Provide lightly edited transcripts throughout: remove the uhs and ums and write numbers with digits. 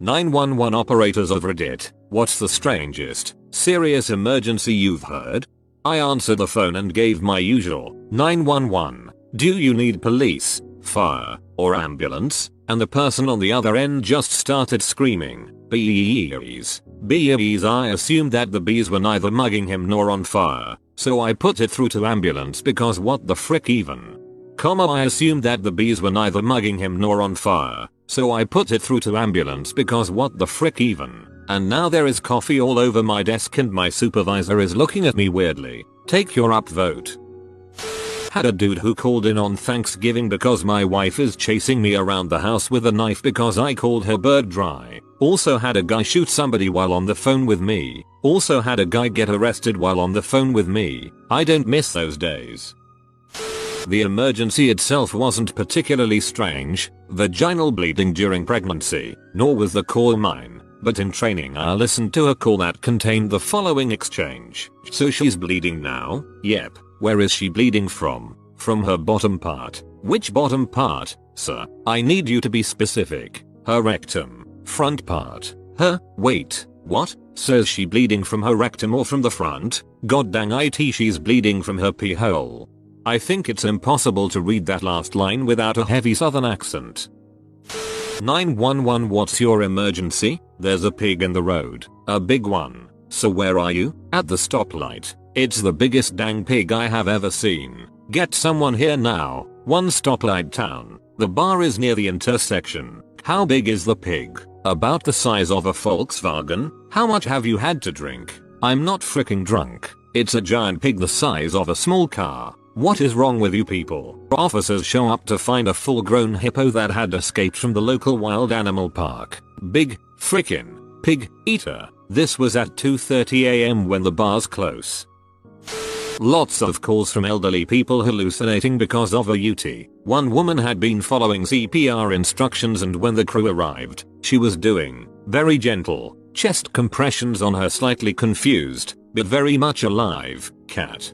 911 operators of Reddit, what's the strangest, serious emergency you've heard? I answered the phone and gave my usual 911. Do you need police, fire, or ambulance? And the person on the other end just started screaming, bees. Bees. I assumed that the bees were neither mugging him nor on fire, so I put it through to ambulance because what the frick even. I assumed that the bees were neither mugging him nor on fire, so I put it through to ambulance because what the frick even. And now there is coffee all over my desk and my supervisor is looking at me weirdly. Take your upvote. Had a dude who called in on Thanksgiving because my wife is chasing me around the house with a knife because I called her bird dry. Also had a guy shoot somebody while on the phone with me. Also had a guy get arrested while on the phone with me. I don't miss those days. The emergency itself wasn't particularly strange, vaginal bleeding during pregnancy, nor was the call mine, but in training I listened to a call that contained the following exchange. So she's bleeding now? Yep. Where is she bleeding from? From her bottom part. Which bottom part, sir? I need you to be specific. Her rectum. Front part. Wait, what? So is she bleeding from her rectum or from the front? God dang it, she's bleeding from her pee hole. I think it's impossible to read that last line without a heavy southern accent. 911, what's your emergency? There's a pig in the road. A big one. So where are you? At the stoplight. It's the biggest dang pig I have ever seen. Get someone here now. One stoplight town. The bar is near the intersection. How big is the pig? About the size of a Volkswagen? How much have you had to drink? I'm not freaking drunk. It's a giant pig the size of a small car. What is wrong with you people? Officers show up to find a full-grown hippo that had escaped from the local wild animal park. Big, frickin' pig eater. This was at 2:30 AM when the bar's close. Lots of calls from elderly people hallucinating because of a UT. One woman had been following CPR instructions and when the crew arrived, she was doing very gentle chest compressions on her slightly confused, but very much alive, cat.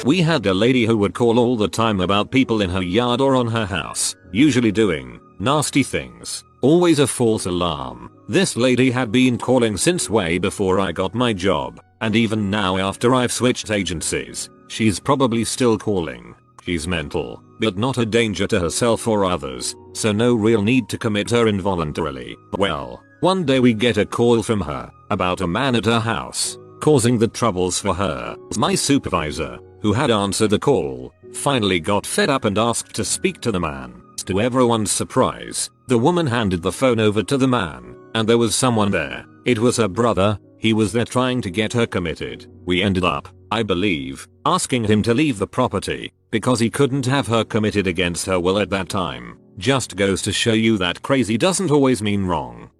We had a lady who would call all the time about people in her yard or on her house, usually doing nasty things. Always a false alarm. This lady had been calling since way before I got my job, and even now after I've switched agencies, she's probably still calling. She's mental, but not a danger to herself or others, so no real need to commit her involuntarily. Well, one day we get a call from her about a man at her house, causing the troubles for her. My supervisor, who had answered the call, finally got fed up and asked to speak to the man. To everyone's surprise, the woman handed the phone over to the man, and there was someone there. It was her brother. He was there trying to get her committed. We ended up, I believe, asking him to leave the property, because he couldn't have her committed against her will at that time. Just goes to show you that crazy doesn't always mean wrong.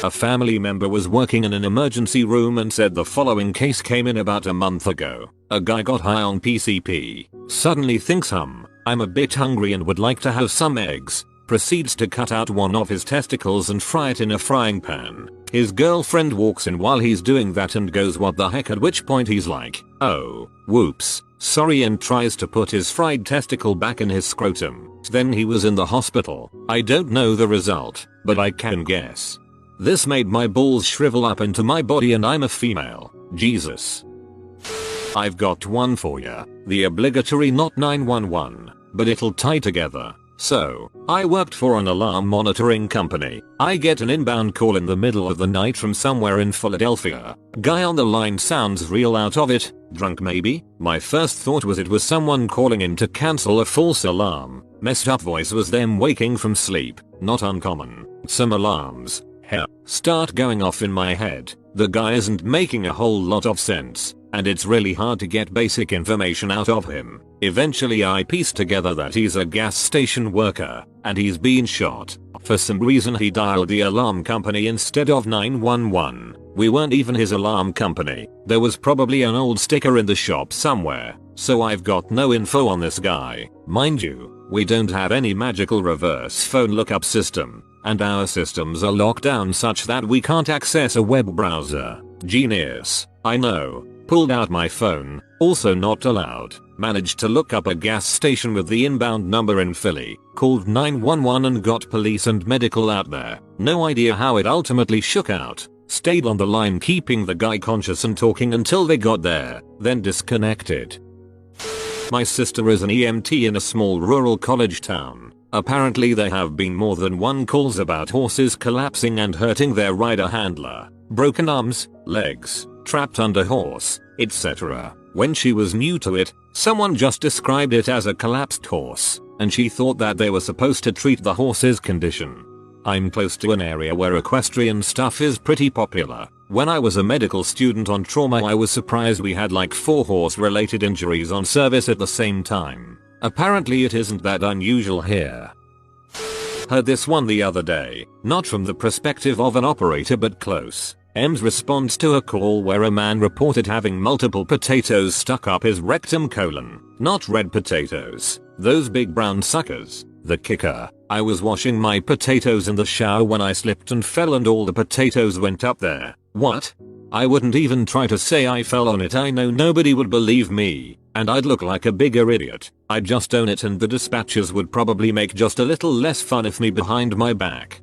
A family member was working in an emergency room and said the following case came in about a month ago. A guy got high on PCP, suddenly thinks I'm a bit hungry and would like to have some eggs, proceeds to cut out one of his testicles and fry it in a frying pan. His girlfriend walks in while he's doing that and goes what the heck, at which point he's like, oh, whoops, sorry, and tries to put his fried testicle back in his scrotum. Then he was in the hospital. I don't know the result, but I can guess. This made my balls shrivel up into my body and I'm a female. Jesus. I've got one for ya. The obligatory not 911, but it'll tie together. So, I worked for an alarm monitoring company. I get an inbound call in the middle of the night from somewhere in Philadelphia. Guy on the line sounds real out of it, drunk maybe? My first thought was it was someone calling in to cancel a false alarm. Messed up voice was them waking from sleep, not uncommon. Some alarms, hell, start going off in my head. The guy isn't making a whole lot of sense, and it's really hard to get basic information out of him. Eventually I pieced together that he's a gas station worker, and he's been shot. For some reason he dialed the alarm company instead of 911. We weren't even his alarm company. There was probably an old sticker in the shop somewhere, so I've got no info on this guy. Mind you, we don't have any magical reverse phone lookup system, and our systems are locked down such that we can't access a web browser. Genius. I know. Pulled out my phone. Also not allowed. Managed to look up a gas station with the inbound number in Philly, called 911 and got police and medical out there. No idea how it ultimately shook out. Stayed on the line keeping the guy conscious and talking until they got there, then disconnected. My sister is an EMT in a small rural college town. Apparently there have been more than one calls about horses collapsing and hurting their rider handler, broken arms, legs, trapped under horse, etc. When she was new to it, someone just described it as a collapsed horse, and she thought that they were supposed to treat the horse's condition. I'm close to an area where equestrian stuff is pretty popular. When I was a medical student on trauma, I was surprised we had like 4 horse-related injuries on service at the same time. Apparently it isn't that unusual here. Heard this one the other day, not from the perspective of an operator but close. M's response to a call where a man reported having multiple potatoes stuck up his rectum colon. Not red potatoes, those big brown suckers. The kicker, I was washing my potatoes in the shower when I slipped and fell and all the potatoes went up there. What? I wouldn't even try to say I fell on it. I know nobody would believe me, and I'd look like a bigger idiot. I'd just own it and the dispatchers would probably make just a little less fun of me behind my back.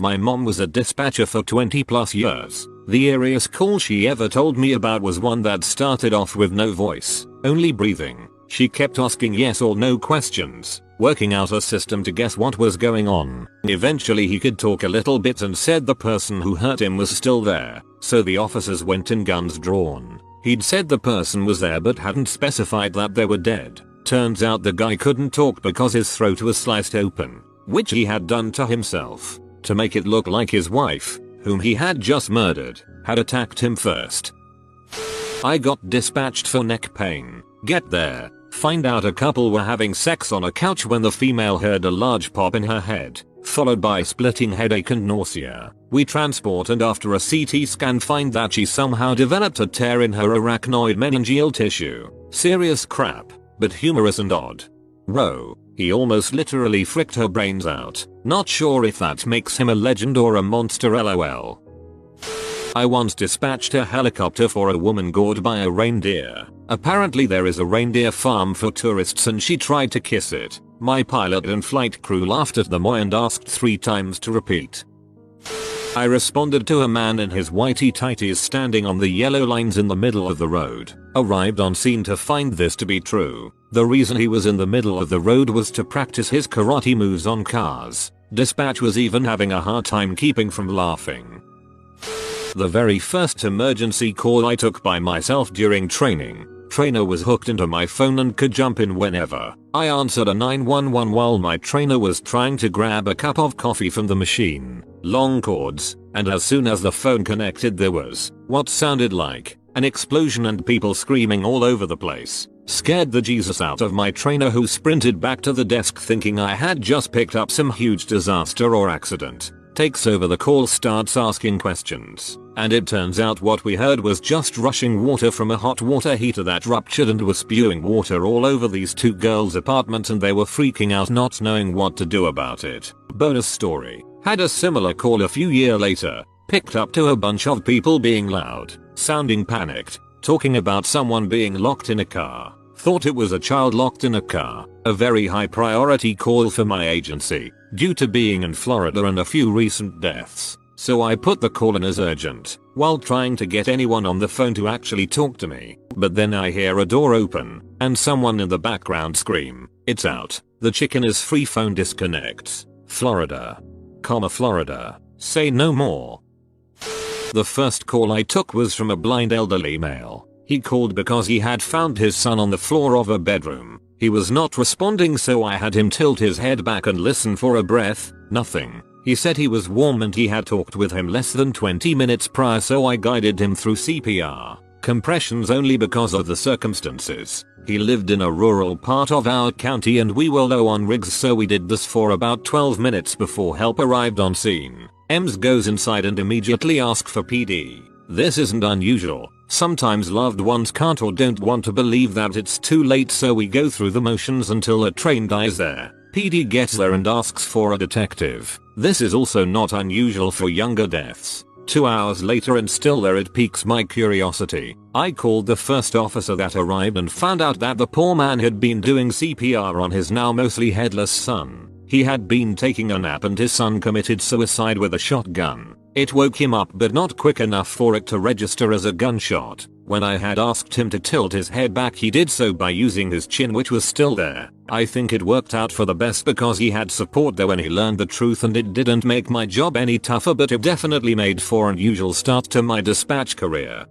My mom was a dispatcher for 20 plus years. The eeriest call she ever told me about was one that started off with no voice, only breathing. She kept asking yes or no questions, working out a system to guess what was going on. Eventually he could talk a little bit and said the person who hurt him was still there, so the officers went in, guns drawn. He'd said the person was there but hadn't specified that they were dead. Turns out the guy couldn't talk because his throat was sliced open, which he had done to himself, to make it look like his wife, whom he had just murdered, had attacked him first. I got dispatched for neck pain. Get there. Find out a couple were having sex on a couch when the female heard a large pop in her head, followed by splitting headache and nausea. We transport and after a CT scan find that she somehow developed a tear in her arachnoid meningeal tissue. Serious crap, but humorous and odd. Row, he almost literally fricked her brains out. Not sure if that makes him a legend or a monster, lol. I once dispatched a helicopter for a woman gored by a reindeer. Apparently there is a reindeer farm for tourists and she tried to kiss it. My pilot and flight crew laughed at them and asked 3 times to repeat. I responded to a man in his whitey tighties standing on the yellow lines in the middle of the road. Arrived on scene to find this to be true. The reason he was in the middle of the road was to practice his karate moves on cars. Dispatch was even having a hard time keeping from laughing. The very first emergency call I took by myself during training. Trainer was hooked into my phone and could jump in whenever. I answered a 911 while my trainer was trying to grab a cup of coffee from the machine. Long cords, and as soon as the phone connected there was what sounded like an explosion and people screaming all over the place. Scared the Jesus out of my trainer, who sprinted back to the desk thinking I had just picked up some huge disaster or accident. Takes over the call, starts asking questions, and it turns out what we heard was just rushing water from a hot water heater that ruptured and was spewing water all over these 2 girls' apartment and they were freaking out not knowing what to do about it. Bonus story. Had a similar call a few years later, picked up to a bunch of people being loud, sounding panicked, talking about someone being locked in a car. Thought it was a child locked in a car. A very high priority call for my agency, due to being in Florida and a few recent deaths. So I put the call in as urgent, while trying to get anyone on the phone to actually talk to me. But then I hear a door open, and someone in the background scream, "It's out. The chicken is free." Phone disconnects. Florida. Florida. Say no more. The first call I took was from a blind elderly male. He called because he had found his son on the floor of a bedroom. He was not responding, so I had him tilt his head back and listen for a breath. Nothing. He said he was warm and he had talked with him less than 20 minutes prior, so I guided him through CPR. Compressions only because of the circumstances. He lived in a rural part of our county and we were low on rigs, so we did this for about 12 minutes before help arrived on scene. Ems goes inside and immediately asks for PD. This isn't unusual. Sometimes loved ones can't or don't want to believe that it's too late, so we go through the motions until a trained eye is there. PD gets there and asks for a detective. This is also not unusual for younger deaths. 2 hours later and still there, it piques my curiosity. I called the first officer that arrived and found out that the poor man had been doing CPR on his now mostly headless son. He had been taking a nap and his son committed suicide with a shotgun. It woke him up but not quick enough for it to register as a gunshot. When I had asked him to tilt his head back, he did so by using his chin, which was still there. I think it worked out for the best because he had support there when he learned the truth, and it didn't make my job any tougher, but it definitely made for an unusual start to my dispatch career.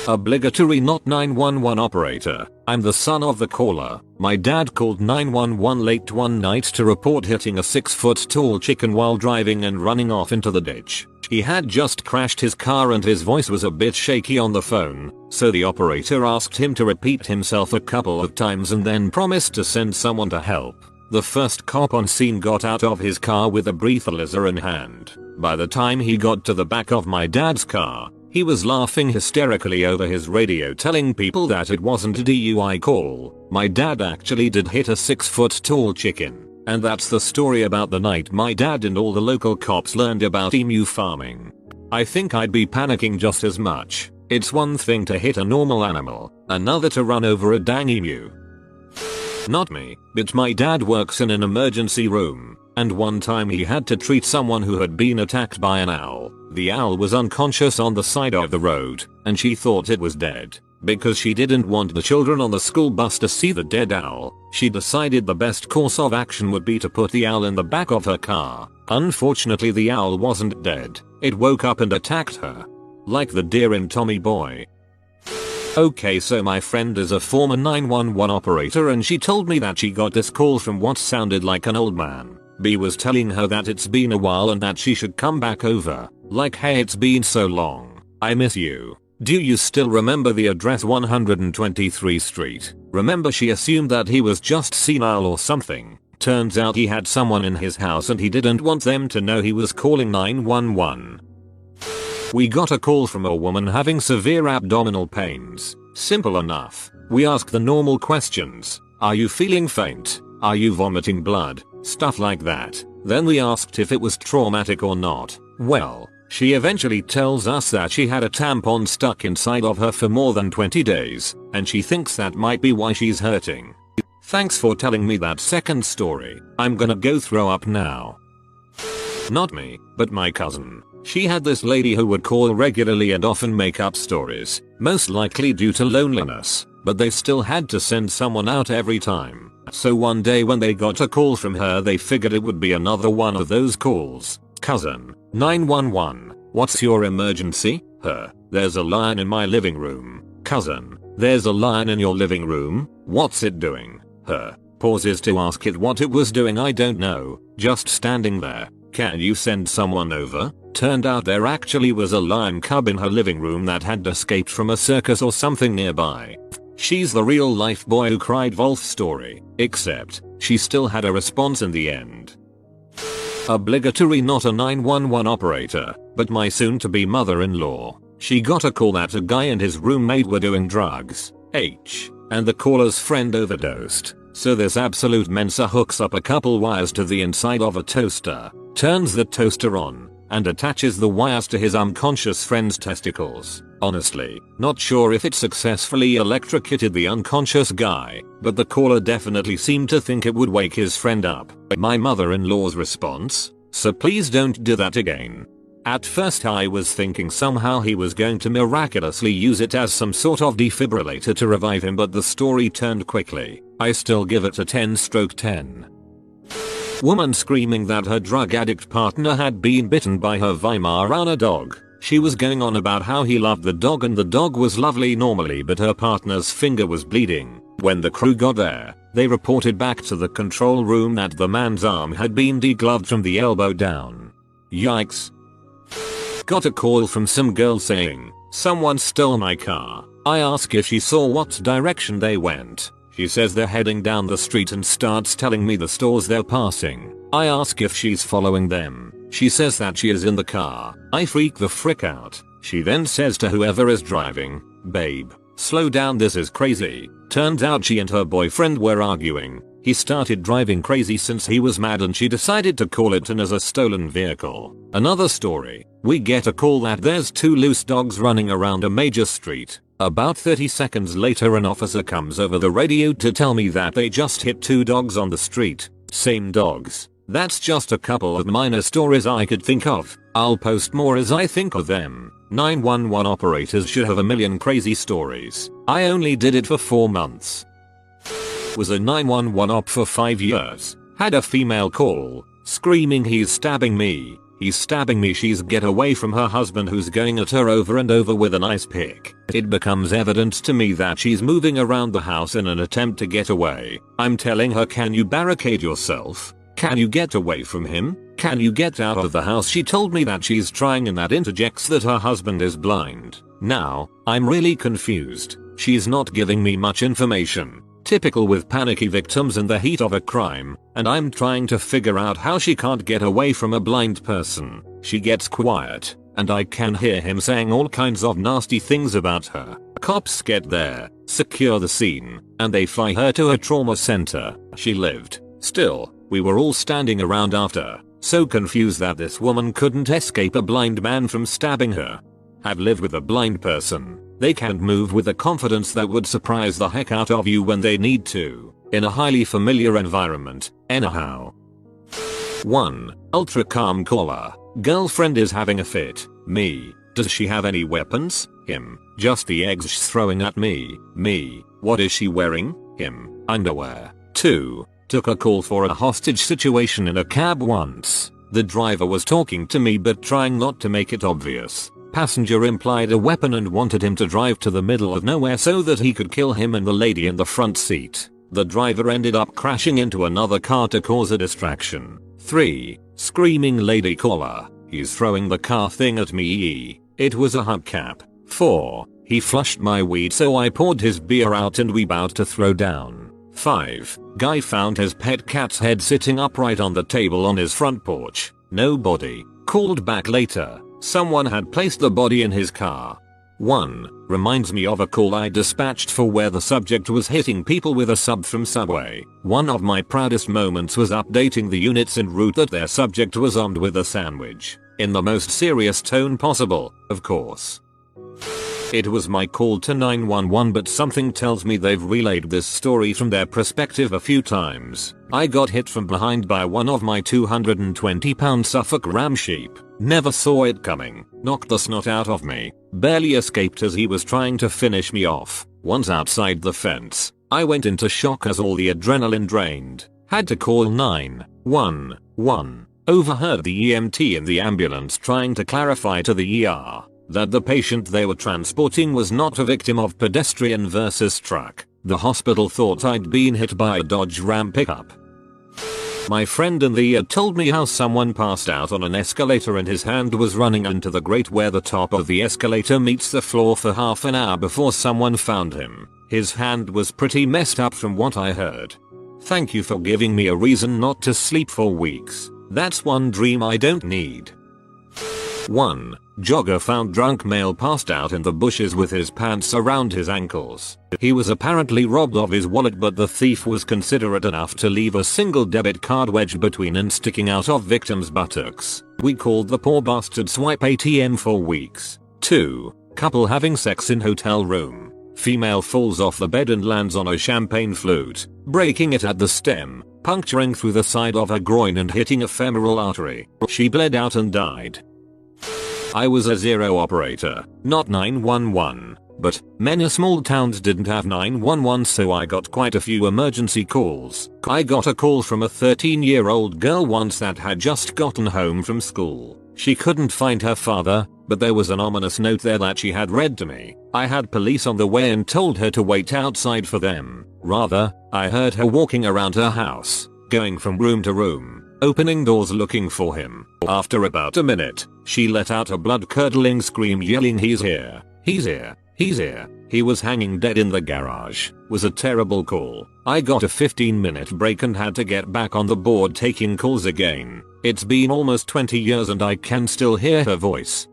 Obligatory not 911 operator. I'm the son of the caller. My dad called 911 late one night to report hitting a 6-foot tall chicken while driving and running off into the ditch. He had just crashed his car and his voice was a bit shaky on the phone, so the operator asked him to repeat himself a couple of times and then promised to send someone to help. The first cop on scene got out of his car with a breathalyzer in hand. By the time he got to the back of my dad's car, he was laughing hysterically over his radio, telling people that it wasn't a DUI call. My dad actually did hit a 6-foot tall chicken. And that's the story about the night my dad and all the local cops learned about emu farming. I think I'd be panicking just as much. It's one thing to hit a normal animal, another to run over a dang emu. Not me, but my dad works in an emergency room, and one time he had to treat someone who had been attacked by an owl. The owl was unconscious on the side of the road, and she thought it was dead. Because she didn't want the children on the school bus to see the dead owl, she decided the best course of action would be to put the owl in the back of her car. Unfortunately, the owl wasn't dead. It woke up and attacked her. Like the deer in Tommy Boy. Okay, so my friend is a former 911 operator and she told me that she got this call from what sounded like an old man. B was telling her that it's been a while and that she should come back over. Like, hey, it's been so long. I miss you. Do you still remember the address 123 Street? Remember, she assumed that he was just senile or something. Turns out he had someone in his house and he didn't want them to know he was calling 911. We got a call from a woman having severe abdominal pains. Simple enough. We asked the normal questions. Are you feeling faint? Are you vomiting blood? Stuff like that. Then we asked if it was traumatic or not. Well, she eventually tells us that she had a tampon stuck inside of her for more than 20 days, and she thinks that might be why she's hurting. Thanks for telling me that second story. I'm gonna go throw up now. Not me, but my cousin. She had this lady who would call regularly and often make up stories, most likely due to loneliness, but they still had to send someone out every time. So one day when they got a call from her, they figured it would be another one of those calls. Cousin, 911, what's your emergency? Her, there's a lion in my living room. Cousin, there's a lion in your living room? What's it doing? Her, pauses to ask it what it was doing. I don't know, just standing there. Can you send someone over? Turned out there actually was a lion cub in her living room that had escaped from a circus or something nearby. She's the real life boy who cried wolf story, except she still had a response in the end. Obligatory not a 911 operator, but my soon-to-be mother-in-law. She got a call that a guy and his roommate were doing drugs, and the caller's friend overdosed. So this absolute Mensa hooks up a couple wires to the inside of a toaster, turns the toaster on, and attaches the wires to his unconscious friend's testicles. Honestly, not sure if it successfully electrocuted the unconscious guy, but the caller definitely seemed to think it would wake his friend up. My mother-in-law's response? So please don't do that again. At first I was thinking somehow he was going to miraculously use it as some sort of defibrillator to revive him, but the story turned quickly. I still give it a 10/10. Woman screaming that her drug addict partner had been bitten by her Weimaraner dog. She was going on about how he loved the dog and the dog was lovely normally, but her partner's finger was bleeding. When the crew got there, they reported back to the control room that the man's arm had been degloved from the elbow down. Yikes. Got a call from some girl saying, someone stole my car. I ask if she saw what direction they went. She says they're heading down the street and starts telling me the stores they're passing. I ask if she's following them. She says that she is in the car. I freak the frick out. She then says to whoever is driving, babe, slow down, this is crazy. Turns out she and her boyfriend were arguing. He started driving crazy since he was mad and she decided to call it in as a stolen vehicle. Another story. We get a call that there's 2 loose dogs running around a major street. About 30 seconds later an officer comes over the radio to tell me that they just hit 2 dogs on the street. Same dogs. That's just a couple of minor stories I could think of. I'll post more as I think of them. 911 operators should have a million crazy stories. I only did it for 4 months. Was a 911 op for 5 years. Had a female call, screaming he's stabbing me. He's stabbing me. She's get away from her husband who's going at her over and over with an ice pick. It becomes evident to me that she's moving around the house in an attempt to get away. I'm telling her, can you barricade yourself? Can you get away from him? Can you get out of the house? She told me that she's trying and that interjects that her husband is blind. Now, I'm really confused. She's not giving me much information. Typical with panicky victims in the heat of a crime, and I'm trying to figure out how she can't get away from a blind person. She gets quiet, and I can hear him saying all kinds of nasty things about her. Cops get there, secure the scene, and they fly her to a trauma center. She lived. Still, we were all standing around after, so confused that this woman couldn't escape a blind man from stabbing her. Have lived with a blind person. They can't move with a confidence that would surprise the heck out of you when they need to, in a highly familiar environment, anyhow. 1. Ultra calm caller. Girlfriend is having a fit. Me. Does she have any weapons? Him. Just the eggs she's throwing at me. Me. What is she wearing? Him. Underwear. 2. Took a call for a hostage situation in a cab once. The driver was talking to me but trying not to make it obvious. Passenger implied a weapon and wanted him to drive to the middle of nowhere so that he could kill him and the lady in the front seat. The driver ended up crashing into another car to cause a distraction. 3. Screaming lady caller. He's throwing the car thing at me. It was a hubcap. 4. He flushed my weed so I poured his beer out and we bowed to throw down. 5. Guy found his pet cat's head sitting upright on the table on his front porch. No body. Called back later. Someone had placed the body in his car. 1. Reminds me of a call I dispatched for where the subject was hitting people with a sub from Subway. One of my proudest moments was updating the units en route that their subject was armed with a sandwich. In the most serious tone possible, of course. It was my call to 911 but something tells me they've relayed this story from their perspective a few times. I got hit from behind by one of my 220-pound Suffolk ram sheep. Never saw it coming. Knocked the snot out of me. Barely escaped as he was trying to finish me off. Once outside the fence, I went into shock as all the adrenaline drained. Had to call 911. Overheard the EMT in the ambulance trying to clarify to the ER that the patient they were transporting was not a victim of pedestrian versus truck. The hospital thought I'd been hit by a Dodge Ram pickup. My friend in the ER told me how someone passed out on an escalator and his hand was running into the grate where the top of the escalator meets the floor for half an hour before someone found him. His hand was pretty messed up from what I heard. Thank you for giving me a reason not to sleep for weeks. That's one dream I don't need. 1. Jogger found drunk male passed out in the bushes with his pants around his ankles. He was apparently robbed of his wallet but the thief was considerate enough to leave a single debit card wedged between and sticking out of victim's buttocks. We called the poor bastard swipe ATM for weeks. 2. Couple having sex in hotel room. Female falls off the bed and lands on a champagne flute, breaking it at the stem, puncturing through the side of her groin and hitting a femoral artery. She bled out and died. I was a 0 operator, not 911, but many small towns didn't have 911 so I got quite a few emergency calls. I got a call from a 13-year-old girl once that had just gotten home from school. She couldn't find her father, but there was an ominous note there that she had read to me. I had police on the way and told her to wait outside for them. Rather, I heard her walking around her house, going from room to room, opening doors looking for him. After about a minute, she let out a blood-curdling scream yelling, "He's here! He's here! He's here!" He was hanging dead in the garage. Was a terrible call. I got a 15-minute break and had to get back on the board taking calls again. It's been almost 20 years and I can still hear her voice.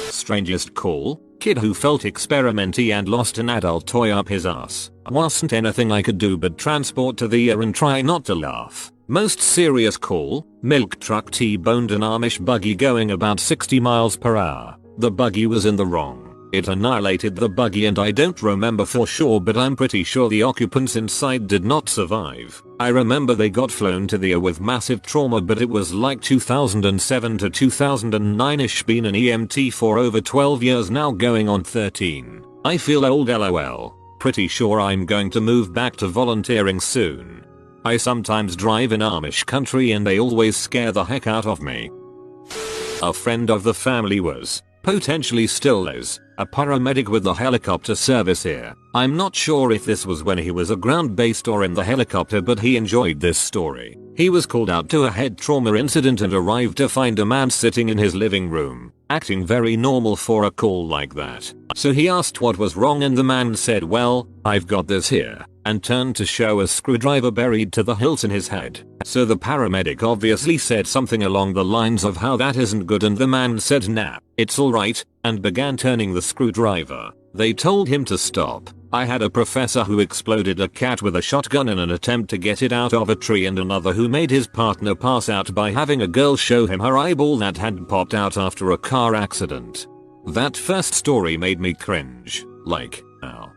Strangest call? Kid who felt experimenty and lost an adult toy up his ass. Wasn't anything I could do but transport to the ear and try not to laugh. Most serious call, milk truck T-boned an Amish buggy going about 60 miles per hour. The buggy was in the wrong. It annihilated the buggy and I don't remember for sure but I'm pretty sure the occupants inside did not survive. I remember they got flown to the ER with massive trauma but it was like 2007 to 2009ish, been an EMT for over 12 years now going on 13. I feel old lol. Pretty sure I'm going to move back to volunteering soon. I sometimes drive in Amish country and they always scare the heck out of me. A friend of the family was, potentially still is, a paramedic with the helicopter service here. I'm not sure if this was when he was a ground-based or in the helicopter but he enjoyed this story. He was called out to a head trauma incident and arrived to find a man sitting in his living room, acting very normal for a call like that. So he asked what was wrong and the man said, well, I've got this here, and turned to show a screwdriver buried to the hilt in his head. So the paramedic obviously said something along the lines of how that isn't good and the man said nah, it's alright, and began turning the screwdriver. They told him to stop. I had a professor who exploded a cat with a shotgun in an attempt to get it out of a tree and another who made his partner pass out by having a girl show him her eyeball that had popped out after a car accident. That first story made me cringe. Like, ow.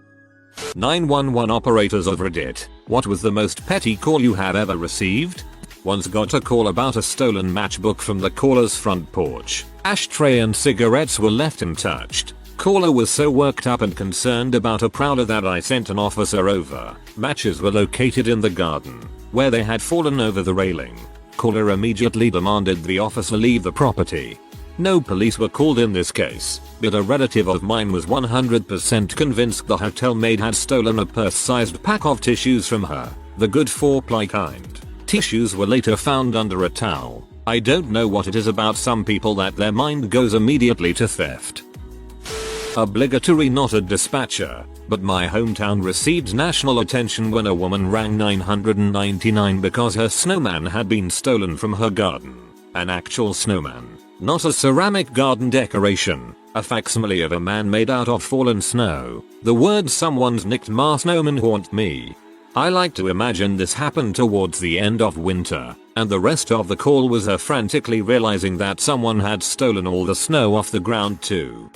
911 operators of Reddit. What was the most petty call you have ever received? Once got a call about a stolen matchbook from the caller's front porch. Ashtray and cigarettes were left untouched. Caller was so worked up and concerned about a prowler that I sent an officer over. Matches were located in the garden, where they had fallen over the railing. Caller immediately demanded the officer leave the property. No police were called in this case, but a relative of mine was 100% convinced the hotel maid had stolen a purse-sized pack of tissues from her, the good 4-ply kind. Tissues were later found under a towel. I don't know what it is about some people that their mind goes immediately to theft. Obligatory, not a dispatcher, but my hometown received national attention when a woman rang 999 because her snowman had been stolen from her garden. An actual snowman, not a ceramic garden decoration, a facsimile of a man made out of fallen snow. The words "someone's nicked my snowman" haunt me. I like to imagine this happened towards the end of winter, and the rest of the call was her frantically realizing that someone had stolen all the snow off the ground too.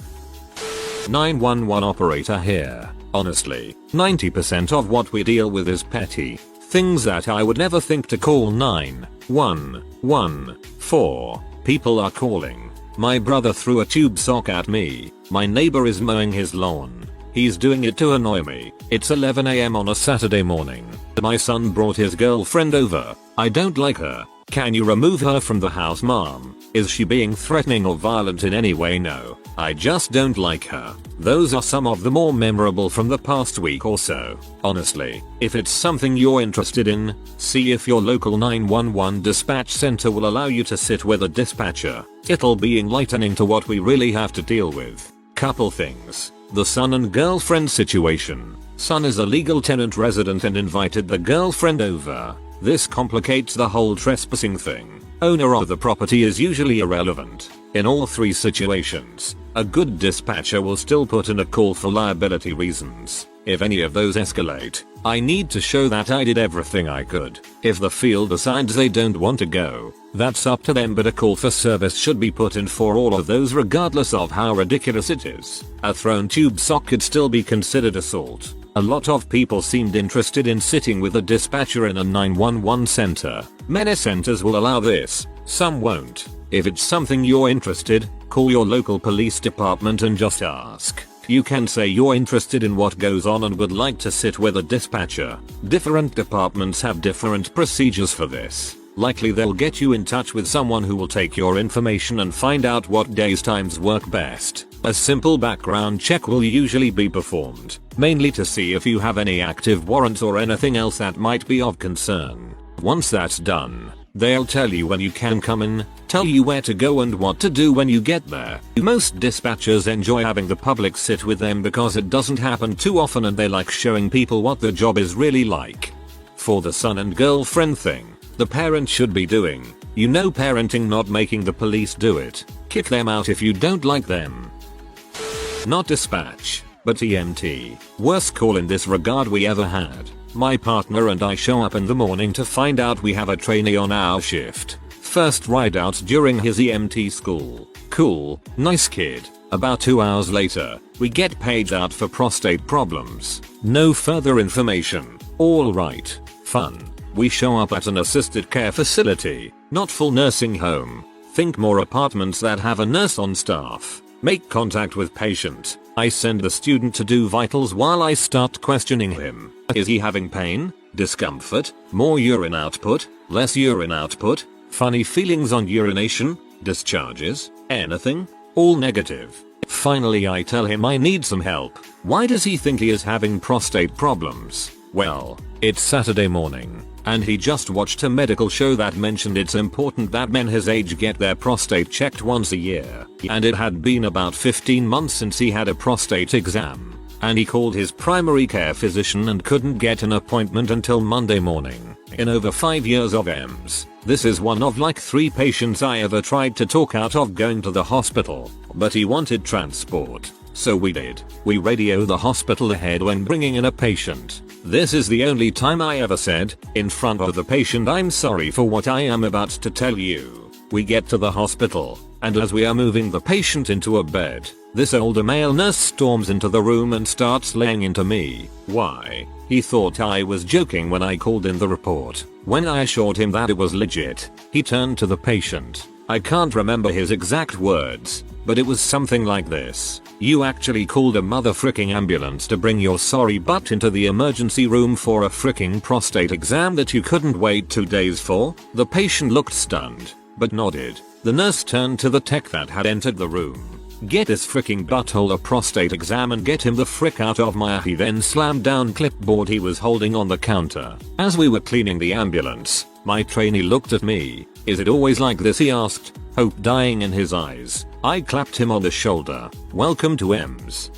911 operator here. Honestly, 90% of what we deal with is petty. Things that I would never think to call 911 for. People are calling. My brother threw a tube sock at me. My neighbor is mowing his lawn. He's doing it to annoy me. It's 11 AM on a Saturday morning. My son brought his girlfriend over. I don't like her. Can you remove her from the house, mom? Is she being threatening or violent in any way? No. I just don't like her. Those are some of the more memorable from the past week or so. Honestly, if it's something you're interested in, see if your local 911 dispatch center will allow you to sit with a dispatcher. It'll be enlightening to what we really have to deal with. Couple things. The son and girlfriend situation. Son is a legal tenant resident and invited the girlfriend over. This complicates the whole trespassing thing. Owner of the property is usually irrelevant. In all three situations, a good dispatcher will still put in a call for liability reasons. If any of those escalate, I need to show that I did everything I could. If the field decides they don't want to go, that's up to them, but a call for service should be put in for all of those regardless of how ridiculous it is. A thrown tube sock could still be considered assault. A lot of people seemed interested in sitting with a dispatcher in a 911 center. Many centers will allow this, some won't. If it's something you're interested, call your local police department and just ask. You can say you're interested in what goes on and would like to sit with a dispatcher. Different departments have different procedures for this. Likely they'll get you in touch with someone who will take your information and find out what days times work best. A simple background check will usually be performed, mainly to see if you have any active warrants or anything else that might be of concern. Once that's done, they'll tell you when you can come in, tell you where to go and what to do when you get there. Most dispatchers enjoy having the public sit with them because it doesn't happen too often and they like showing people what the job is really like. For the son and girlfriend thing, the parent should be doing, parenting, not making the police do it. Kick them out if you don't like them. Not dispatch, but EMT. Worst call in this regard we ever had. My partner and I show up in the morning to find out we have a trainee on our shift. First ride out during his EMT school. Cool, nice kid. About 2 hours later, we get paged out for prostate problems. No further information. Alright. Fun. We show up at an assisted care facility, not full nursing home. Think more apartments that have a nurse on staff. Make contact with patient. I send the student to do vitals while I start questioning him. Is he having pain? Discomfort? More urine output? Less urine output? Funny feelings on urination? Discharges? Anything? All negative. Finally I tell him I need some help. Why does he think he is having prostate problems? Well, it's Saturday morning, and he just watched a medical show that mentioned it's important that men his age get their prostate checked once a year, and it had been about 15 months since he had a prostate exam, and he called his primary care physician and couldn't get an appointment until Monday morning. In over 5 years of EMS, this is one of like 3 patients I ever tried to talk out of going to the hospital, but he wanted transport. So we did. We radio the hospital ahead when bringing in a patient. This is the only time I ever said, in front of the patient, I'm sorry for what I am about to tell you. We get to the hospital, and as we are moving the patient into a bed, this older male nurse storms into the room and starts laying into me. Why? He thought I was joking when I called in the report. When I assured him that it was legit, he turned to the patient. I can't remember his exact words, but it was something like this. You actually called a motherfricking ambulance to bring your sorry butt into the emergency room for a fricking prostate exam that you couldn't wait 2 days for? The patient looked stunned, but nodded. The nurse turned to the tech that had entered the room. Get this fricking butthole a prostate exam and get him the frick out of my. He then slammed down clipboard he was holding on the counter. As we were cleaning the ambulance, my trainee looked at me. Is it always like this? He asked, hope dying in his eyes. I clapped him on the shoulder. Welcome to EMS.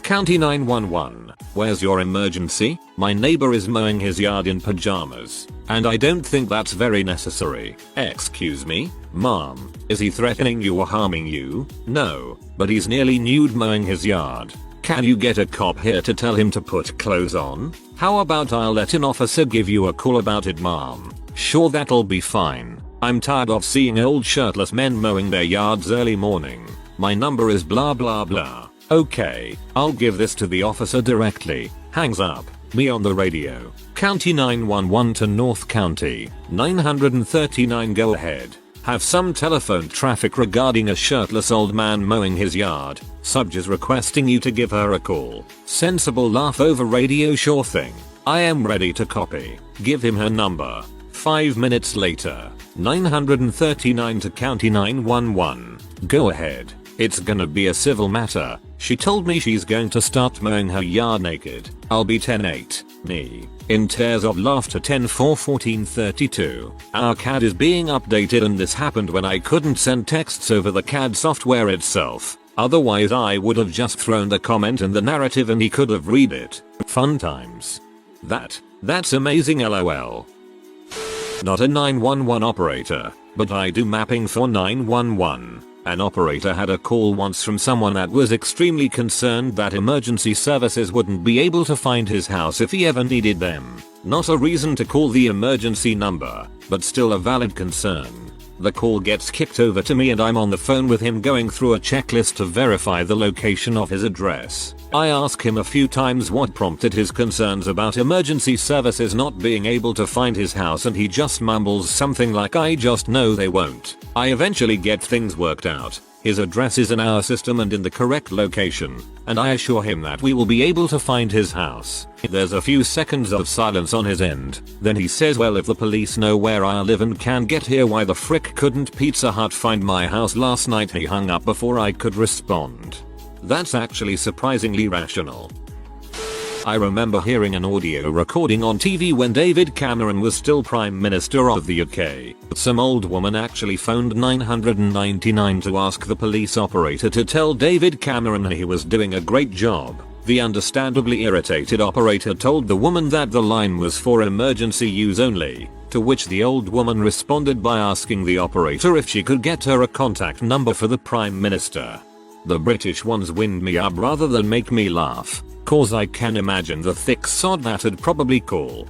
County 911. Where's your emergency? My neighbor is mowing his yard in pajamas, and I don't think that's very necessary. Excuse me? Mom, is he threatening you or harming you? No, but he's nearly nude mowing his yard. Can you get a cop here to tell him to put clothes on? How about I'll let an officer give you a call about it, Mom? Sure, that'll be fine. I'm tired of seeing old shirtless men mowing their yards early morning. My number is blah blah blah. Okay, I'll give this to the officer directly. Hangs up. Me on the radio. County 911 to North County. 939 go ahead. Have some telephone traffic regarding a shirtless old man mowing his yard. Subject requesting you to give her a call. Sensible laugh over radio, sure thing. I am ready to copy. Give him her number. 5 minutes later. 939 to County 911. Go ahead. It's gonna be a civil matter. She told me she's going to start mowing her yard naked. I'll be 10-8. Me. In tears of laughter. 10-4-14-32. Our CAD is being updated and this happened when I couldn't send texts over the CAD software itself. Otherwise I would have just thrown the comment in the narrative and he could have read it. Fun times. That's amazing, lol. Not a 911 operator, but I do mapping for 911. An operator had a call once from someone that was extremely concerned that emergency services wouldn't be able to find his house if he ever needed them. Not a reason to call the emergency number, but still a valid concern. The call gets kicked over to me and I'm on the phone with him going through a checklist to verify the location of his address. I ask him a few times what prompted his concerns about emergency services not being able to find his house and he just mumbles something like, I just know they won't. I eventually get things worked out. His address is in our system and in the correct location, and I assure him that we will be able to find his house. There's a few seconds of silence on his end, then he says, well, if the police know where I live and can get here, why the frick couldn't Pizza Hut find my house last night? He hung up before I could respond. That's actually surprisingly rational. I remember hearing an audio recording on TV when David Cameron was still Prime Minister of the UK. Some old woman actually phoned 999 to ask the police operator to tell David Cameron he was doing a great job. The understandably irritated operator told the woman that the line was for emergency use only, to which the old woman responded by asking the operator if she could get her a contact number for the Prime Minister. The British ones wind me up rather than make me laugh, cause I can imagine the thick sod that'd probably call.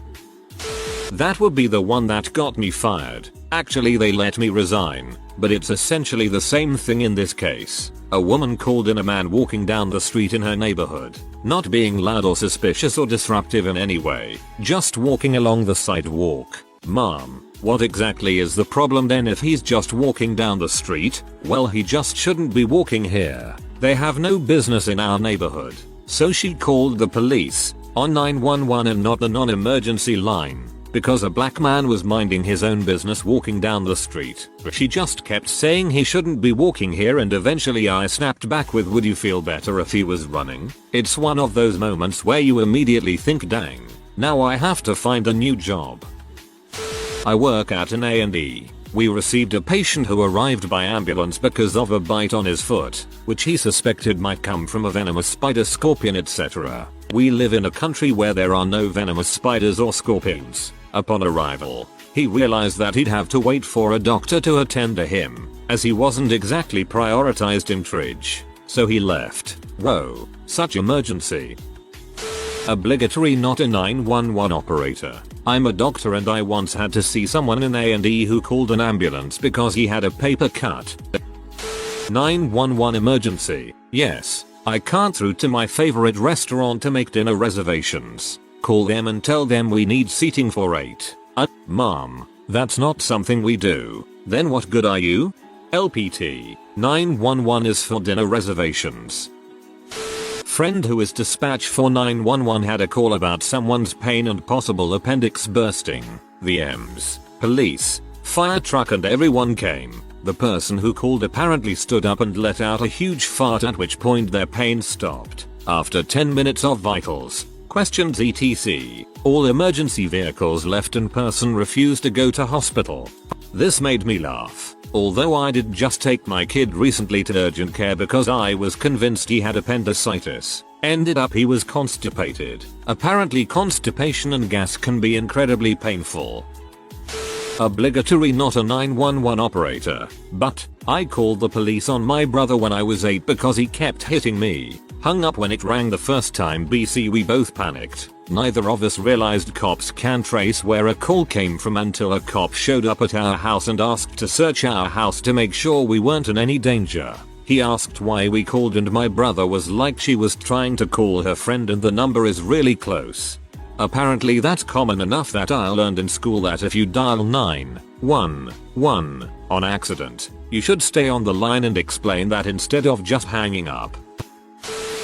That would be the one that got me fired. Actually they let me resign, but it's essentially the same thing in this case. A woman called in a man walking down the street in her neighborhood, not being loud or suspicious or disruptive in any way, just walking along the sidewalk. Mom, what exactly is the problem then if he's just walking down the street? Well, he just shouldn't be walking here. They have no business in our neighborhood. So she called the police on 911 and not the non-emergency line, because a black man was minding his own business walking down the street. She just kept saying he shouldn't be walking here, and eventually I snapped back with, would you feel better if he was running? It's one of those moments where you immediately think, dang, now I have to find a new job. I work at an A&E. We received a patient who arrived by ambulance because of a bite on his foot, which he suspected might come from a venomous spider, scorpion, etc. We live in a country where there are no venomous spiders or scorpions. Upon arrival, he realized that he'd have to wait for a doctor to attend to him, as he wasn't exactly prioritized in triage. So he left. Whoa, such emergency. Obligatory not a 911 operator. I'm a doctor and I once had to see someone in A&E who called an ambulance because he had a paper cut. 911 emergency. Yes, I can't through to my favorite restaurant to make dinner reservations. Call them and tell them we need seating for 8. Mom, that's not something we do. Then what good are you? LPT. 911 is for dinner reservations. Friend who is dispatched for 911 had a call about someone's pain and possible appendix bursting. The EMS, police, fire truck and everyone came. The person who called apparently stood up and let out a huge fart, at which point their pain stopped. After 10 minutes of vitals, questions etc., all emergency vehicles left and person refused to go to hospital. This made me laugh. Although I did just take my kid recently to urgent care because I was convinced he had appendicitis. Ended up he was constipated. Apparently constipation and gas can be incredibly painful. Obligatory not a 911 operator, but I called the police on my brother when I was 8 because he kept hitting me. Hung up when it rang the first time. BC we both panicked. Neither of us realized cops can't trace where a call came from until a cop showed up at our house and asked to search our house to make sure we weren't in any danger. He asked why we called and my brother was like, she was trying to call her friend and the number is really close. Apparently that's common enough that I learned in school that if you dial 911 on accident, you should stay on the line and explain that instead of just hanging up.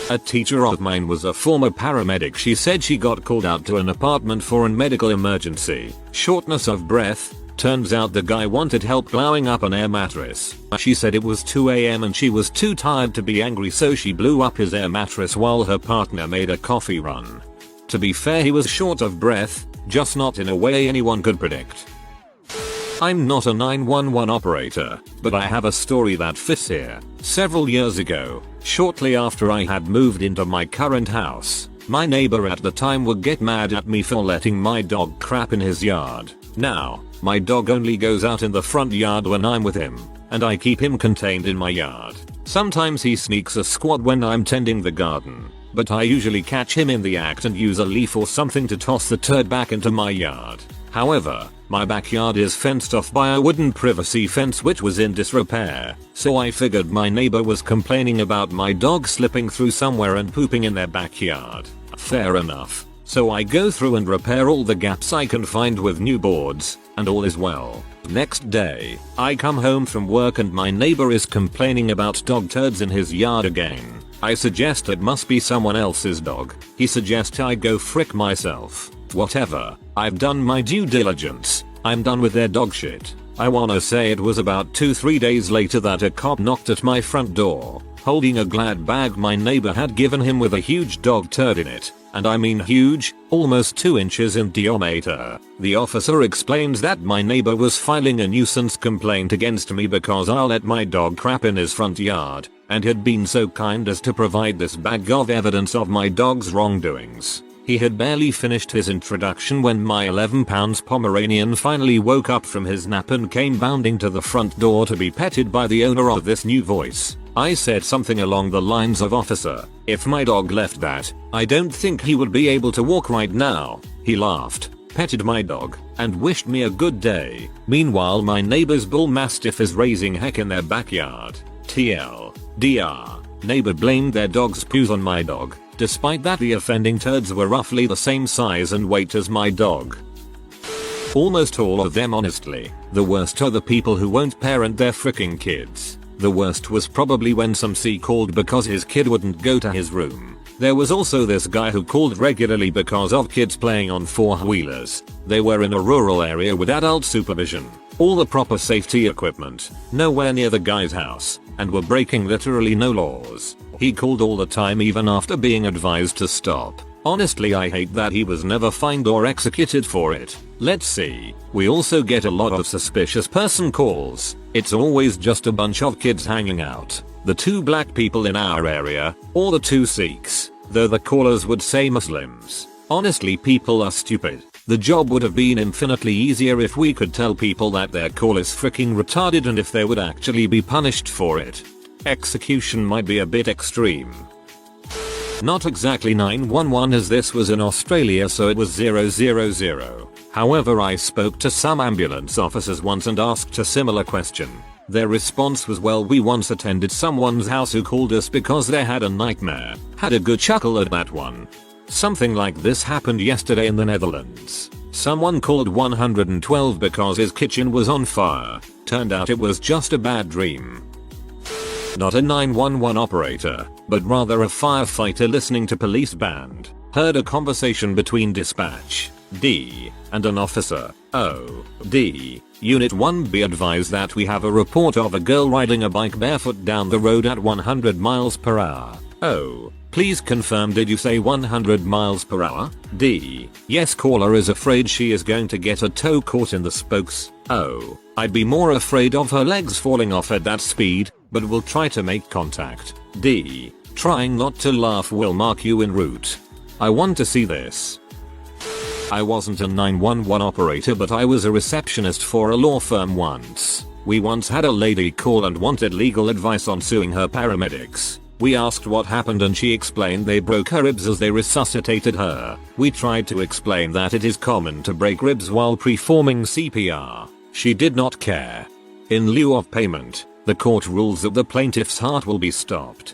A teacher of mine was a former paramedic. She said she got called out to an apartment for a medical emergency. Shortness of breath. Turns out the guy wanted help blowing up an air mattress. She said it was 2 AM and she was too tired to be angry, so she blew up his air mattress while her partner made a coffee run. To be fair, he was short of breath, just not in a way anyone could predict. I'm not a 911 operator, but I have a story that fits here. Several years ago, shortly after I had moved into my current house, my neighbor at the time would get mad at me for letting my dog crap in his yard. Now, my dog only goes out in the front yard when I'm with him, and I keep him contained in my yard. Sometimes he sneaks a squat when I'm tending the garden, but I usually catch him in the act and use a leaf or something to toss the turd back into my yard. However, my backyard is fenced off by a wooden privacy fence which was in disrepair, so I figured my neighbor was complaining about my dog slipping through somewhere and pooping in their backyard. Fair enough. So I go through and repair all the gaps I can find with new boards, and all is well. Next day, I come home from work and my neighbor is complaining about dog turds in his yard again. I suggest it must be someone else's dog. He suggests I go frick myself. Whatever, I've done my due diligence. I'm done with their dog shit. I wanna say it was about 2-3 days later that a cop knocked at my front door, holding a Glad bag my neighbor had given him with a huge dog turd in it. And I mean huge, almost 2 inches in diameter. The officer explains that my neighbor was filing a nuisance complaint against me because I let my dog crap in his front yard, and had been so kind as to provide this bag of evidence of my dog's wrongdoings. He had barely finished his introduction when my 11-pound Pomeranian finally woke up from his nap and came bounding to the front door to be petted by the owner of this new voice. I said something along the lines of, "Officer, if my dog left that, I don't think he would be able to walk right now." He laughed, petted my dog, and wished me a good day. Meanwhile, my neighbor's bull mastiff is raising heck in their backyard. TLDR. Neighbor blamed their dog's poos on my dog, despite that the offending turds were roughly the same size and weight as my dog. Almost all of them, honestly. The worst are the people who won't parent their freaking kids. The worst was probably when some C called because his kid wouldn't go to his room. There was also this guy who called regularly because of kids playing on four-wheelers. They were in a rural area with adult supervision, all the proper safety equipment, nowhere near the guy's house, and were breaking literally no laws. He called all the time even after being advised to stop. Honestly, I hate that he was never fined or executed for it. Let's see. We also get a lot of suspicious person calls. It's always just a bunch of kids hanging out. The 2 black people in our area, or the 2 Sikhs, though the callers would say Muslims. Honestly, people are stupid. The job would have been infinitely easier if we could tell people that their call is freaking retarded and if they would actually be punished for it. Execution might be a bit extreme. Not exactly 911 as this was in Australia, so it was 000. However, I spoke to some ambulance officers once and asked a similar question. Their response was, "Well, we once attended someone's house who called us because they had a nightmare." Had a good chuckle at that one. Something like this happened yesterday in the Netherlands. Someone called 112 because his kitchen was on fire. Turned out it was just a bad dream. Not a 911 operator, but rather a firefighter listening to police band. Heard a conversation between dispatch, D, and an officer, O, D. Unit 1, be advised that we have a report of a girl riding a bike barefoot down the road at 100 miles per hour. O, please confirm, did you say 100 miles per hour? D, yes, caller is afraid she is going to get her toe caught in the spokes. O, I'd be more afraid of her legs falling off at that speed, but will try to make contact. D, trying not to laugh will mark you en route. I want to see this. I wasn't a 911 operator, but I was a receptionist for a law firm once. We once had a lady call and wanted legal advice on suing her paramedics. We asked what happened and she explained they broke her ribs as they resuscitated her. We tried to explain that it is common to break ribs while performing CPR. She did not care. In lieu of payment, the court rules that the plaintiff's heart will be stopped.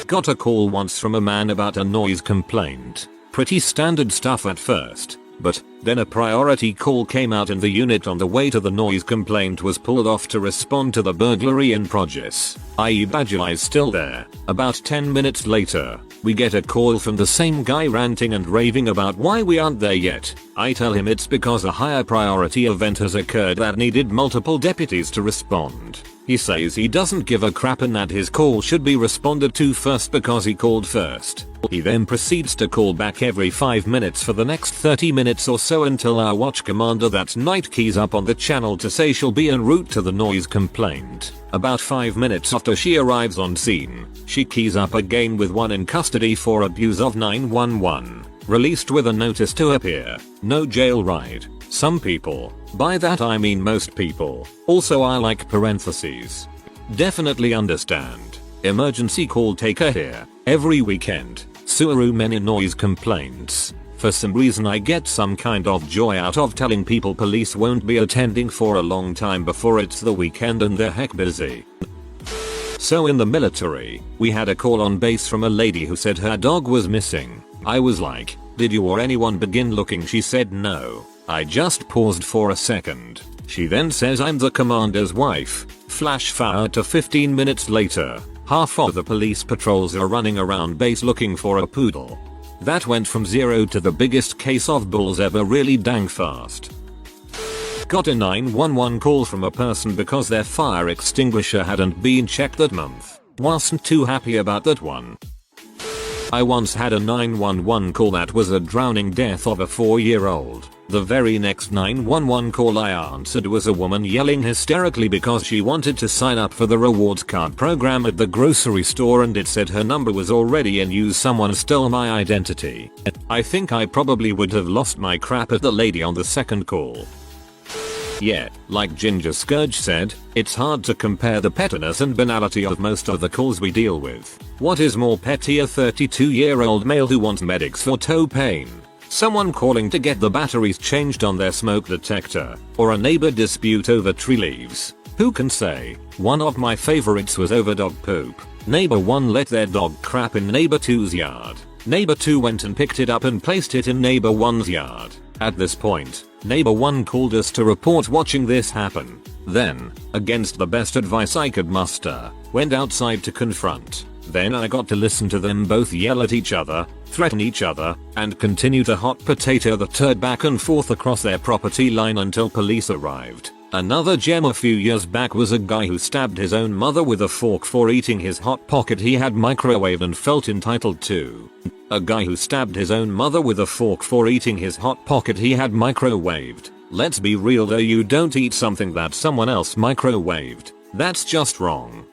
Got a call once from a man about a noise complaint. Pretty standard stuff at first, but then a priority call came out and the unit on the way to the noise complaint was pulled off to respond to the burglary in progress, i.e. Badger is still there. About 10 minutes later, we get a call from the same guy ranting and raving about why we aren't there yet. I tell him it's because a higher priority event has occurred that needed multiple deputies to respond. He says he doesn't give a crap and that his call should be responded to first because he called first. He then proceeds to call back every 5 minutes for the next 30 minutes or so until our watch commander that night keys up on the channel to say she'll be en route to the noise complaint. About 5 minutes after she arrives on scene, she keys up again with one in custody for abuse of 911. Released with a notice to appear. No jail ride. Some people. By that I mean most people. Also, I like parentheses. Definitely understand. Emergency call taker here. Every weekend. Suaru many noise complaints. For some reason I get some kind of joy out of telling people police won't be attending for a long time before it's the weekend and they're heck busy. So in the military, we had a call on base from a lady who said her dog was missing. I was like, did you or anyone begin looking? She said no. I just paused for a second. She then says, I'm the commander's wife. Flash forward to 15 minutes later. Half of the police patrols are running around base looking for a poodle. That went from 0 to the biggest case of bulls ever really dang fast. Got a 911 call from a person because their fire extinguisher hadn't been checked that month. Wasn't too happy about that one. I once had a 911 call that was a drowning death of a 4-year-old. The very next 911 call I answered was a woman yelling hysterically because she wanted to sign up for the rewards card program at the grocery store and it said her number was already in use. Someone stole my identity. I think I probably would have lost my crap at the lady on the second call. Yeah, like Ginger Scourge said, it's hard to compare the pettiness and banality of most of the calls we deal with. What is more petty, a 32-year-old male who wants medics for toe pain, someone calling to get the batteries changed on their smoke detector, or a neighbor dispute over tree leaves? Who can say? One of my favorites was over dog poop. Neighbor 1 let their dog crap in neighbor 2's yard. Neighbor 2 went and picked it up and placed it in neighbor 1's yard. At this point, neighbor 1 called us to report watching this happen. Then, against the best advice I could muster, went outside to confront. Then I got to listen to them both yell at each other, threaten each other, and continue to hot potato the turd back and forth across their property line until police arrived. Another gem a few years back was a guy who stabbed his own mother with a fork for eating his hot pocket he had microwaved and felt entitled to. A guy who stabbed his own mother with a fork for eating his hot pocket he had microwaved. Let's be real though, you don't eat something that someone else microwaved. That's just wrong.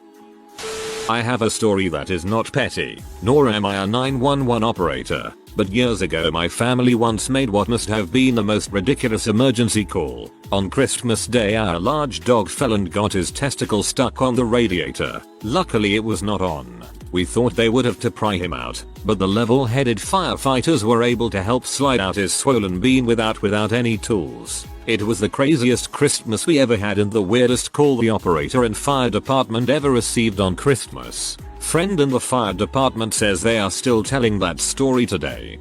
I have a story that is not petty, nor am I a 911 operator, but years ago my family once made what must have been the most ridiculous emergency call. On Christmas Day our large dog fell and got his testicle stuck on the radiator. Luckily it was not on. We thought they would have to pry him out, but the level-headed firefighters were able to help slide out his swollen bean without any tools. It was the craziest Christmas we ever had and the weirdest call the operator and fire department ever received on Christmas. Friend in the fire department says they are still telling that story today.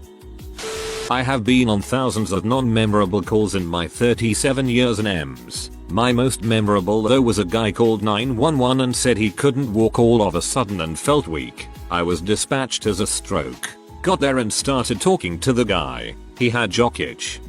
I have been on thousands of non-memorable calls in my 37 years in EMS. My most memorable though was a guy called 911 and said he couldn't walk all of a sudden and felt weak. I was dispatched as a stroke. Got there and started talking to the guy. He had jock itch.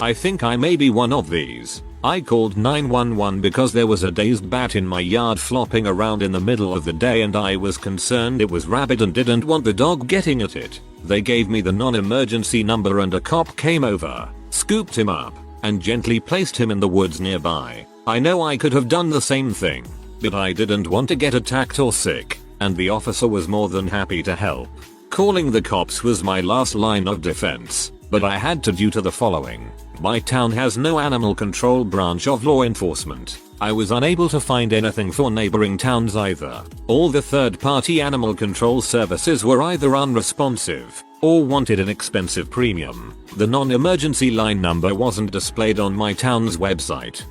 I think I may be one of these. I called 911 because there was a dazed bat in my yard flopping around in the middle of the day and I was concerned it was rabid and didn't want the dog getting at it. They gave me the non-emergency number and a cop came over, scooped him up, and gently placed him in the woods nearby. I know I could have done the same thing, but I didn't want to get attacked or sick, and the officer was more than happy to help. Calling the cops was my last line of defense, but I had to due to the following. My town has no animal control branch of law enforcement. I was unable to find anything for neighboring towns either. All the third-party animal control services were either unresponsive or wanted an expensive premium. The non-emergency line number wasn't displayed on my town's website.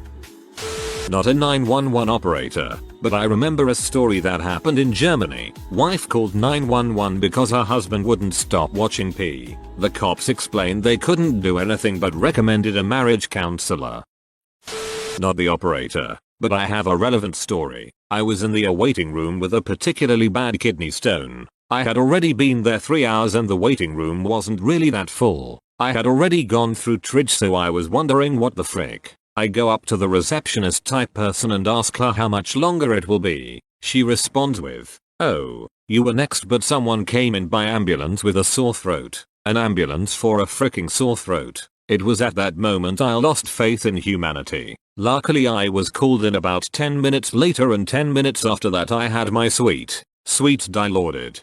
Not a 911 operator, but I remember a story that happened in Germany. Wife called 911 because her husband wouldn't stop watching pee. The cops explained they couldn't do anything but recommended a marriage counselor. Not the operator, but I have a relevant story. I was in the awaiting room with a particularly bad kidney stone. I had already been there 3 hours and the waiting room wasn't really that full. I had already gone through tridge, so I was wondering what the frick. I go up to the receptionist type person and ask her how much longer it will be. She responds with, "Oh, you were next, but someone came in by ambulance with a sore throat." An ambulance for a fricking sore throat. It was at that moment I lost faith in humanity. Luckily I was called in about 10 minutes later and 10 minutes after that I had my sweet dilaudid.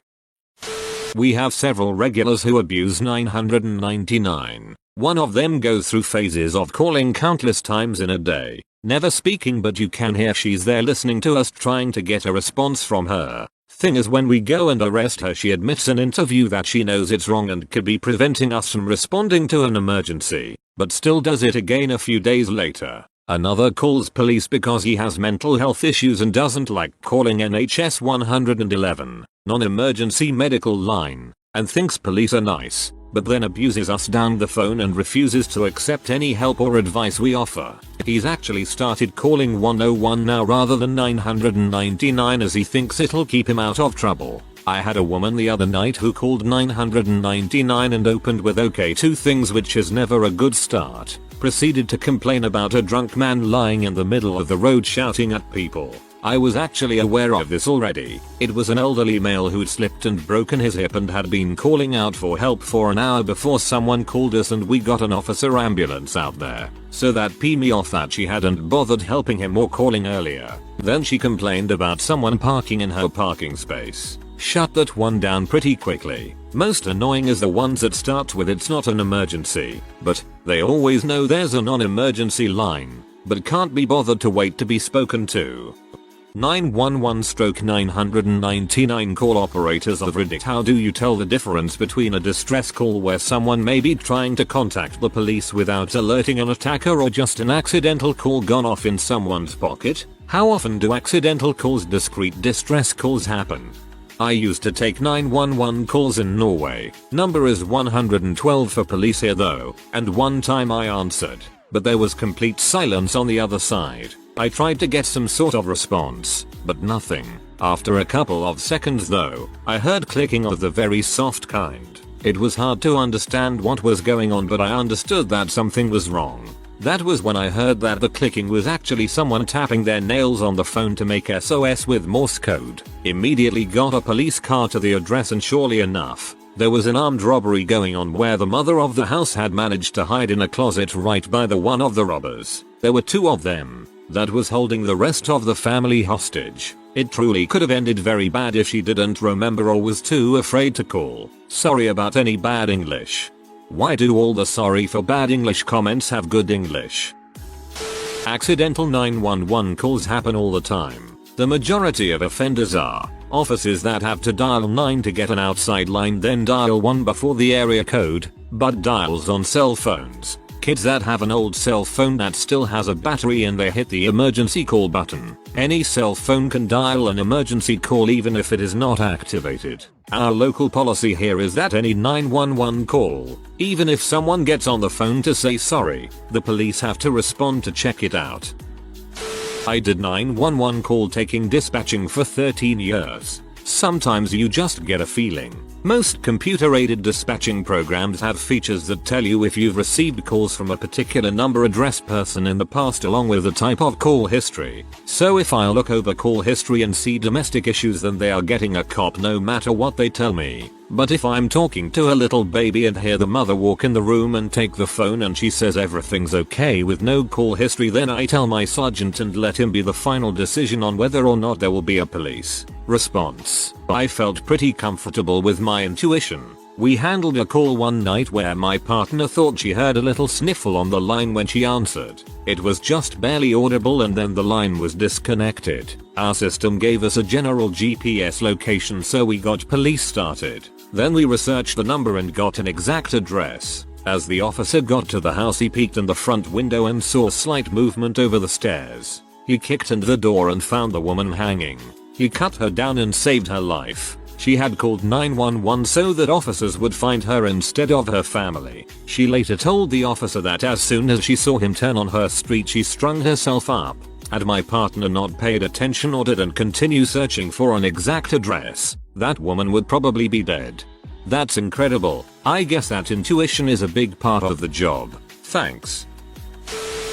We have several regulars who abuse 999. One of them goes through phases of calling countless times in a day, never speaking, but you can hear she's there listening to us trying to get a response from her. Thing is, when we go and arrest her she admits in interview that she knows it's wrong and could be preventing us from responding to an emergency, but still does it again a few days later. Another calls police because he has mental health issues and doesn't like calling NHS 111, non-emergency medical line, and thinks police are nice, but then abuses us down the phone and refuses to accept any help or advice we offer. He's actually started calling 101 now rather than 999 as he thinks it'll keep him out of trouble. I had a woman the other night who called 999 and opened with "okay" two things, which is never a good start. Proceeded to complain about a drunk man lying in the middle of the road shouting at people. I was actually aware of this already. It was an elderly male who'd slipped and broken his hip and had been calling out for help for an hour before someone called us, and we got an officer ambulance out there. So that pissed me off that she hadn't bothered helping him or calling earlier. Then she complained about someone parking in her parking space. Shut that one down pretty quickly. Most annoying is the ones that start with "it's not an emergency," but they always know there's a non-emergency line. but can't be bothered to wait to be spoken to. 911/999 call operators of Reddit. How do you tell the difference between a distress call where someone may be trying to contact the police without alerting an attacker or just an accidental call gone off in someone's pocket? How often do accidental calls, discreet distress calls happen? I used to take 911 calls in Norway. Number is 112 for police here though, and one time I answered, but there was complete silence on the other side. I tried to get some sort of response, but nothing. After a couple of seconds though, I heard clicking of the very soft kind. It was hard to understand what was going on, but I understood that something was wrong. That was when I heard that the clicking was actually someone tapping their nails on the phone to make SOS with Morse code. Immediately got a police car to the address, and surely enough, there was an armed robbery going on where the mother of the house had managed to hide in a closet right by the one of the robbers. There were two of them that was holding the rest of the family hostage. It truly could have ended very bad if she didn't remember or was too afraid to call. Sorry about any bad English. Why do all the sorry for bad English comments have good English? Accidental 911 calls happen all the time. The majority of offenders are officers that have to dial 9 to get an outside line, then dial 1 before the area code, but dials on cell phones. Kids that have an old cell phone that still has a battery and they hit the emergency call button. Any cell phone can dial an emergency call even if it is not activated. Our local policy here is that any 911 call, even if someone gets on the phone to say sorry, the police have to respond to check it out. I did 911 call taking dispatching for 13 years. Sometimes you just get a feeling. Most computer-aided dispatching programs have features that tell you if you've received calls from a particular number, address, person in the past along with the type of call history. So if I look over call history and see domestic issues, then they are getting a cop no matter what they tell me. But if I'm talking to a little baby and hear the mother walk in the room and take the phone and she says everything's okay with no call history, then I tell my sergeant and let him be the final decision on whether or not there will be a police response. I felt pretty comfortable with my intuition. We handled a call one night where my partner thought she heard a little sniffle on the line when she answered. It was just barely audible and then the line was disconnected. Our system gave us a general GPS location, so we got police started. Then we researched the number and got an exact address. As the officer got to the house, he peeked in the front window and saw slight movement over the stairs. He kicked in the door and found the woman hanging. He cut her down and saved her life. She had called 911 so that officers would find her instead of her family. She later told the officer that as soon as she saw him turn on her street, she strung herself up. Had my partner not paid attention or didn't continue searching for an exact address, that woman would probably be dead. That's incredible. I guess that intuition is a big part of the job. Thanks.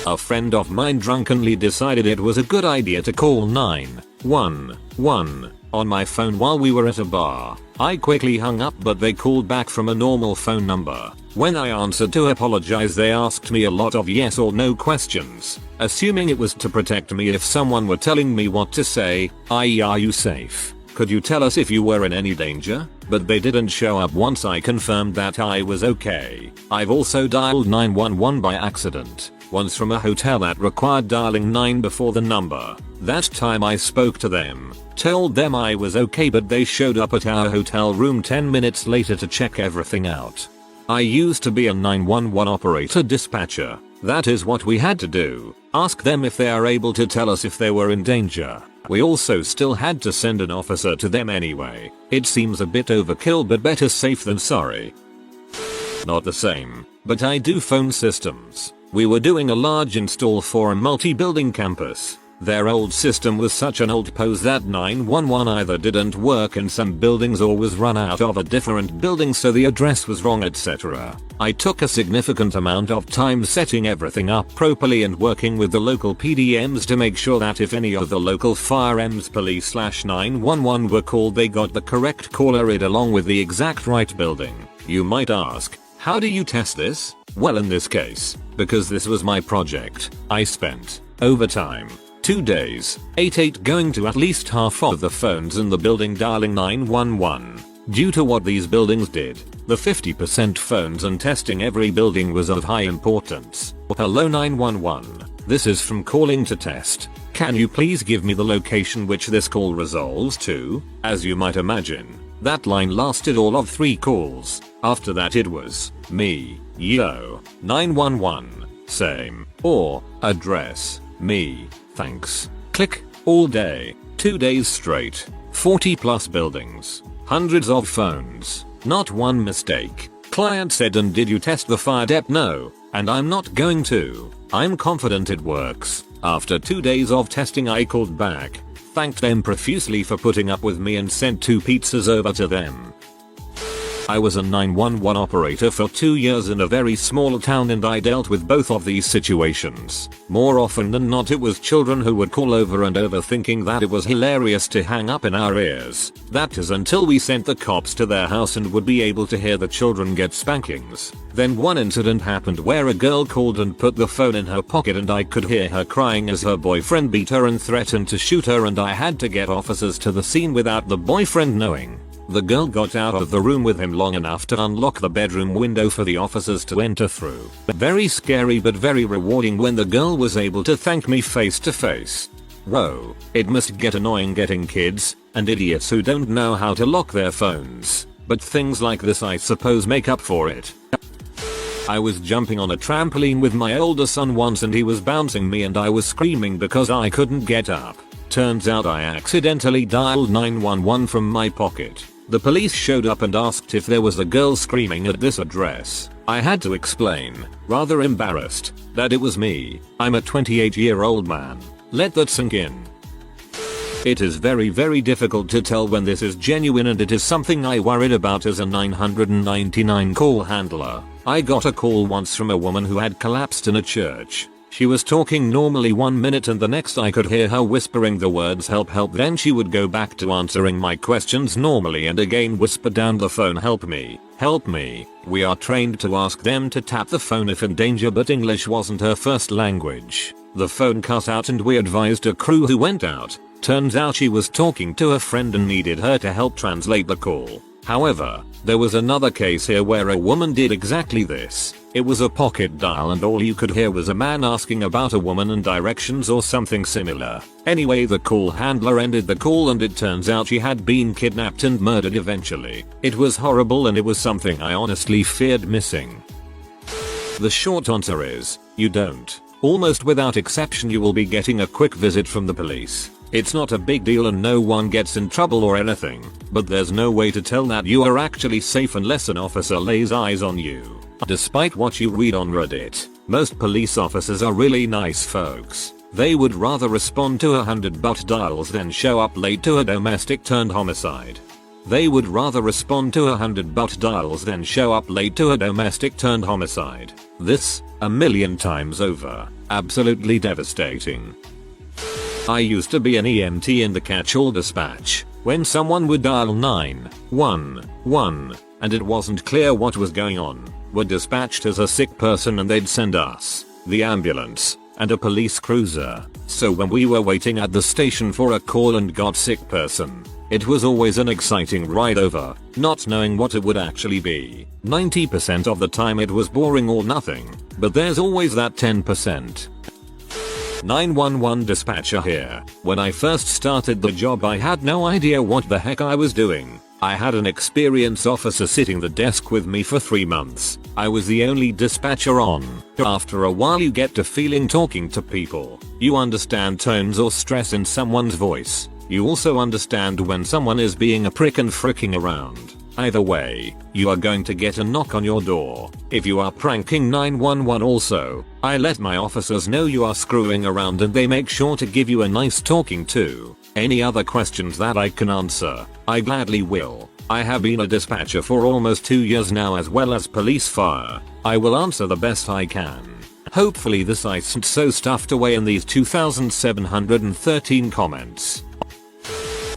A friend of mine drunkenly decided it was a good idea to call 911 on my phone while we were at a bar. I quickly hung up, but they called back from a normal phone number. When I answered to apologize, they asked me a lot of yes or no questions, assuming it was to protect me if someone were telling me what to say, i.e. are you safe? Could you tell us if you were in any danger? But they didn't show up once I confirmed that I was okay. I've also dialed 911 by accident. Once from a hotel that required dialing 9 before the number. That time I spoke to them, told them I was okay, but they showed up at our hotel room 10 minutes later to check everything out. I used to be a 911 operator dispatcher. That is what we had to do. Ask them if they are able to tell us if they were in danger. We also still had to send an officer to them anyway. It seems a bit overkill, but better safe than sorry. Not the same, but I do phone systems. We were doing a large install for a multi-building campus. Their old system was such an old pose that 911 either didn't work in some buildings or was run out of a different building, so the address was wrong, etc. I took a significant amount of time setting everything up properly and working with the local PDMs to make sure that if any of the local fire EMS police /911 were called, they got the correct caller ID along with the exact right building. You might ask, how do you test this? Well, in this case, because this was my project, I spent overtime 2 days, 8 going to at least half of the phones in the building dialing 911. Due to what these buildings did, the 50% phones and testing every building was of high importance. Hello 911. This is from calling to test. Can you please give me the location which this call resolves to? As you might imagine, that line lasted all of 3 calls. After that it was, me, yo, 911, same, or, address, me, thanks, click, all day, 2 days straight, 40 plus buildings, hundreds of phones, not one mistake. Client said, and did you test the fire dep? No, and I'm not going to. I'm confident it works. After 2 days of testing I called back, thanked them profusely for putting up with me and sent 2 pizzas over to them. I was a 911 operator for 2 years in a very small town and I dealt with both of these situations. More often than not it was children who would call over and over thinking that it was hilarious to hang up in our ears. That is until we sent the cops to their house and would be able to hear the children get spankings. Then one incident happened where a girl called and put the phone in her pocket and I could hear her crying as her boyfriend beat her and threatened to shoot her, and I had to get officers to the scene without the boyfriend knowing. The girl got out of the room with him long enough to unlock the bedroom window for the officers to enter through. Very scary but very rewarding when the girl was able to thank me face to face. Whoa, it must get annoying getting kids and idiots who don't know how to lock their phones. But things like this I suppose make up for it. I was jumping on a trampoline with my older son once and he was bouncing me and I was screaming because I couldn't get up. Turns out I accidentally dialed 911 from my pocket. The police showed up and asked if there was a girl screaming at this address. I had to explain, rather embarrassed, that it was me. I'm a 28-year-old man. Let that sink in. It is very difficult to tell when this is genuine, and it is something I worried about as a 999 call handler. I got a call once from a woman who had collapsed in a church. She was talking normally 1 minute and the next I could hear her whispering the words help help, then she would go back to answering my questions normally and again whisper down the phone help me, help me. We are trained to ask them to tap the phone if in danger, but English wasn't her first language. The phone cut out and we advised a crew who went out. Turns out she was talking to a friend and needed her to help translate the call. However, there was another case here where a woman did exactly this. It was a pocket dial and all you could hear was a man asking about a woman and directions or something similar. Anyway, the call handler ended the call and it turns out she had been kidnapped and murdered eventually. It was horrible and it was something I honestly feared missing. The short answer is, you don't. Almost without exception you will be getting a quick visit from the police. It's not a big deal and no one gets in trouble or anything, but there's no way to tell that you are actually safe unless an officer lays eyes on you. Despite what you read on Reddit, most police officers are really nice folks. They would rather respond to 100 butt dials than show up late to a domestic turned homicide. They would rather respond to 100 butt dials than show up late to a domestic turned homicide. This, a million times over, absolutely devastating. I used to be an EMT in the catch-all dispatch. When someone would dial 911 and it wasn't clear what was going on, we're dispatched as a sick person and they'd send us, the ambulance, and a police cruiser. So when we were waiting at the station for a call and got sick person, it was always an exciting ride over, not knowing what it would actually be. 90% of the time it was boring or nothing, but there's always that 10%. 911 dispatcher here. When I first started the job I had no idea what the heck I was doing. I had an experienced officer sitting the desk with me for 3 months. I was the only dispatcher on. After a while you get to feeling talking to people. You understand tones or stress in someone's voice. You also understand when someone is being a prick and fricking around. Either way, you are going to get a knock on your door. If you are pranking 911 also, I let my officers know you are screwing around and they make sure to give you a nice talking to. Any other questions that I can answer, I gladly will. I have been a dispatcher for almost 2 years now as well as police fire. I will answer the best I can. Hopefully this isn't so stuffed away in these 2,713 comments.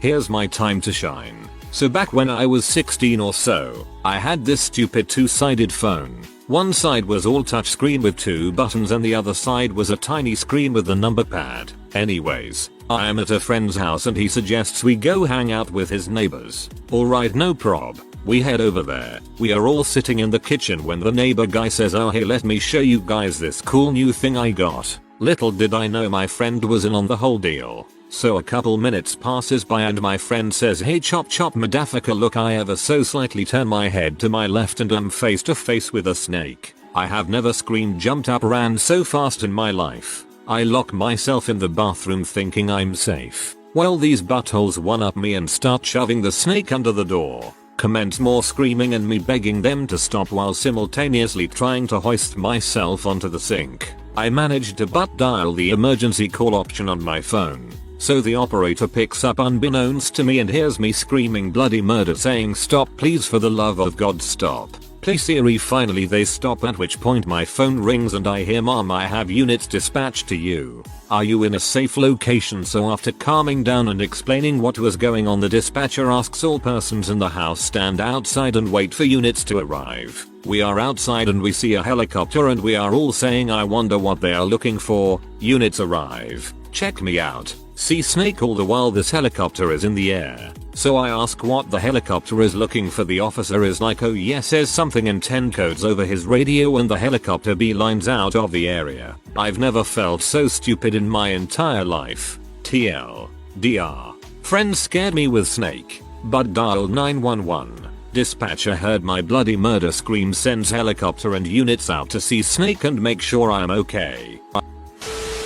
Here's my time to shine. So back when I was 16 or so, I had this stupid two-sided phone. One side was all touchscreen with 2 buttons and the other side was a tiny screen with the number pad. Anyways, I am at a friend's house and he suggests we go hang out with his neighbors. Alright, no prob. We head over there. We are all sitting in the kitchen when the neighbor guy says, oh hey, let me show you guys this cool new thing I got. Little did I know my friend was in on the whole deal. So a couple minutes passes by and my friend says, hey chop chop madafaka, look, I ever so slightly turn my head to my left and I'm face to face with a snake. I have never screamed, jumped up, ran so fast in my life. I lock myself in the bathroom thinking I'm safe. Well, these buttholes one up me and start shoving the snake under the door. Commence more screaming and me begging them to stop while simultaneously trying to hoist myself onto the sink. I managed to butt dial the emergency call option on my phone. So the operator picks up unbeknownst to me and hears me screaming bloody murder saying, stop, please, for the love of God stop. Please Siri. Finally they stop, at which point my phone rings and I hear, mom, I have units dispatched to you. Are you in a safe location? So after calming down and explaining what was going on, the dispatcher asks all persons in the house stand outside and wait for units to arrive. We are outside and we see a helicopter and we are all saying, I wonder what they are looking for. Units arrive. Check me out. See snake all the while this helicopter is in the air. So I ask what the helicopter is looking for. The officer is like, oh yes, says something in 10 codes over his radio and the helicopter beelines out of the area. I've never felt so stupid in my entire life. TLDR. Friend scared me with snake. But dial 911. Dispatcher heard my bloody murder scream, sends helicopter and units out to see snake and make sure I'm okay.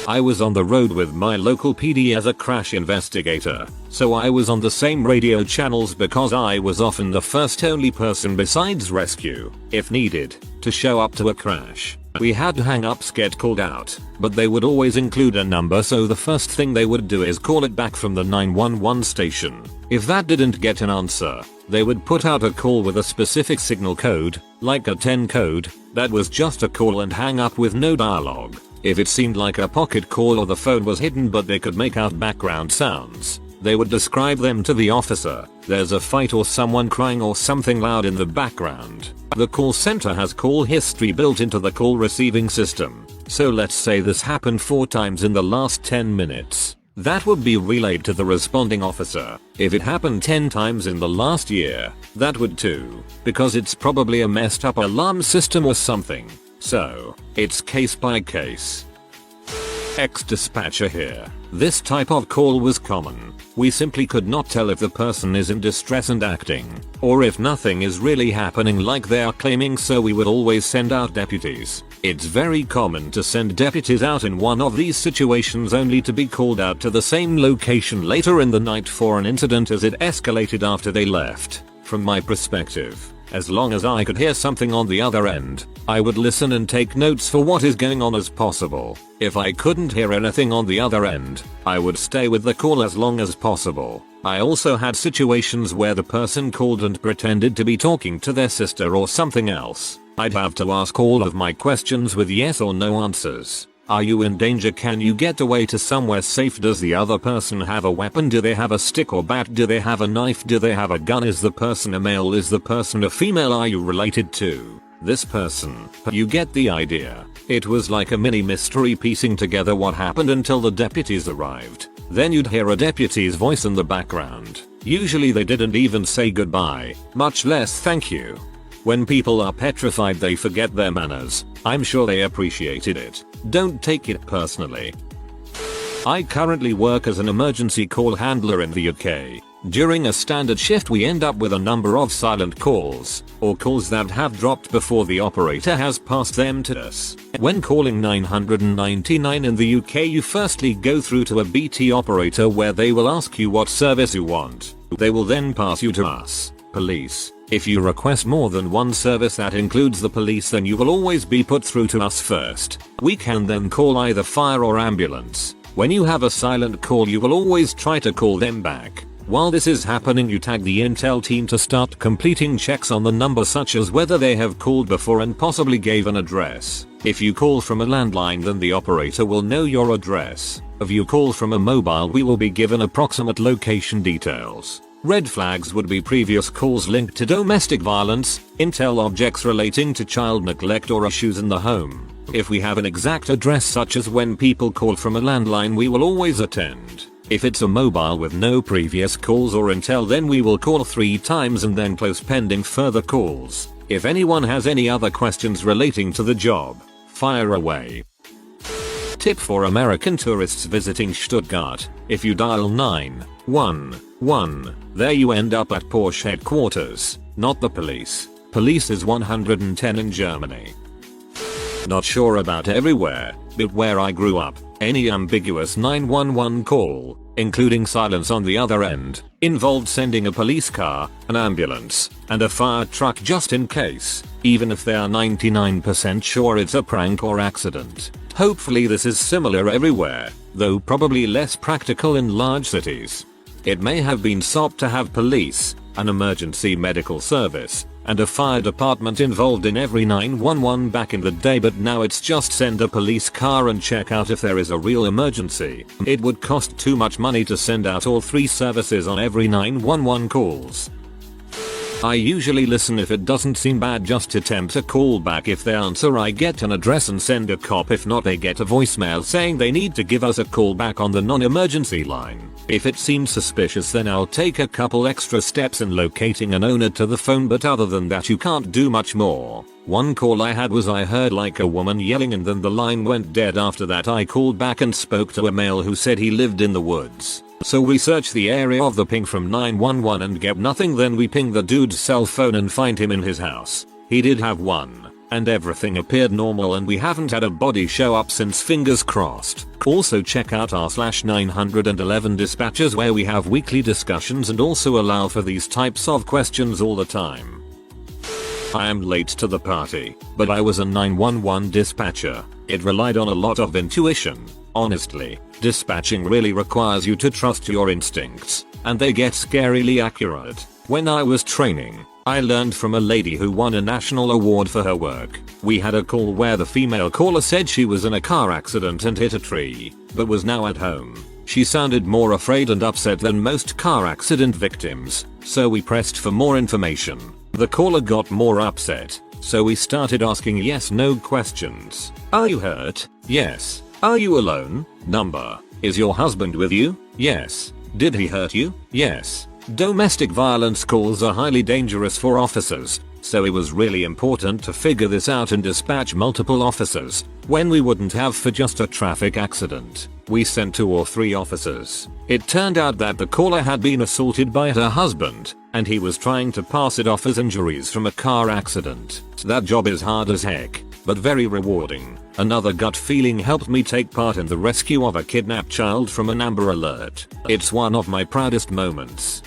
I was on the road with my local PD as a crash investigator, so I was on the same radio channels because I was often the first only person besides rescue, if needed, to show up to a crash. We had hang-ups get called out, but they would always include a number, so the first thing they would do is call it back from the 911 station. If that didn't get an answer, they would put out a call with a specific signal code, like a 10 code, that was just a call and hang up with no dialogue. If it seemed like a pocket call or the phone was hidden but they could make out background sounds, they would describe them to the officer. There's a fight or someone crying or something loud in the background. The call center has call history built into the call receiving system. So let's say this happened 4 times in the last 10 minutes. That would be relayed to the responding officer. If it happened 10 times in the last year, that would too, because it's probably a messed up alarm system or something. So, it's case by case. Ex-dispatcher here. This type of call was common. We simply could not tell if the person is in distress and acting, or if nothing is really happening like they are claiming, so we would always send out deputies. It's very common to send deputies out in one of these situations only to be called out to the same location later in the night for an incident as it escalated after they left. From my perspective, as long as I could hear something on the other end, I would listen and take notes for what is going on as possible. If I couldn't hear anything on the other end, I would stay with the call as long as possible. I also had situations where the person called and pretended to be talking to their sister or something else. I'd have to ask all of my questions with yes or no answers. Are you in danger? Can you get away to somewhere safe? Does the other person have a weapon? Do they have a stick or bat? Do they have a knife? Do they have a gun? Is the person a male? Is the person a female? Are you related to this person? You get the idea. It was like a mini mystery, piecing together what happened until the deputies arrived. Then you'd hear a deputy's voice in the background. Usually they didn't even say goodbye, much less thank you. When people are petrified, they forget their manners. I'm sure they appreciated it. Don't take it personally. I currently work as an emergency call handler in the UK. During a standard shift we end up with a number of silent calls, or calls that have dropped before the operator has passed them to us. When calling 999 in the UK, you firstly go through to a BT operator where they will ask you what service you want. They will then pass you to us, police. If you request more than one service that includes the police, then you will always be put through to us first. We can then call either fire or ambulance. When you have a silent call, you will always try to call them back. While this is happening, you tag the intel team to start completing checks on the number, such as whether they have called before and possibly gave an address. If you call from a landline, then the operator will know your address. If you call from a mobile, we will be given approximate location details. Red flags would be previous calls linked to domestic violence, intel objects relating to child neglect or issues in the home. If we have an exact address, such as when people call from a landline, we will always attend. If it's a mobile with no previous calls or intel, then we will call 3 times and then close pending further calls. If anyone has any other questions relating to the job, fire away. Tip for American tourists visiting Stuttgart: if you dial 911, there you end up at Porsche headquarters, not the police. Police is 110 in Germany. Not sure about everywhere, but where I grew up, any ambiguous 911 call, including silence on the other end, involved sending a police car, an ambulance, and a fire truck just in case, even if they are 99% sure it's a prank or accident. Hopefully this is similar everywhere, though probably less practical in large cities. It may have been SOP to have police, an emergency medical service, and a fire department involved in every 911 back in the day, but now it's just send a police car and check out if there is a real emergency. It would cost too much money to send out all 3 services on every 911 calls. I usually listen if it doesn't seem bad, just attempt a call back. If they answer, I get an address and send a cop. If not, they get a voicemail saying they need to give us a call back on the non-emergency line. If it seems suspicious, then I'll take a couple extra steps in locating an owner to the phone, but other than that you can't do much more. One call I had was I heard like a woman yelling and then the line went dead. After that I called back and spoke to a male who said he lived in the woods. So we search the area of the ping from 911 and get nothing. Then we ping the dude's cell phone and find him in his house. He did have one, and everything appeared normal, and we haven't had a body show up since, fingers crossed. Also check out our /911 dispatchers, where we have weekly discussions and also allow for these types of questions all the time. I am late to the party, but I was a 911 dispatcher. It relied on a lot of intuition. Honestly, dispatching really requires you to trust your instincts, and they get scarily accurate. When I was training, I learned from a lady who won a national award for her work. We had a call where the female caller said she was in a car accident and hit a tree, but was now at home. She sounded more afraid and upset than most car accident victims, so we pressed for more information. The caller got more upset, so we started asking yes/no questions. Are you hurt? Yes. Are you alone? Number. Is your husband with you? Yes. Did he hurt you? Yes. Domestic violence calls are highly dangerous for officers, so it was really important to figure this out and dispatch multiple officers when we wouldn't have for just a traffic accident. We sent 2 or 3 officers. It turned out that the caller had been assaulted by her husband, and he was trying to pass it off as injuries from a car accident. That job is hard as heck, but very rewarding. Another gut feeling helped me take part in the rescue of a kidnapped child from an Amber Alert. It's one of my proudest moments.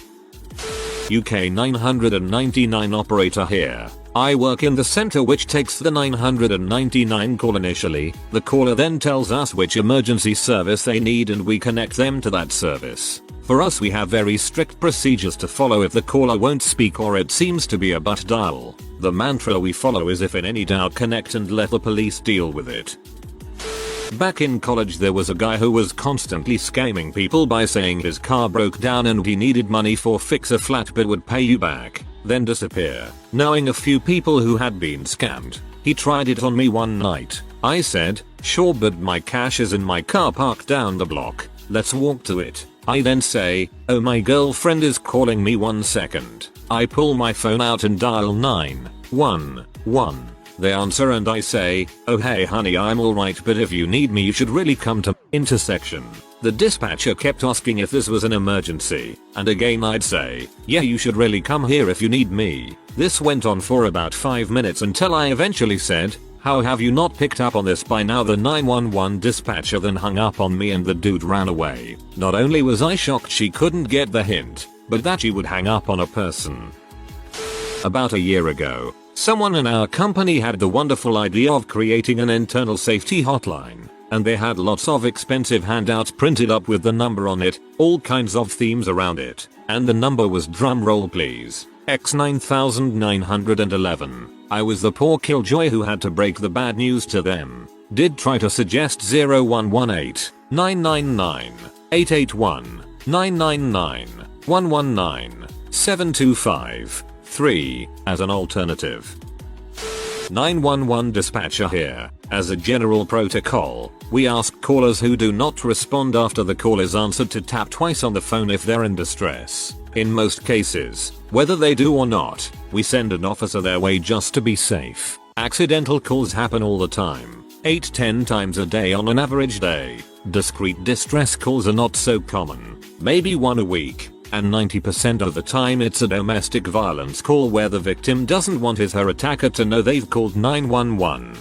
UK 999 operator here. I work in the center which takes the 999 call initially. The caller then tells us which emergency service they need and we connect them to that service. For us, we have very strict procedures to follow if the caller won't speak or it seems to be a butt dial. The mantra we follow is, if in any doubt, connect and let the police deal with it. Back in college, there was a guy who was constantly scamming people by saying his car broke down and he needed money for fix a flat but would pay you back, then disappear. Knowing a few people who had been scammed, he tried it on me one night. I said, sure, but my cash is in my car parked down the block. Let's walk to it. I then say, oh, my girlfriend is calling me, 1 second. I pull my phone out and dial 911. They answer and I say, oh hey honey, I'm alright, but if you need me you should really come to intersection. The dispatcher kept asking if this was an emergency, and again I'd say, yeah, you should really come here if you need me. This went on for about 5 minutes until I eventually said, how have you not picked up on this by now? The 911 dispatcher then hung up on me and the dude ran away. Not only was I shocked she couldn't get the hint, but that she would hang up on a person. About a year ago, someone in our company had the wonderful idea of creating an internal safety hotline, and they had lots of expensive handouts printed up with the number on it, all kinds of themes around it, and the number was, drum roll please, X9911. I was the poor killjoy who had to break the bad news to them. Did try to suggest 0118 999 881 999 119 725 3 as an alternative. 911 dispatcher here. As a general protocol, we ask callers who do not respond after the call is answered to tap twice on the phone if they're in distress. In most cases, whether they do or not, we send an officer their way just to be safe. Accidental calls happen all the time, 8-10 times a day on an average day. Discreet distress calls are not so common, maybe one a week, and 90% of the time it's a domestic violence call where the victim doesn't want his/her attacker to know they've called 911.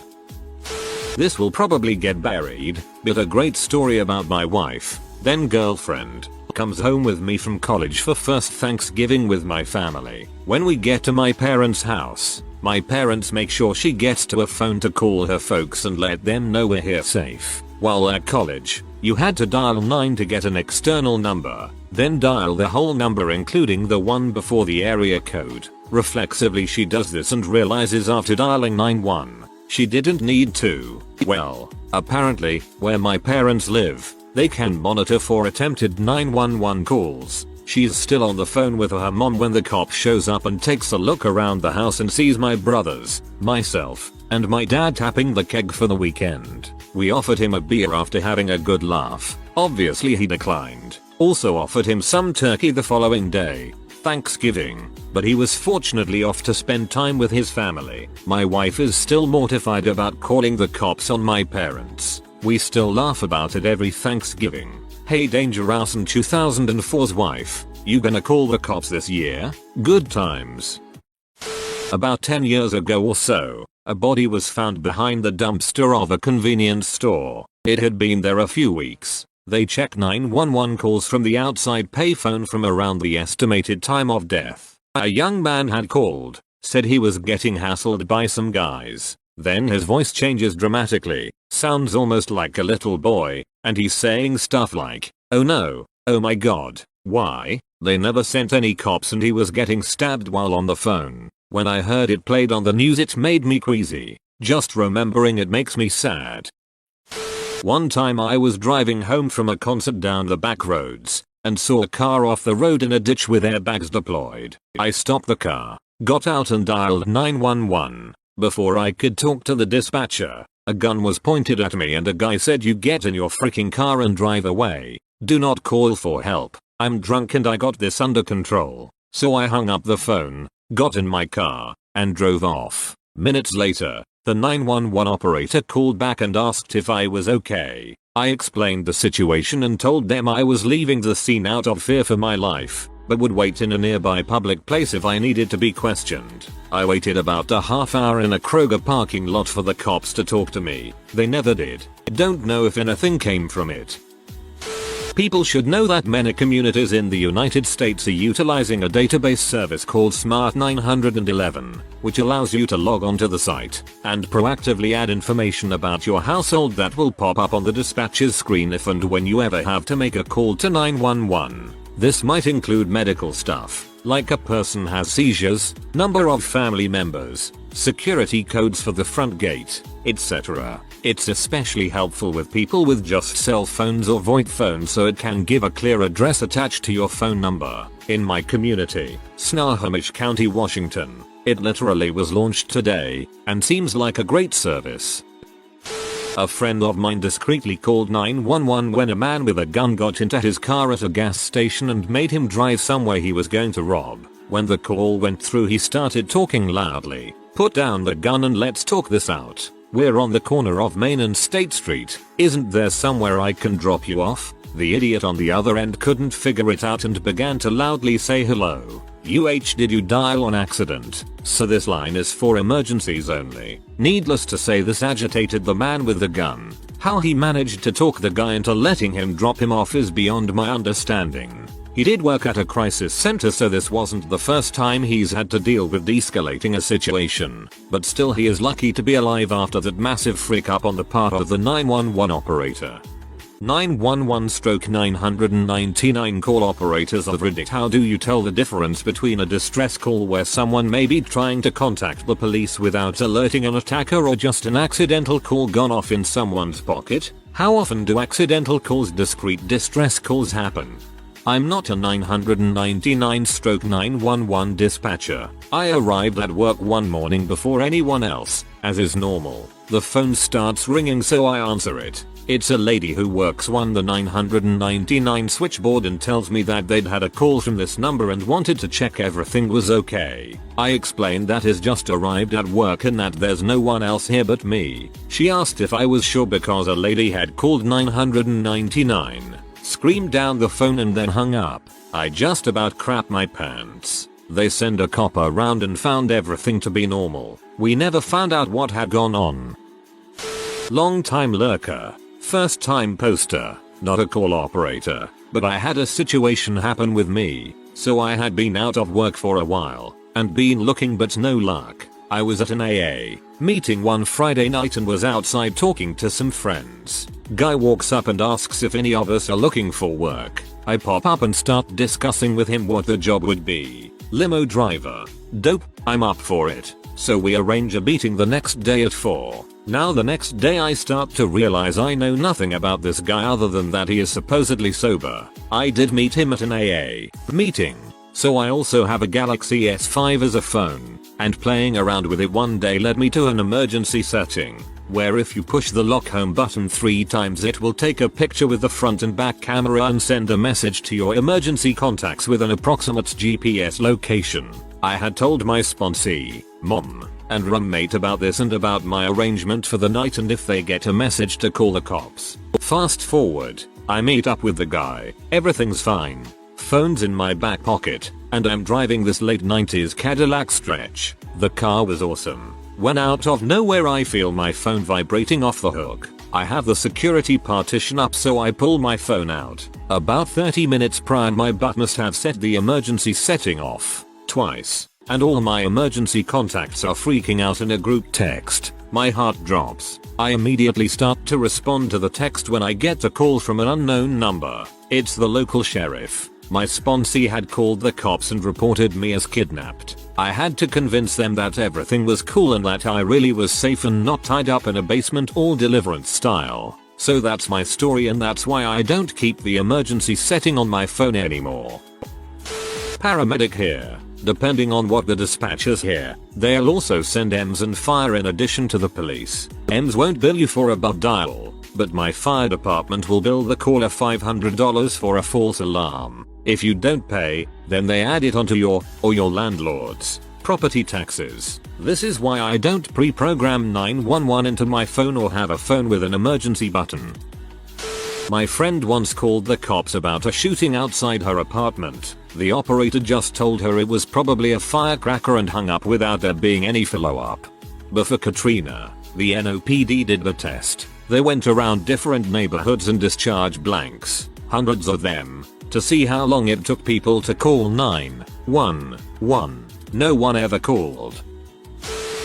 This will probably get buried, but a great story about my wife, then girlfriend, comes home with me from college for first Thanksgiving with my family. When we get to my parents' house, my parents make sure she gets to a phone to call her folks and let them know we're here safe. While at college, you had to dial 9 to get an external number, then dial the whole number including the one before the area code. Reflexively she does this and realizes after dialing 91, she didn't need to. Well, apparently, where my parents live, they can monitor for attempted 911 calls. She's still on the phone with her mom when the cop shows up and takes a look around the house and sees my brothers, myself, and my dad tapping the keg for the weekend. We offered him a beer after having a good laugh. Obviously he declined. Also offered him some turkey the following day, Thanksgiving, but he was fortunately off to spend time with his family. My wife is still mortified about calling the cops on my parents. We still laugh about it every Thanksgiving. Hey Dangerous and 2004's wife, you gonna call the cops this year? Good times. About 10 years ago or so, a body was found behind the dumpster of a convenience store. It had been there a few weeks. They checked 911 calls from the outside payphone from around the estimated time of death. A young man had called, said he was getting hassled by some guys. Then his voice changes dramatically, sounds almost like a little boy, and he's saying stuff like, "Oh no, oh my god, why? They never sent any cops," and he was getting stabbed while on the phone. When I heard it played on the news it made me queasy. Just remembering it makes me sad. One time I was driving home from a concert down the back roads, and saw a car off the road in a ditch with airbags deployed. I stopped the car, got out and dialed 911. Before I could talk to the dispatcher, a gun was pointed at me and a guy said, "You get in your freaking car and drive away. Do not call for help. I'm drunk and I got this under control." So I hung up the phone, got in my car, and drove off. Minutes later, the 911 operator called back and asked if I was okay. I explained the situation and told them I was leaving the scene out of fear for my life, but would wait in a nearby public place if I needed to be questioned. I waited about a half hour in a Kroger parking lot for the cops to talk to me. They never did. Don't know if anything came from it. People should know that many communities in the United States are utilizing a database service called Smart 911, which allows you to log onto the site and proactively add information about your household that will pop up on the dispatcher's screen if and when you ever have to make a call to 911. This might include medical stuff, like a person has seizures, number of family members, security codes for the front gate, etc. It's especially helpful with people with just cell phones or VoIP phones so it can give a clear address attached to your phone number. In my community, Snohomish County, Washington, it literally was launched today and seems like a great service. A friend of mine discreetly called 911 when a man with a gun got into his car at a gas station and made him drive somewhere he was going to rob. When the call went through he started talking loudly. "Put down the gun and let's talk this out. We're on the corner of Main and State Street. Isn't there somewhere I can drop you off?" The idiot on the other end couldn't figure it out and began to loudly say, "Hello. Did you dial on accident? So this line is for emergencies only." Needless to say this agitated the man with the gun. How he managed to talk the guy into letting him drop him off is beyond my understanding. He did work at a crisis center so this wasn't the first time he's had to deal with de-escalating a situation, but still he is lucky to be alive after that massive freak up on the part of the 911 operator. 911/999 call operators of Reddit. How do you tell the difference between a distress call where someone may be trying to contact the police without alerting an attacker or just an accidental call gone off in someone's pocket? How often do accidental calls, discrete distress calls happen? I'm not a 999/911 dispatcher. I arrived at work one morning before anyone else, As is normal, the phone starts ringing, so I answer it. It's a lady who works on the 999 switchboard and tells me that they'd had a call from this number and wanted to check everything was okay. I explained that is just arrived at work and that there's no one else here but me. She asked if I was sure because a lady had called 999, screamed down the phone and then hung up. I just about crapped my pants. They send a cop around and found everything to be normal. We never found out what had gone on. Long time lurker. First time poster, not a call operator, but I had a situation happen with me, so I had been out of work for a while, and been looking but no luck. I was at an AA meeting one Friday night and was outside talking to some friends. Guy walks up and asks if any of us are looking for work. I pop up and start discussing with him what the job would be. Limo driver. Dope, I'm up for it. So we arrange a meeting the next day at 4. Now the next day I start to realize I know nothing about this guy other than that he is supposedly sober. I did meet him at an AA meeting, so I also have a Galaxy S5 as a phone, and playing around with it one day led me to an emergency setting, where if you push the lock home button 3 times it will take a picture with the front and back camera and send a message to your emergency contacts with an approximate GPS location. I had told my sponsee, mom, and roommate about this and about my arrangement for the night and if they get a message to call the cops. Fast forward, I meet up with the guy, everything's fine. Phone's in my back pocket, and I'm driving this late 90s Cadillac Stretch. The car was awesome. When out of nowhere I feel my phone vibrating off the hook. I have the security partition up, so I pull my phone out. About 30 minutes prior my butt must have set the emergency setting off twice, and all my emergency contacts are freaking out in a group text. My heart drops. I immediately start to respond to the text when I get a call from an unknown number. It's the local sheriff. My sponsee had called the cops and reported me as kidnapped. I had to convince them that everything was cool and that I really was safe and not tied up in a basement or Deliverance style. So that's my story, and that's why I don't keep the emergency setting on my phone anymore. Paramedic here. Depending on what the dispatchers hear, they'll also send EMS and fire in addition to the police. EMS won't bill you for above dial, but my fire department will bill the caller $500 for a false alarm. If you don't pay, then they add it onto your, or your landlord's, property taxes. This is why I don't pre-program 911 into my phone or have a phone with an emergency button. My friend once called the cops about a shooting outside her apartment. The operator just told her it was probably a firecracker and hung up without there being any follow-up. But for Katrina, the NOPD did the test. They went around different neighborhoods and discharged blanks, hundreds of them, to see how long it took people to call 911. No one ever called.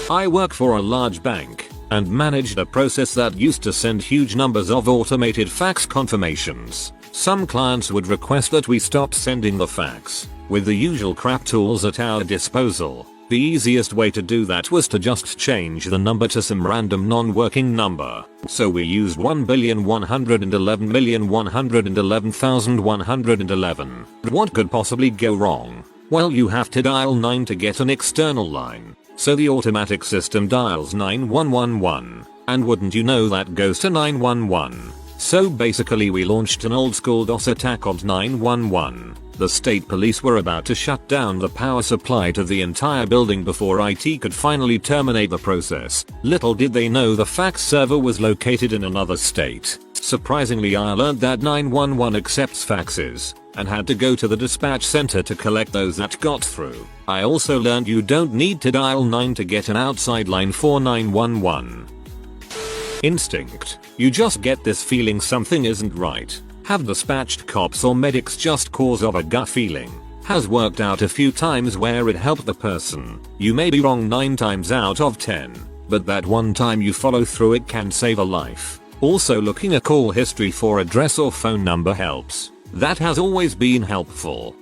I work for a large bank and managed a process that used to send huge numbers of automated fax confirmations. Some clients would request that we stop sending the fax. With the usual crap tools at our disposal, the easiest way to do that was to just change the number to some random non-working number. So we used 1,111,111,111. What could possibly go wrong? Well, you have to dial 9 to get an external line. So the automatic system dials 9111, and wouldn't you know that goes to 911. So basically we launched an old school DOS attack on 911. The state police were about to shut down the power supply to the entire building before IT could finally terminate the process. Little did they know the fax server was located in another state. Surprisingly, I learned that 911 accepts faxes, and had to go to the dispatch center to collect those that got through. I also learned you don't need to dial 9 to get an outside line for 911. Instinct. You just get this feeling something isn't right. Have dispatched cops or medics just cause of a gut feeling. Has worked out a few times where it helped the person. You may be wrong 9 times out of 10, but that one time you follow through it can save a life. Also, looking at call history for address or phone number helps. That has always been helpful.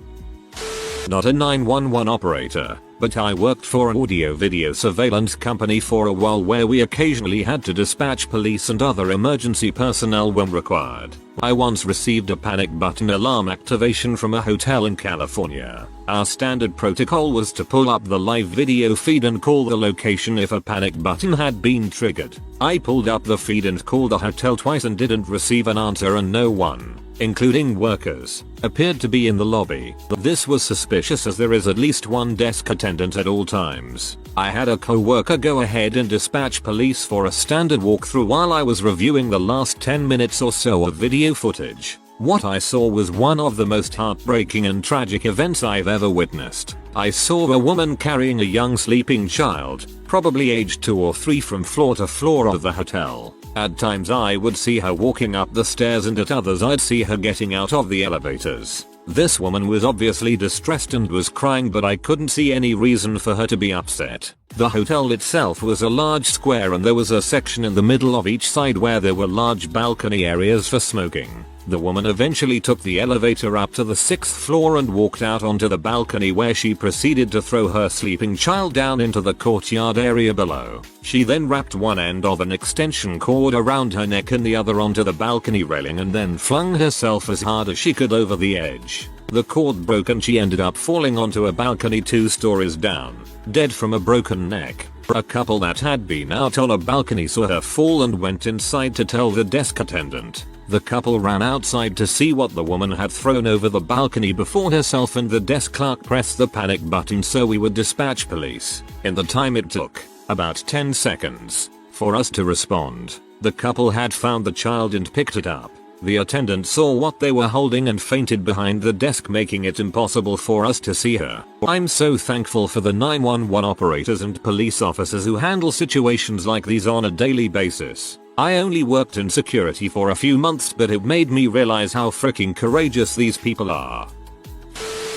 Not a 911 operator, but I worked for an audio-video surveillance company for a while where we occasionally had to dispatch police and other emergency personnel when required. I once received a panic button alarm activation from a hotel in California. Our standard protocol was to pull up the live video feed and call the location if a panic button had been triggered. I pulled up the feed and called the hotel twice and didn't receive an answer, and no one, including workers, appeared to be in the lobby. This was suspicious as there is at least one desk attendant at all times. I had a co-worker go ahead and dispatch police for a standard walkthrough while I was reviewing the last 10 minutes or so of video footage. What I saw was one of the most heartbreaking and tragic events I've ever witnessed. I saw a woman carrying a young sleeping child, probably aged 2 or 3, from floor to floor of the hotel. At times I would see her walking up the stairs and at others I'd see her getting out of the elevators. This woman was obviously distressed and was crying, but I couldn't see any reason for her to be upset. The hotel itself was a large square and there was a section in the middle of each side where there were large balcony areas for smoking. The woman eventually took the elevator up to the 6th floor and walked out onto the balcony where she proceeded to throw her sleeping child down into the courtyard area below. She then wrapped one end of an extension cord around her neck and the other onto the balcony railing and then flung herself as hard as she could over the edge. The cord broke and she ended up falling onto a balcony 2 stories down, dead from a broken neck. A couple that had been out on a balcony saw her fall and went inside to tell the desk attendant. The couple ran outside to see what the woman had thrown over the balcony before herself and the desk clerk pressed the panic button so we would dispatch police. In the time it took, about 10 seconds, for us to respond, the couple had found the child and picked it up. The attendant saw what they were holding and fainted behind the desk, making it impossible for us to see her. I'm so thankful for the 911 operators and police officers who handle situations like these on a daily basis. I only worked in security for a few months, but it made me realize how freaking courageous these people are.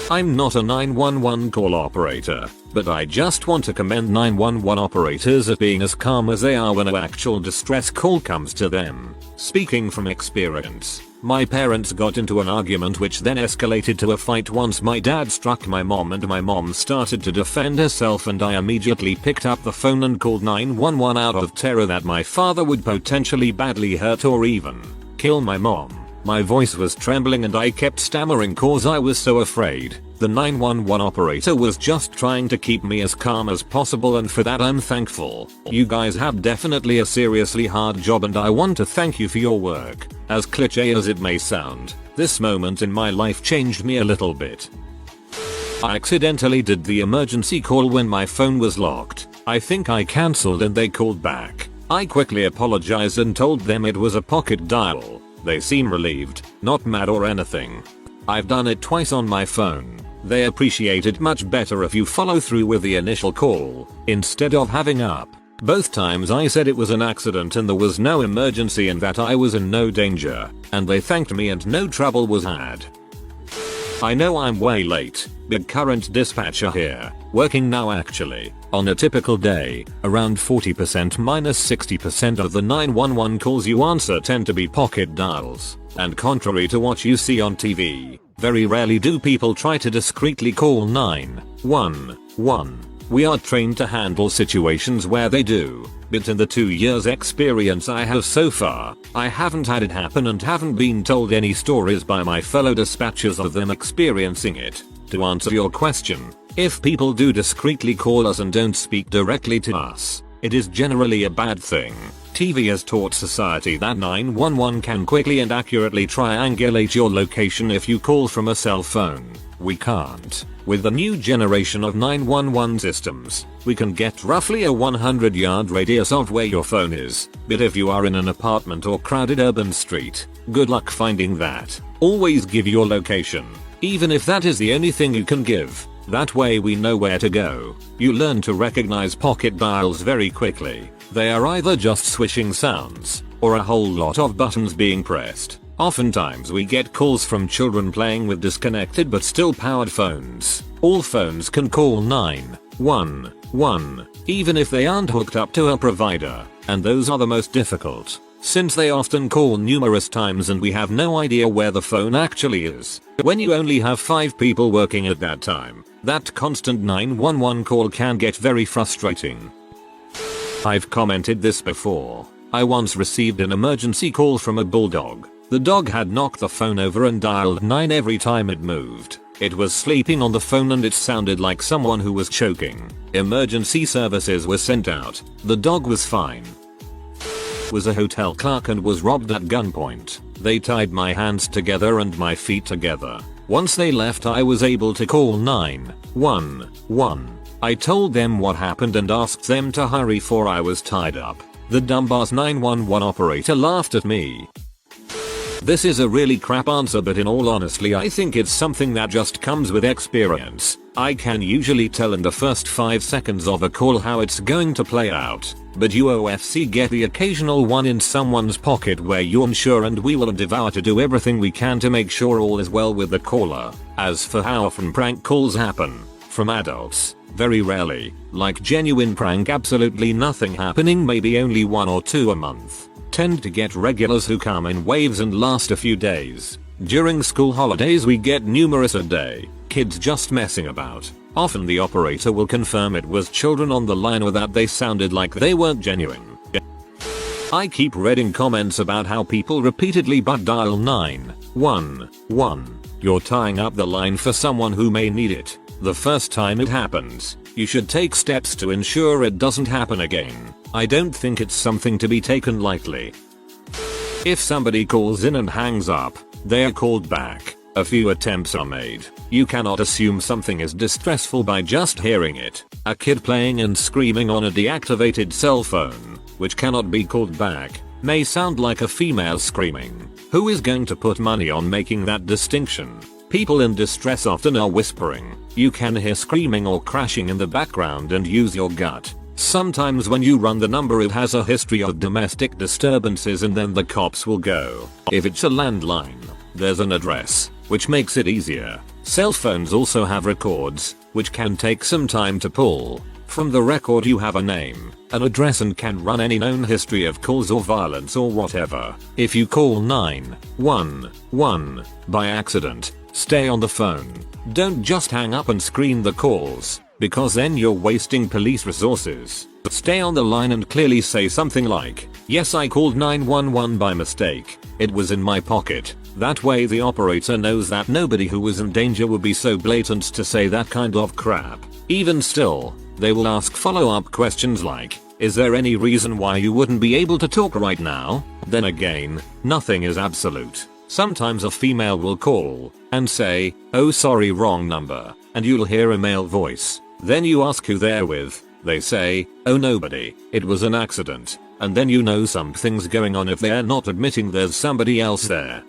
I'm not a 911 call operator, but I just want to commend 911 operators at being as calm as they are when an actual distress call comes to them. Speaking from experience, my parents got into an argument which then escalated to a fight once my dad struck my mom and my mom started to defend herself, and I immediately picked up the phone and called 911 out of terror that my father would potentially badly hurt or even kill my mom. My voice was trembling and I kept stammering cause I was so afraid. The 911 operator was just trying to keep me as calm as possible, and for that I'm thankful. You guys have definitely a seriously hard job and I want to thank you for your work. As cliche as it may sound, this moment in my life changed me a little bit. I accidentally did the emergency call when my phone was locked. I think I cancelled and they called back. I quickly apologized and told them it was a pocket dial. They seem relieved, not mad or anything. I've done it twice on my phone. They appreciate it much better if you follow through with the initial call, instead of hanging up. Both times I said it was an accident and there was no emergency and that I was in no danger, and they thanked me and no trouble was had. I know I'm way late, but current dispatcher here, working now actually. On a typical day, around 40% minus 60% of the 911 calls you answer tend to be pocket dials, and contrary to what you see on TV, very rarely do people try to discreetly call 911. We are trained to handle situations where they do, but in the 2 years experience I have so far, I haven't had it happen and haven't been told any stories by my fellow dispatchers of them experiencing it. To answer your question, if people do discreetly call us and don't speak directly to us, it is generally a bad thing. TV has taught society that 911 can quickly and accurately triangulate your location if you call from a cell phone. We can't. With the new generation of 911 systems, we can get roughly a 100-yard radius of where your phone is, but if you are in an apartment or crowded urban street, good luck finding that. Always give your location, even if that is the only thing you can give. That way we know where to go. You learn to recognize pocket dials very quickly. They are either just swishing sounds, or a whole lot of buttons being pressed. Oftentimes we get calls from children playing with disconnected but still powered phones. All phones can call 911, even if they aren't hooked up to a provider, and those are the most difficult. since they often call numerous times and we have no idea where the phone actually is. When you only have 5 people working at that time, that constant 911 call can get very frustrating. I've commented this before. I once received an emergency call from a bulldog. The dog had knocked the phone over and dialed 9 every time it moved. It was sleeping on the phone and it sounded like someone who was choking. Emergency services were sent out. The dog was fine. Was a hotel clerk and was robbed at gunpoint. They tied my hands together and my feet together. Once they left, I was able to call 911. I told them what happened and asked them to hurry for I was tied up. The dumbass 911 operator laughed at me. This is a really crap answer, but in all honesty I think it's something that just comes with experience. I can usually tell in the first 5 seconds of a call how it's going to play out, but you OFC get the occasional one in someone's pocket where you're unsure, and we will devour to do everything we can to make sure all is well with the caller. As for how often prank calls happen, from adults, very rarely. Like genuine prank, absolutely nothing happening, maybe only 1 or 2 a month. Tend to get regulars who come in waves and last a few days. During school holidays we get numerous a day, kids just messing about. Often the operator will confirm it was children on the line or that they sounded like they weren't genuine. I keep reading comments about how people repeatedly but dial 911. You're tying up the line for someone who may need it. The first time it happens, you should take steps to ensure it doesn't happen again. I don't think it's something to be taken lightly. If somebody calls in and hangs up, they are called back. A few attempts are made. You cannot assume something is distressful by just hearing it. A kid playing and screaming on a deactivated cell phone, which cannot be called back, may sound like a female screaming. Who is going to put money on making that distinction? People in distress often are whispering. You can hear screaming or crashing in the background and use your gut. Sometimes when you run the number it has a history of domestic disturbances and then the cops will go. If it's a landline, there's an address, which makes it easier. Cell phones also have records, which can take some time to pull. From the record you have a name, an address, and can run any known history of calls or violence or whatever. If you call 911 by accident, stay on the phone. Don't just hang up and screen the calls, because then you're wasting police resources. Stay on the line and clearly say something like, "Yes, I called 911 by mistake. It was in my pocket." That way the operator knows that nobody who was in danger would be so blatant to say that kind of crap. Even still, they will ask follow-up questions like, "Is there any reason why you wouldn't be able to talk right now?" Then again, nothing is absolute. Sometimes a female will call and say, "Oh sorry, wrong number," and you'll hear a male voice. Then you ask who they're with. They say, "Oh nobody, it was an accident," and then you know something's going on if they're not admitting there's somebody else there.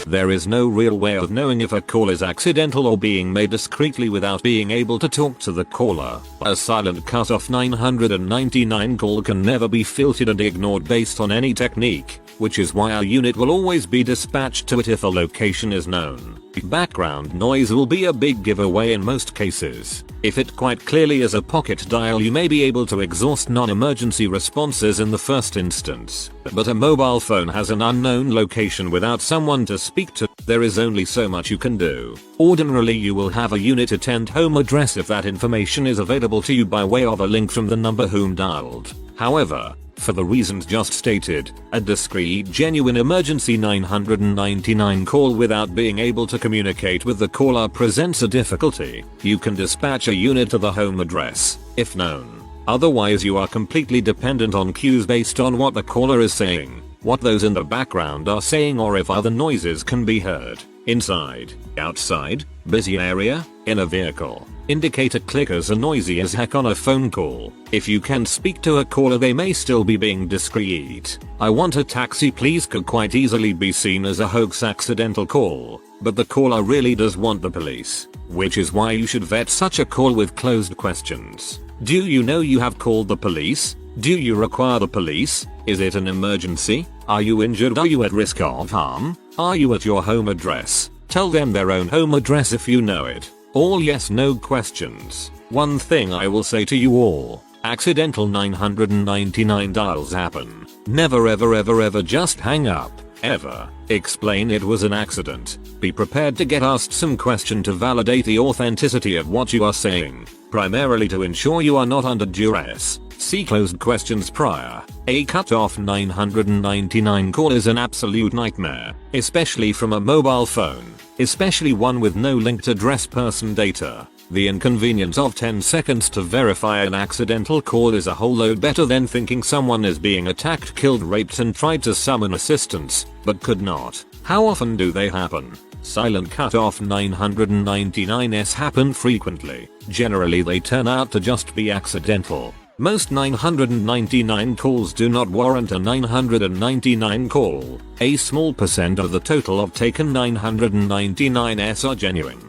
There is no real way of knowing if a call is accidental or being made discreetly without being able to talk to the caller. A silent cut-off 999 call can never be filtered and ignored based on any technique, which is why our unit will always be dispatched to it if a location is known. Background noise will be a big giveaway in most cases. If it quite clearly is a pocket dial, you may be able to exhaust non-emergency responses in the first instance. But a mobile phone has an unknown location without someone to speak to. There is only so much you can do. Ordinarily you will have a unit attend home address if that information is available to you by way of a link from the number whom dialed. However, for the reasons just stated, a discreet, genuine emergency 999 call without being able to communicate with the caller presents a difficulty. You can dispatch a unit to the home address, if known. Otherwise you are completely dependent on cues based on what the caller is saying, what those in the background are saying, or if other noises can be heard. Inside, outside, busy area, in a vehicle. Indicator clickers are noisy as heck on a phone call. If you can speak to a caller, they may still be being discreet. "I want a taxi please" could quite easily be seen as a hoax accidental call, but the caller really does want the police, which is why you should vet such a call with closed questions. Do you know you have called the police? Do you require the police? Is it an emergency? Are you injured? Are you at risk of harm? Are you at your home address? Tell them their own home address if you know it. All yes/no questions. One thing I will say to you all, Accidental 999 dials happen. Never ever just hang up. Ever. Explain it was an accident. Be prepared to get asked some question to validate the authenticity of what you are saying, primarily to ensure you are not under duress. See closed questions prior. A cut-off 999 call is an absolute nightmare, especially from a mobile phone, especially one with no linked address person data. The inconvenience of 10 seconds to verify an accidental call is a whole load better than thinking someone is being attacked, killed, raped and tried to summon assistance, but could not. How often do they happen? Silent cut-off 999s happen frequently. Generally they turn out to just be accidental. Most 999 calls do not warrant a 999 call. A small percent of the total of taken 999s are genuine.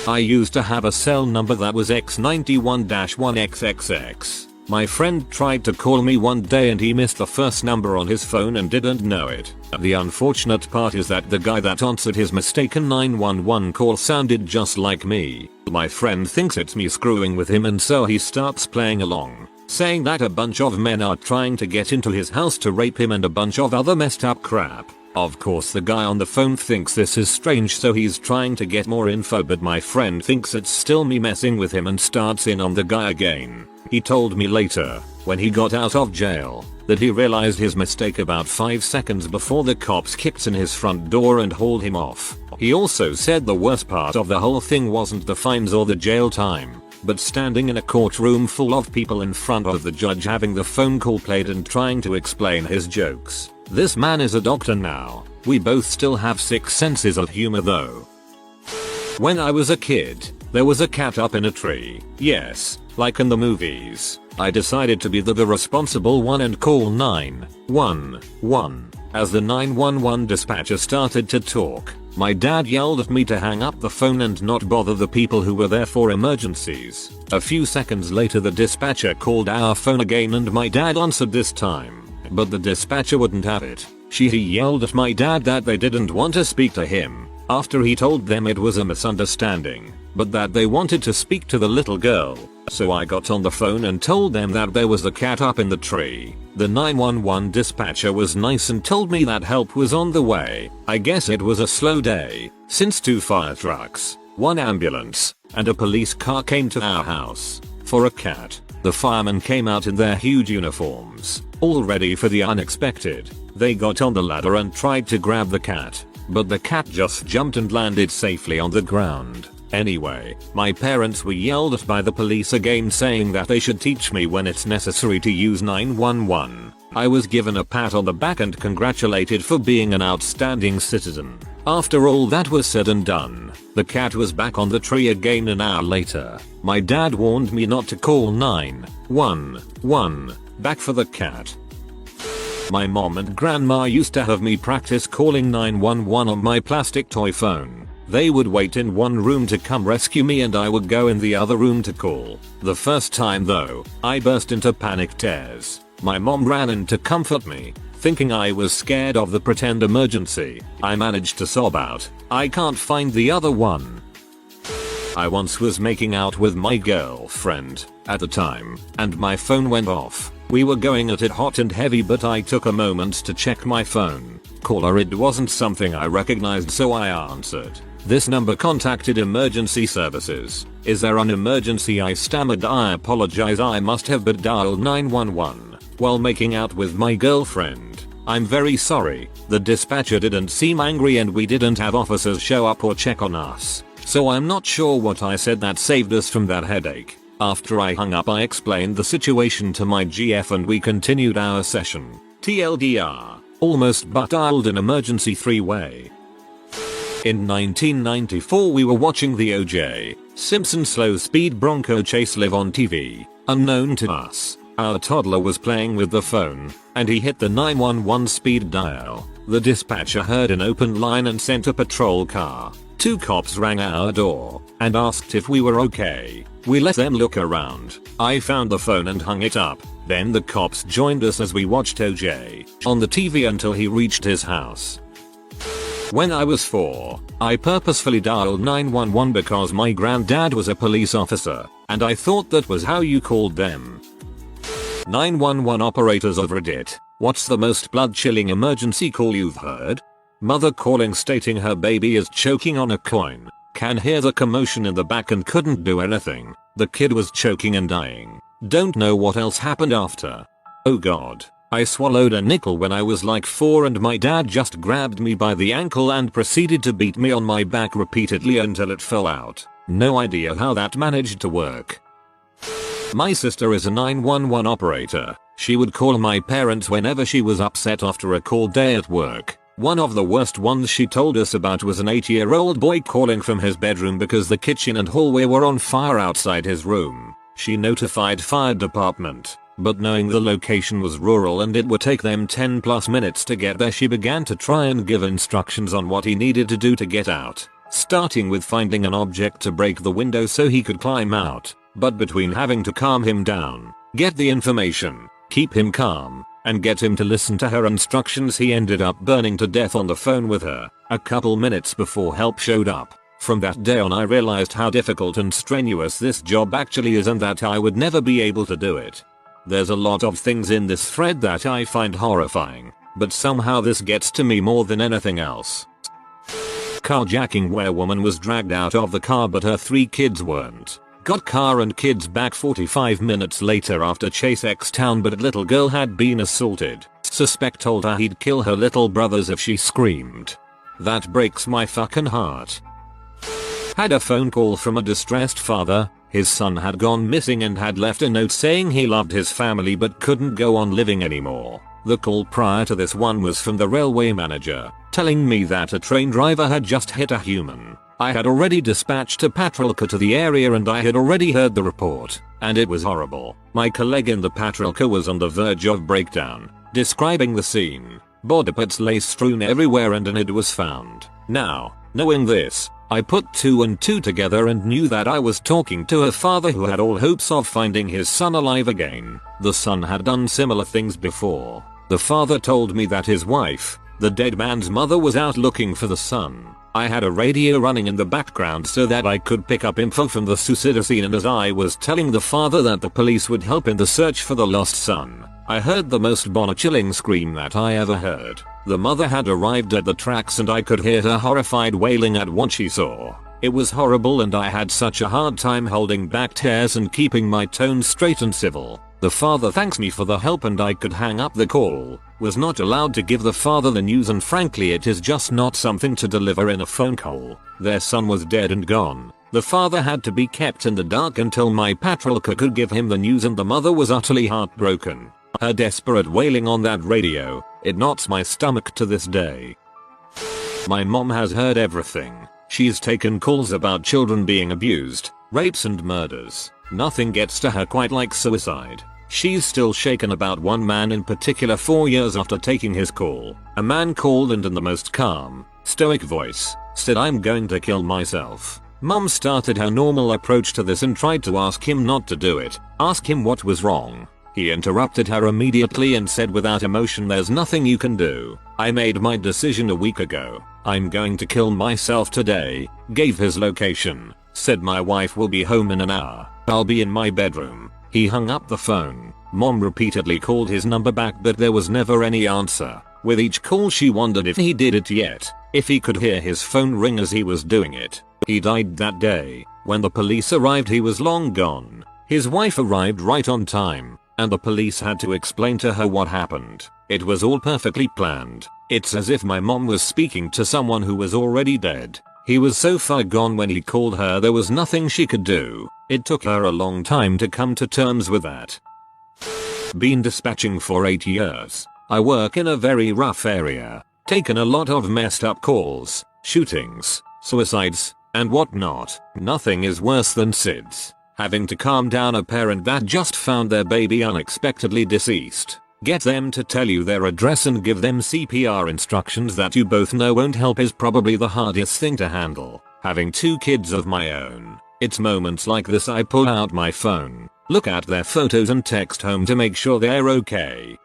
I used to have a cell number that was X91-1XXX. My friend tried to call me one day and he missed the first number on his phone and didn't know it. The unfortunate part is that the guy that answered his mistaken 911 call sounded just like me. My friend thinks it's me screwing with him and so he starts playing along, saying that a bunch of men are trying to get into his house to rape him and a bunch of other messed up crap. Of course the guy on the phone thinks this is strange so he's trying to get more info, but my friend thinks it's still me messing with him and starts in on the guy again. He told me later, when he got out of jail, that he realized his mistake about 5 seconds before the cops kicked in his front door and hauled him off. He also said the worst part of the whole thing wasn't the fines or the jail time, but standing in a courtroom full of people in front of the judge having the phone call played and trying to explain his jokes. This man is a doctor now. We both still have 6 senses of humor though. When I was a kid, there was a cat up in a tree. Yes, like in the movies. I decided to be the responsible one and call 911. As the 911 dispatcher started to talk, my dad yelled at me to hang up the phone and not bother the people who were there for emergencies. A few seconds later the dispatcher called our phone again and my dad answered this time. But the dispatcher wouldn't have it. He yelled at my dad that they didn't want to speak to him, after he told them it was a misunderstanding, but that they wanted to speak to the little girl. So I got on the phone and told them that there was a cat up in the tree. The 911 dispatcher was nice and told me that help was on the way. I guess it was a slow day, since 2 fire trucks, 1 ambulance, and a police car came to our house for a cat. The firemen came out in their huge uniforms, all ready for the unexpected. They got on the ladder and tried to grab the cat, but the cat just jumped and landed safely on the ground. Anyway, my parents were yelled at by the police again saying that they should teach me when it's necessary to use 911. I was given a pat on the back and congratulated for being an outstanding citizen. After all that was said and done, the cat was back on the tree again an hour later. My dad warned me not to call 911 back for the cat. My mom and grandma used to have me practice calling 911 on my plastic toy phone. They would wait in one room to come rescue me and I would go in the other room to call. The first time though, I burst into panic tears. My mom ran in to comfort me, thinking I was scared of the pretend emergency. I managed to sob out, "I can't find the other one." I once was making out with my girlfriend at the time, and my phone went off. We were going at it hot and heavy, but I took a moment to check my phone. Caller, it wasn't something I recognized, so I answered. "This number contacted emergency services. Is there an emergency?" I stammered. "I apologize, I must have but dialed 911 while making out with my girlfriend. I'm very sorry." The dispatcher didn't seem angry and we didn't have officers show up or check on us, so I'm not sure what I said that saved us from that headache. After I hung up I explained the situation to my GF and we continued our session. TLDR, almost but dialed an emergency 3-way. In 1994 we were watching the O.J. Simpson slow speed Bronco chase live on TV. Unknown to us, our toddler was playing with the phone, and he hit the 911 speed dial. The dispatcher heard an open line and sent a patrol car. 2 cops rang our door and asked if we were okay. We let them look around. I found the phone and hung it up. Then the cops joined us as we watched O.J. on the TV until he reached his house. When I was 4, I purposefully dialed 911 because my granddad was a police officer, and I thought that was how you called them. 911 operators of Reddit, what's the most blood-chilling emergency call you've heard? Mother calling stating her baby is choking on a coin. Can hear the commotion in the back and couldn't do anything. The kid was choking and dying. Don't know what else happened after. Oh god. I swallowed a nickel when I was like 4 and my dad just grabbed me by the ankle and proceeded to beat me on my back repeatedly until it fell out. No idea how that managed to work. My sister is a 911 operator. She would call my parents whenever she was upset after a cold day at work. One of the worst ones she told us about was an 8-year-old boy calling from his bedroom because the kitchen and hallway were on fire outside his room. She notified fire department, but knowing the location was rural and it would take them 10+ minutes to get there, she began to try and give instructions on what he needed to do to get out, starting with finding an object to break the window so he could climb out. But between having to calm him down, get the information, keep him calm, and get him to listen to her instructions, he ended up burning to death on the phone with her, a couple minutes before help showed up. From that day on I realized how difficult and strenuous this job actually is and that I would never be able to do it. There's a lot of things in this thread that I find horrifying, but somehow this gets to me more than anything else. Carjacking where woman was dragged out of the car but her 3 kids weren't. Got car and kids back 45 minutes later after chase X-Town, but little girl had been assaulted. Suspect told her he'd kill her little brothers if she screamed. That breaks my fucking heart. Had a phone call from a distressed father. His son had gone missing and had left a note saying he loved his family but couldn't go on living anymore. The call prior to this one was from the railway manager, telling me that a train driver had just hit a human. I had already dispatched a patrol car to the area and I had already heard the report, and it was horrible. My colleague in the patrol car was on the verge of breakdown, describing the scene. Body parts lay strewn everywhere and an head was found. Now, knowing this, I put 2 and 2 together and knew that I was talking to a father who had all hopes of finding his son alive again. The son had done similar things before. The father told me that his wife, the dead man's mother, was out looking for the son. I had a radio running in the background so that I could pick up info from the suicide scene, and as I was telling the father that the police would help in the search for the lost son, I heard the most bone-chilling scream that I ever heard. The mother had arrived at the tracks and I could hear her horrified wailing at what she saw. It was horrible and I had such a hard time holding back tears and keeping my tone straight and civil. The father thanks me for the help and I could hang up the call. Was not allowed to give the father the news, and frankly it is just not something to deliver in a phone call. Their son was dead and gone. The father had to be kept in the dark until my patrol car could give him the news, and the mother was utterly heartbroken. Her desperate wailing on that radio, it knots my stomach to this day. My mom has heard everything. She's taken calls about children being abused, rapes and murders. Nothing gets to her quite like suicide. She's still shaken about one man in particular 4 years after taking his call. A man called and in the most calm, stoic voice, said, "I'm going to kill myself." Mom started her normal approach to this and tried to ask him not to do it, ask him what was wrong. He interrupted her immediately and said without emotion, "There's nothing you can do. I made my decision a week ago. I'm going to kill myself today." Gave his location, said my wife will be home in an hour. I'll be in my bedroom. He hung up the phone. Mom repeatedly called his number back but there was never any answer. With each call she wondered if he did it yet, if he could hear his phone ring as he was doing it. He died that day. When the police arrived he was long gone. His wife arrived right on time, and the police had to explain to her what happened. It was all perfectly planned. It's as if my mom was speaking to someone who was already dead. He was so far gone when he called her there was nothing she could do. It took her a long time to come to terms with that. Been dispatching for 8 years. I work in a very rough area. Taken a lot of messed up calls, shootings, suicides, and whatnot. Nothing is worse than SIDS. Having to calm down a parent that just found their baby unexpectedly deceased. Get them to tell you their address and give them CPR instructions that you both know won't help is probably the hardest thing to handle. Having 2 kids of my own. It's moments like this I pull out my phone, look at their photos and text home to make sure they're okay.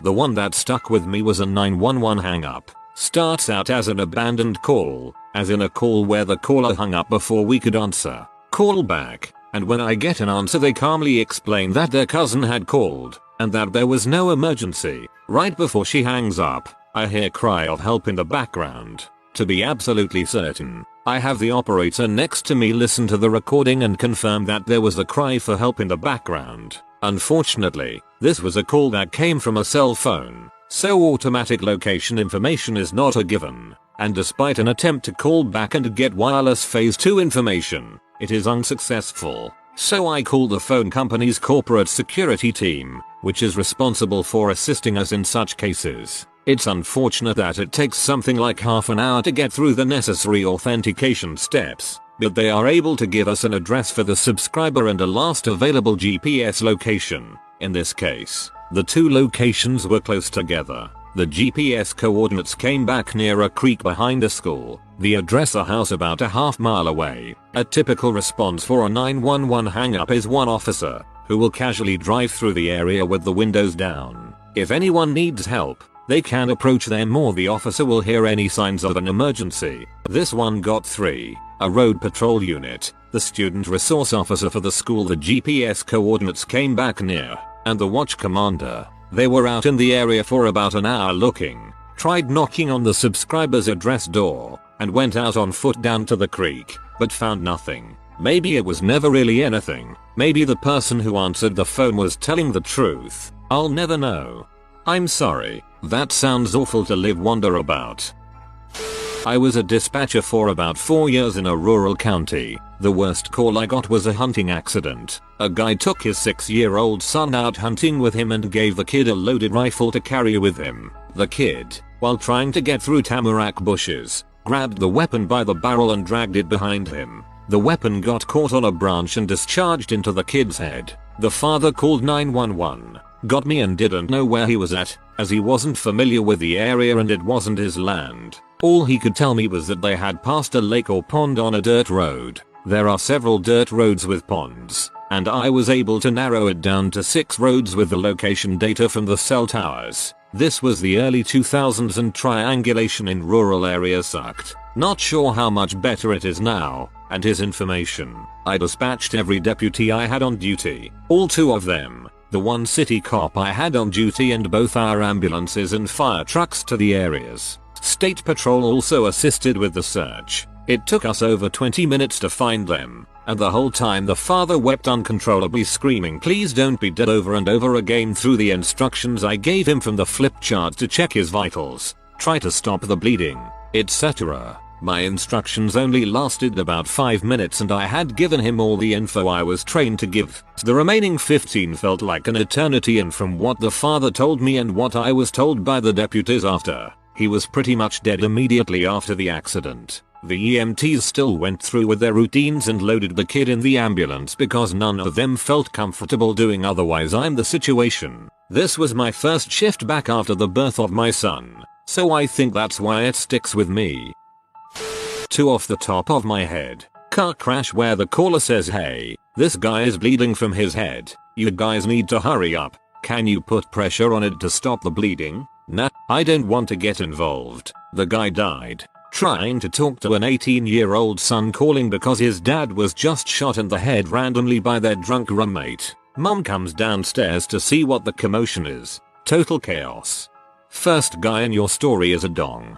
The one that stuck with me was a 911 hang up. Starts out as an abandoned call, as in a call where the caller hung up before we could answer. Call back, and when I get an answer they calmly explain that their cousin had called, and that there was no emergency. Right before she hangs up, I hear cry of help in the background. To be absolutely certain, I have the operator next to me listen to the recording and confirm that there was a cry for help in the background. Unfortunately, this was a call that came from a cell phone, so automatic location information is not a given, and despite an attempt to call back and get wireless phase 2 information, it is unsuccessful. So I called the phone company's corporate security team, which is responsible for assisting us in such cases. It's unfortunate that it takes something like half an hour to get through the necessary authentication steps, but they are able to give us an address for the subscriber and a last available GPS location. In this case, the two locations were close together. The GPS coordinates came back near a creek behind a school, the address a house about a half mile away. A typical response for a 911 hang-up is one officer, who will casually drive through the area with the windows down. If anyone needs help, they can approach them or the officer will hear any signs of an emergency. This one got 3. A road patrol unit, the student resource officer for the school the GPS coordinates came back near, and the watch commander. They were out in the area for about an hour looking, tried knocking on the subscriber's address door, and went out on foot down to the creek, but found nothing. Maybe it was never really anything. Maybe the person who answered the phone was telling the truth. I'll never know. I'm sorry, that sounds awful to wonder about. I was a dispatcher for about 4 years in a rural county. The worst call I got was a hunting accident. A guy took his 6-year-old son out hunting with him and gave the kid a loaded rifle to carry with him. The kid, while trying to get through tamarack bushes, grabbed the weapon by the barrel and dragged it behind him. The weapon got caught on a branch and discharged into the kid's head. The father called 911, got me and didn't know where he was at, as he wasn't familiar with the area and it wasn't his land. All he could tell me was that they had passed a lake or pond on a dirt road. There are several dirt roads with ponds, and I was able to narrow it down to 6 roads with the location data from the cell towers. This was the early 2000s and triangulation in rural areas sucked. Not sure how much better it is now, and his information. I dispatched every deputy I had on duty, all 2 of them, the 1 city cop I had on duty and both our ambulances and fire trucks to the areas. State Patrol also assisted with the search. It took us over 20 minutes to find them, and the whole time the father wept uncontrollably, screaming please don't be dead over and over again through the instructions I gave him from the flip chart to check his vitals, try to stop the bleeding, etc. My instructions only lasted about 5 minutes and I had given him all the info I was trained to give. The remaining 15 felt like an eternity, and from what the father told me and what I was told by the deputies after, he was pretty much dead immediately after the accident. The EMTs still went through with their routines and loaded the kid in the ambulance because none of them felt comfortable doing otherwise. I'm the situation. This was my first shift back after the birth of my son, so I think that's why it sticks with me. 2 off the top of my head. Car crash where the caller says hey, this guy is bleeding from his head. You guys need to hurry up. Can you put pressure on it to stop the bleeding? Nah, I don't want to get involved. The guy died trying to talk to an 18-year-old son calling because his dad was just shot in the head randomly by their drunk roommate. Mum comes downstairs to see what the commotion is. Total chaos. First guy in your story is a dong.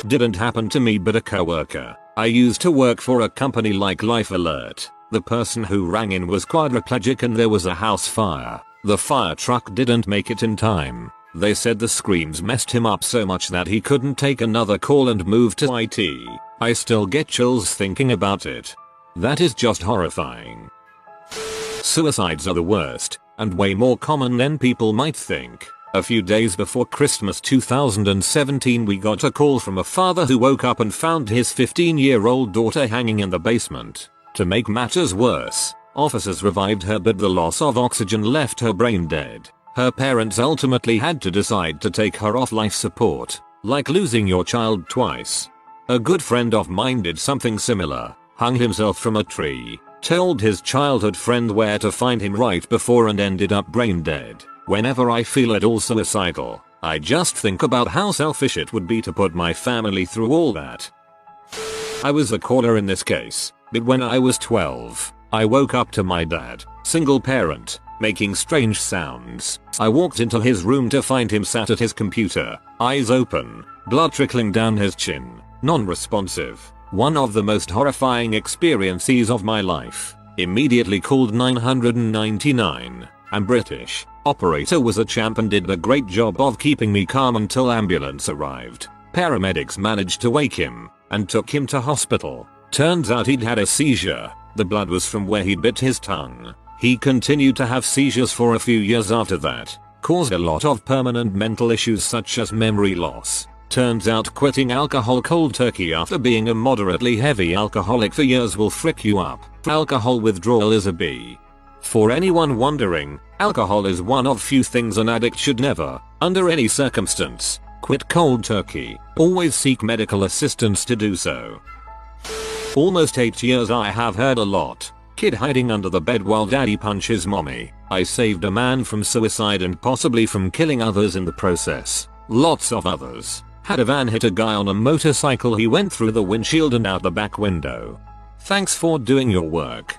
Didn't happen to me but a coworker. I used to work for a company like Life Alert. The person who rang in was quadriplegic and there was a house fire. The fire truck didn't make it in time. They said the screams messed him up so much that he couldn't take another call and moved to IT. I still get chills thinking about it. That is just horrifying. Suicides are the worst, and way more common than people might think. A few days before Christmas 2017 we got a call from a father who woke up and found his 15-year-old daughter hanging in the basement. To make matters worse, officers revived her but the loss of oxygen left her brain dead. Her parents ultimately had to decide to take her off life support, like losing your child twice. A good friend of mine did something similar, hung himself from a tree, told his childhood friend where to find him right before and ended up brain dead. Whenever I feel at all suicidal, I just think about how selfish it would be to put my family through all that. I was the caller in this case, but when I was 12, I woke up to my dad, single parent, making strange sounds. I walked into his room to find him sat at his computer, eyes open, blood trickling down his chin, non-responsive. One of the most horrifying experiences of my life. Immediately called 999. I'm British. Operator was a champ and did a great job of keeping me calm until ambulance arrived. Paramedics managed to wake him and took him to hospital. Turns out he'd had a seizure. The blood was from where he bit his tongue. He continued to have seizures for a few years after that. Caused a lot of permanent mental issues such as memory loss. Turns out quitting alcohol cold turkey after being a moderately heavy alcoholic for years will frick you up. Alcohol withdrawal is a B. For anyone wondering, alcohol is one of few things an addict should never, under any circumstance, quit cold turkey. Always seek medical assistance to do so. Almost 8 years I have heard a lot. Kid hiding under the bed while daddy punches mommy. I saved a man from suicide and possibly from killing others in the process. Lots of others. Had a van hit a guy on a motorcycle, he went through the windshield and out the back window. Thanks for doing your work.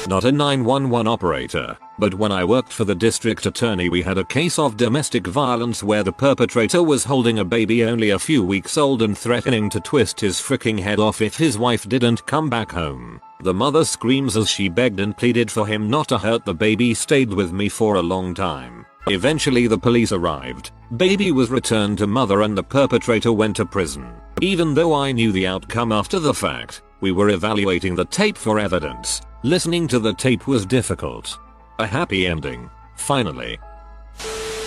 Not a 911 operator, but when I worked for the district attorney we had a case of domestic violence where the perpetrator was holding a baby only a few weeks old and threatening to twist his freaking head off if his wife didn't come back home. The mother screams as she begged and pleaded for him not to hurt the baby. Stayed with me for a long time. Eventually the police arrived. Baby was returned to mother and the perpetrator went to prison. Even though I knew the outcome after the fact, we were evaluating the tape for evidence. Listening to the tape was difficult. A happy ending, finally.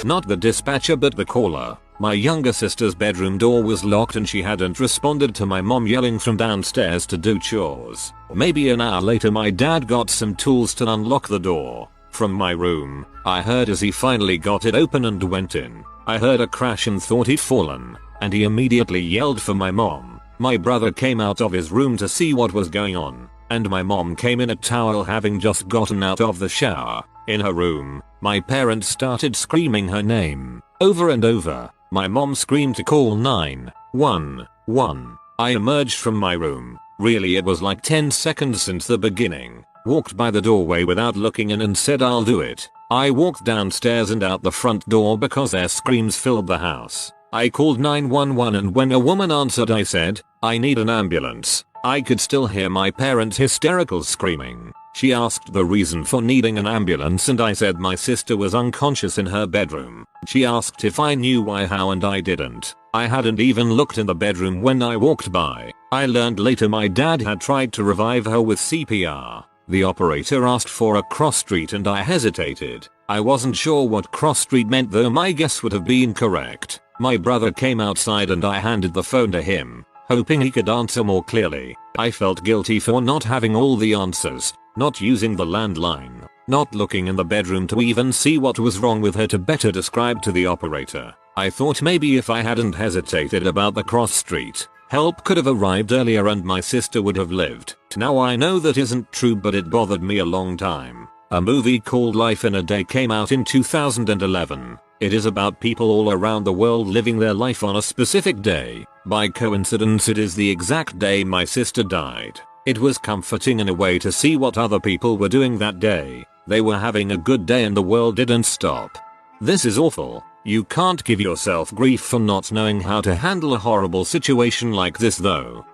Not the dispatcher but the caller. My younger sister's bedroom door was locked and she hadn't responded to my mom yelling from downstairs to do chores. Maybe an hour later my dad got some tools to unlock the door. From my room, I heard as he finally got it open and went in. I heard a crash and thought he'd fallen, and he immediately yelled for my mom. My brother came out of his room to see what was going on, and my mom came in a towel having just gotten out of the shower. In her room, my parents started screaming her name, over and over. My mom screamed to call 911. I emerged from my room. Really it was like 10 seconds since the beginning. Walked by the doorway without looking in and said I'll do it. I walked downstairs and out the front door because their screams filled the house. I called 911 and when a woman answered I said, I need an ambulance. I could still hear my parents' hysterical screaming. She asked the reason for needing an ambulance and I said my sister was unconscious in her bedroom. She asked if I knew why, how, and I didn't. I hadn't even looked in the bedroom when I walked by. I learned later my dad had tried to revive her with CPR. The operator asked for a cross street and I hesitated. I wasn't sure what cross street meant though my guess would have been correct. My brother came outside and I handed the phone to him, hoping he could answer more clearly. I felt guilty for not having all the answers, not using the landline, not looking in the bedroom to even see what was wrong with her to better describe to the operator. I thought maybe if I hadn't hesitated about the cross street, help could have arrived earlier and my sister would have lived. Now I know that isn't true but it bothered me a long time. A movie called Life in a Day came out in 2011. It is about people all around the world living their life on a specific day. By coincidence it is the exact day my sister died. It was comforting in a way to see what other people were doing that day. They were having a good day and the world didn't stop. This is awful. You can't give yourself grief for not knowing how to handle a horrible situation like this though.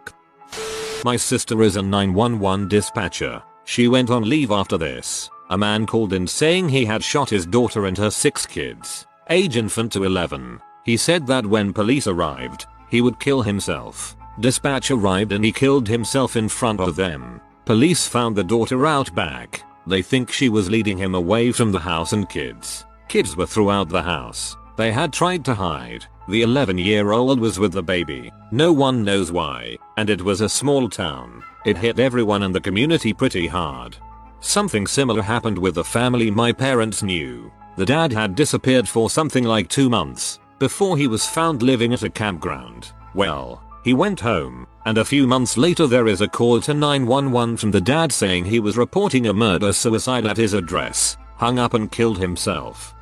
My sister is a 911 dispatcher. She went on leave after this. A man called in saying he had shot his daughter and her 6 kids, age infant to 11. He said that when police arrived, he would kill himself. Dispatch arrived and he killed himself in front of them. Police found the daughter out back. They think she was leading him away from the house and kids. Kids were throughout the house. They had tried to hide. The 11-year-old was with the baby. No one knows why, and it was a small town. It hit everyone in the community pretty hard. Something similar happened with the family my parents knew. The dad had disappeared for something like 2 months before he was found living at a campground. Well, he went home, and a few months later there is a call to 911 from the dad saying he was reporting a murder-suicide at his address, hung up and killed himself.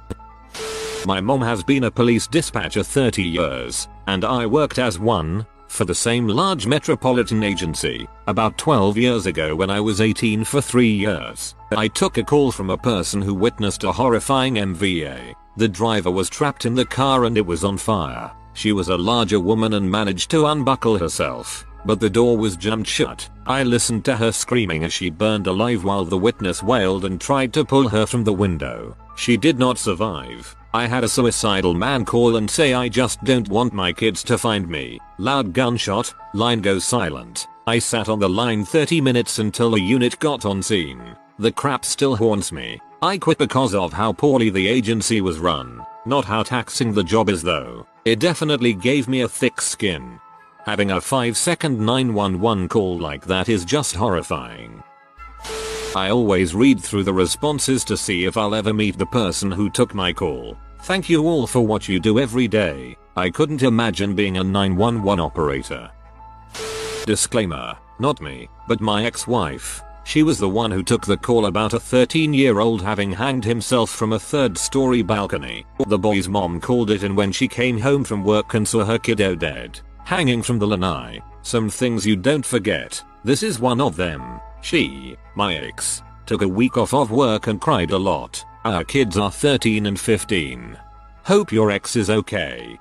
My mom has been a police dispatcher 30 years, and I worked as one, for the same large metropolitan agency, about 12 years ago when I was 18 for 3 years. I took a call from a person who witnessed a horrifying MVA. The driver was trapped in the car and it was on fire. She was a larger woman and managed to unbuckle herself, but the door was jammed shut. I listened to her screaming as she burned alive while the witness wailed and tried to pull her from the window. She did not survive. I had a suicidal man call and say, "I just don't want my kids to find me." Loud gunshot, line goes silent. I sat on the line 30 minutes until a unit got on scene. The crap still haunts me. I quit because of how poorly the agency was run, not how taxing the job is though. It definitely gave me a thick skin. Having a 5-second 911 call like that is just horrifying. I always read through the responses to see if I'll ever meet the person who took my call. Thank you all for what you do every day. I couldn't imagine being a 911 operator. Disclaimer, not me, but my ex-wife. She was the one who took the call about a 13-year-old having hanged himself from a 3rd-story balcony. The boy's mom called it in when she came home from work and saw her kiddo dead, hanging from the lanai. Some things you don't forget. This is one of them. She, my ex, took a week off of work and cried a lot. Our kids are 13 and 15. Hope your ex is okay.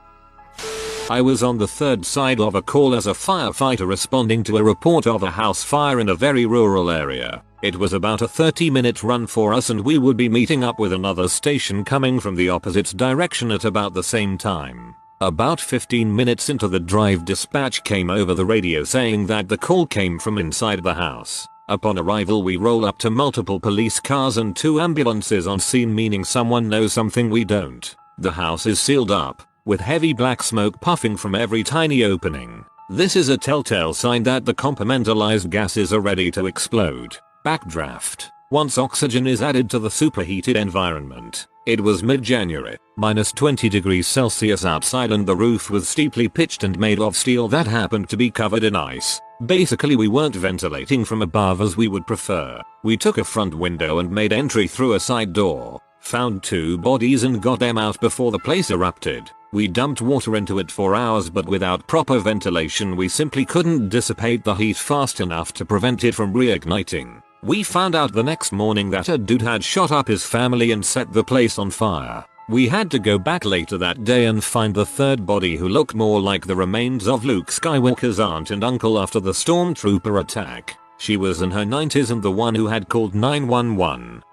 I was on the third side of a call as a firefighter responding to a report of a house fire in a very rural area. It was about a 30-minute run for us and we would be meeting up with another station coming from the opposite direction at about the same time. About 15 minutes into the drive, dispatch came over the radio saying that the call came from inside the house. Upon arrival we roll up to multiple police cars and 2 ambulances on scene, meaning someone knows something we don't. The house is sealed up, with heavy black smoke puffing from every tiny opening. This is a telltale sign that the compartmentalized gases are ready to explode. Backdraft. Once oxygen is added to the superheated environment. It was mid-January, minus 20 degrees Celsius outside, and the roof was steeply pitched and made of steel that happened to be covered in ice. Basically we weren't ventilating from above as we would prefer. We took a front window and made entry through a side door, found 2 bodies and got them out before the place erupted. We dumped water into it for hours, but without proper ventilation we simply couldn't dissipate the heat fast enough to prevent it from reigniting. We found out the next morning that a dude had shot up his family and set the place on fire. We had to go back later that day and find the 3rd body, who looked more like the remains of Luke Skywalker's aunt and uncle after the stormtrooper attack. She was in her 90s and the one who had called 911.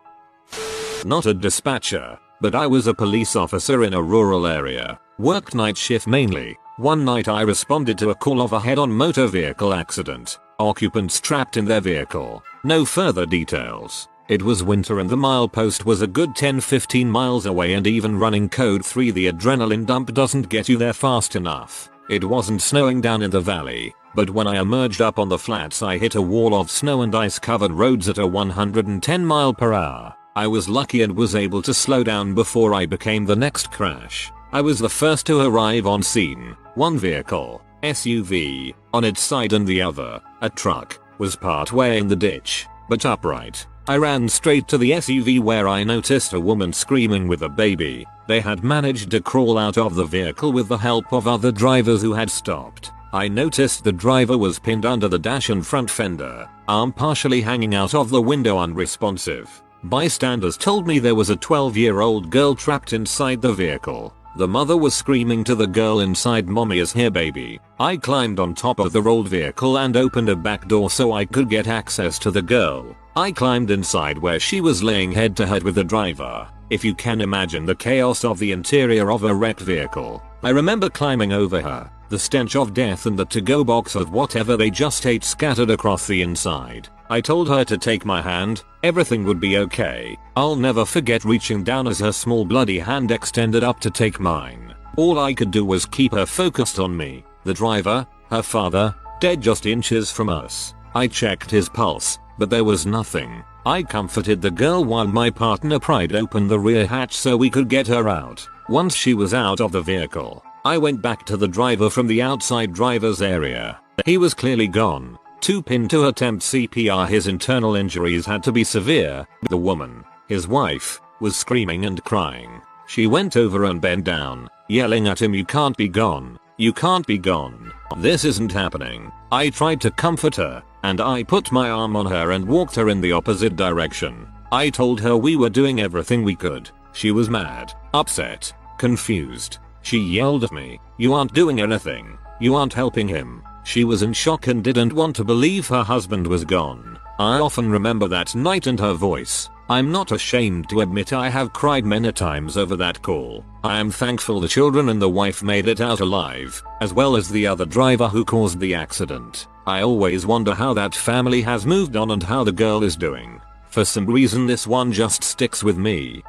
Not a dispatcher, but I was a police officer in a rural area. Worked night shift mainly. One night I responded to a call of a head-on motor vehicle accident. Occupants trapped in their vehicle. No further details. It was winter and the milepost was a good 10-15 miles away, and even running code 3, the adrenaline dump doesn't get you there fast enough. It wasn't snowing down in the valley, but when I emerged up on the flats I hit a wall of snow and ice covered roads at a 110 mph. I was lucky and was able to slow down before I became the next crash. I was the first to arrive on scene. One vehicle, SUV, on its side, and the other, a truck, was partway in the ditch, but upright. I ran straight to the SUV where I noticed a woman screaming with a baby. They had managed to crawl out of the vehicle with the help of other drivers who had stopped. I noticed the driver was pinned under the dash and front fender, arm partially hanging out of the window, unresponsive. Bystanders told me there was a 12-year-old girl trapped inside the vehicle. The mother was screaming to the girl inside, "Mommy is here, baby." I climbed on top of the rolled vehicle and opened a back door so I could get access to the girl. I climbed inside where she was laying head to head with the driver. If you can imagine the chaos of the interior of a wrecked vehicle. I remember climbing over her, the stench of death and the to-go box of whatever they just ate scattered across the inside. I told her to take my hand, everything would be okay. I'll never forget reaching down as her small bloody hand extended up to take mine. All I could do was keep her focused on me. The driver, her father, dead just inches from us. I checked his pulse, but there was nothing. I comforted the girl while my partner pried open the rear hatch so we could get her out. Once she was out of the vehicle, I went back to the driver from the outside driver's area. He was clearly gone. Too pinned to attempt CPR, his internal injuries had to be severe. The woman, his wife, was screaming and crying. She went over and bent down, yelling at him, "You can't be gone. You can't be gone. This isn't happening." I tried to comfort her, and I put my arm on her and walked her in the opposite direction. I told her we were doing everything we could. She was mad, upset, confused. She yelled at me, "You aren't doing anything. You aren't helping him." She was in shock and didn't want to believe her husband was gone. I often remember that night and her voice. I'm not ashamed to admit I have cried many times over that call. I am thankful the children and the wife made it out alive, as well as the other driver who caused the accident. I always wonder how that family has moved on and how the girl is doing. For some reason this one just sticks with me.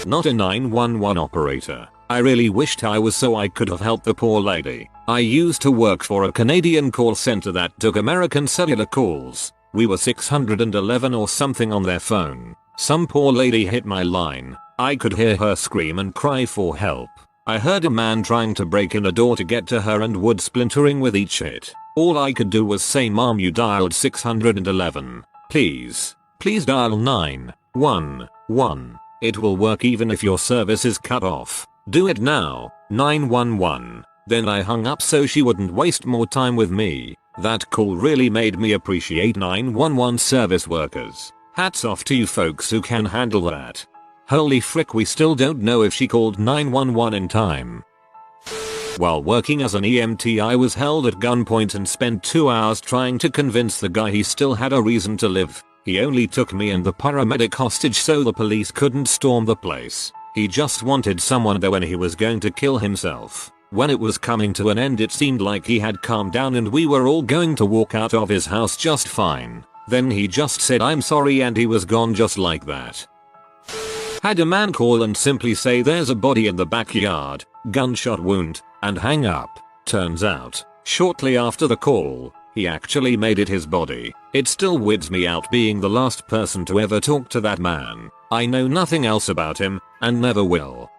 Not a 911 operator. I really wished I was so I could have helped the poor lady. I used to work for a Canadian call center that took American cellular calls. We were 611 or something on their phone. Some poor lady hit my line. I could hear her scream and cry for help. I heard a man trying to break in a door to get to her and wood splintering with each hit. All I could do was say, "Mom, you dialed 611. Please dial 911. It will work even if your service is cut off. Do it now, 911. Then I hung up so she wouldn't waste more time with me. That call really made me appreciate 911 service workers. Hats off to you folks who can handle that. Holy frick, we still don't know if she called 911 in time. While working as an EMT, I was held at gunpoint and spent 2 hours trying to convince the guy he still had a reason to live. He only took me and the paramedic hostage so the police couldn't storm the place. He just wanted someone there when he was going to kill himself. When it was coming to an end, it seemed like he had calmed down and we were all going to walk out of his house just fine. Then he just said, "I'm sorry," and he was gone just like that. Had a man call and simply say, "There's a body in the backyard, gunshot wound," and hang up. Turns out, shortly after the call, he actually made it his body. It still weirds me out being the last person to ever talk to that man. I know nothing else about him, and never will.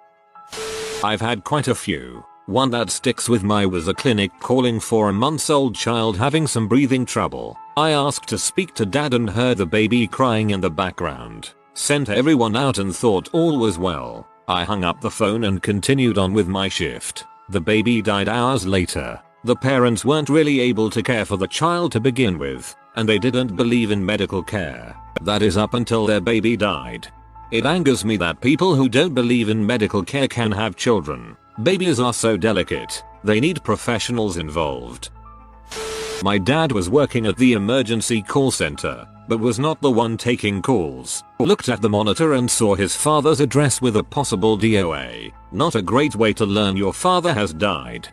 I've had quite a few. One that sticks with me was a clinic calling for a month-old child having some breathing trouble. I asked to speak to dad and heard the baby crying in the background. Sent everyone out and thought all was well. I hung up the phone and continued on with my shift. The baby died hours later. The parents weren't really able to care for the child to begin with, and they didn't believe in medical care. That is up until their baby died. It angers me that people who don't believe in medical care can have children. Babies are so delicate. They need professionals involved. My dad was working at the emergency call center, but was not the one taking calls. Looked at the monitor and saw his father's address with a possible DOA. Not a great way to learn your father has died.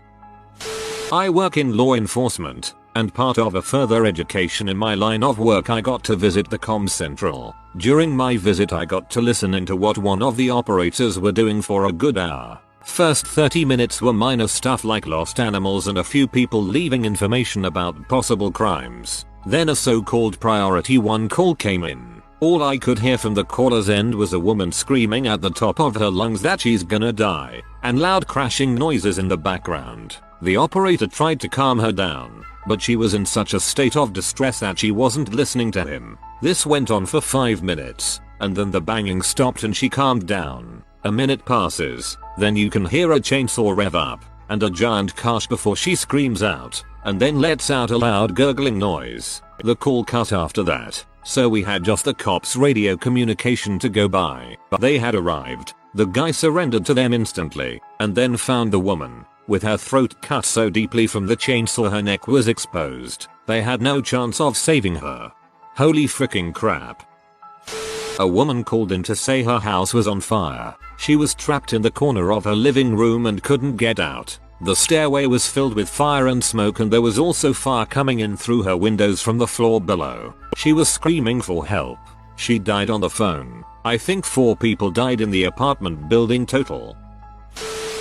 I work in law enforcement, and part of a further education in my line of work I got to visit the comm central. During my visit I got to listen into what one of the operators were doing for a good hour. First 30 minutes were minor stuff like lost animals and a few people leaving information about possible crimes. Then a so-called priority 1 call came in. All I could hear from the caller's end was a woman screaming at the top of her lungs that she's gonna die, and loud crashing noises in the background. The operator tried to calm her down, but she was in such a state of distress that she wasn't listening to him. This went on for 5 minutes, and then the banging stopped and she calmed down. A minute passes, then you can hear a chainsaw rev up, and a giant crash before she screams out, and then lets out a loud gurgling noise. The call cut after that, so we had just the cops' radio communication to go by. But they had arrived, the guy surrendered to them instantly, and then found the woman, with her throat cut so deeply from the chainsaw her neck was exposed. They had no chance of saving her. Holy freaking crap. A woman called in to say her house was on fire. She was trapped in the corner of her living room and couldn't get out. The stairway was filled with fire and smoke, and there was also fire coming in through her windows from the floor below. She was screaming for help. She died on the phone. I think 4 people died in the apartment building total.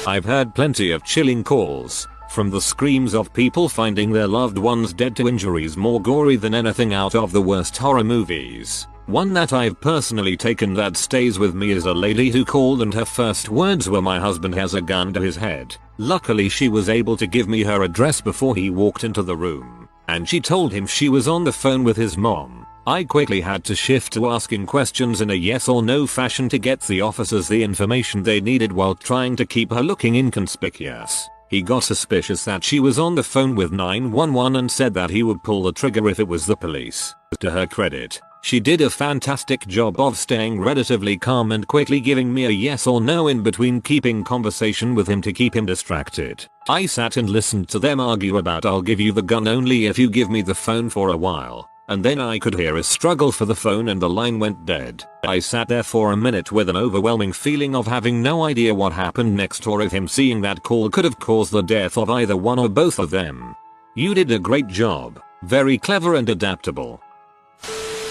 I've heard plenty of chilling calls, from the screams of people finding their loved ones dead to injuries more gory than anything out of the worst horror movies. One that I've personally taken that stays with me is a lady who called and her first words were, "My husband has a gun to his head." Luckily she was able to give me her address before he walked into the room, and she told him she was on the phone with his mom. I quickly had to shift to asking questions in a yes or no fashion to get the officers the information they needed while trying to keep her looking inconspicuous. He got suspicious that she was on the phone with 911 and said that he would pull the trigger if it was the police. To her credit, she did a fantastic job of staying relatively calm and quickly giving me a yes or no in between keeping conversation with him to keep him distracted. I sat and listened to them argue about I'll give you the gun only if you give me the phone for a while. And then I could hear a struggle for the phone and the line went dead. I sat there for a minute with an overwhelming feeling of having no idea what happened next or if him seeing that call could have caused the death of either one or both of them. You did a great job. Very clever and adaptable.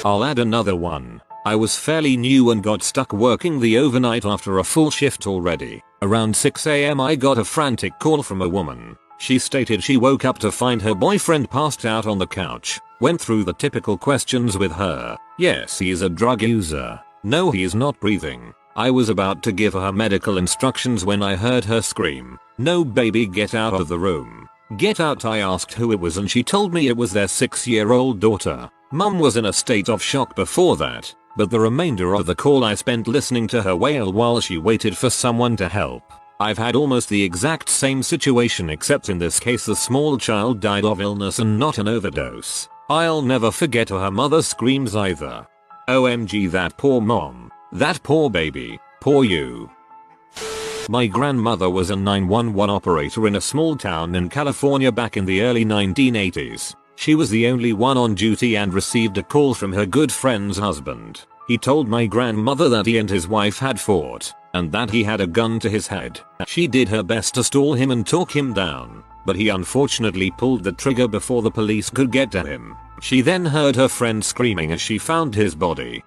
I'll add another one. I was fairly new and got stuck working the overnight after a full shift already. Around 6 AM I got a frantic call from a woman. She stated she woke up to find her boyfriend passed out on the couch. Went through the typical questions with her. Yes, he is a drug user. No, he is not breathing. I was about to give her medical instructions when I heard her scream, "No baby, get out of the room." Get out, I asked who it was and she told me it was their 6-year-old daughter. Mum was in a state of shock before that, but the remainder of the call I spent listening to her wail while she waited for someone to help. I've had almost the exact same situation except in this case the small child died of illness and not an overdose. I'll never forget her mother's screams either. OMG, that poor mom. That poor baby. Poor you. My grandmother was a 911 operator in a small town in California back in the early 1980s. She was the only one on duty and received a call from her good friend's husband. He told my grandmother that he and his wife had fought, and that he had a gun to his head. She did her best to stall him and talk him down, but he unfortunately pulled the trigger before the police could get to him. She then heard her friend screaming as she found his body.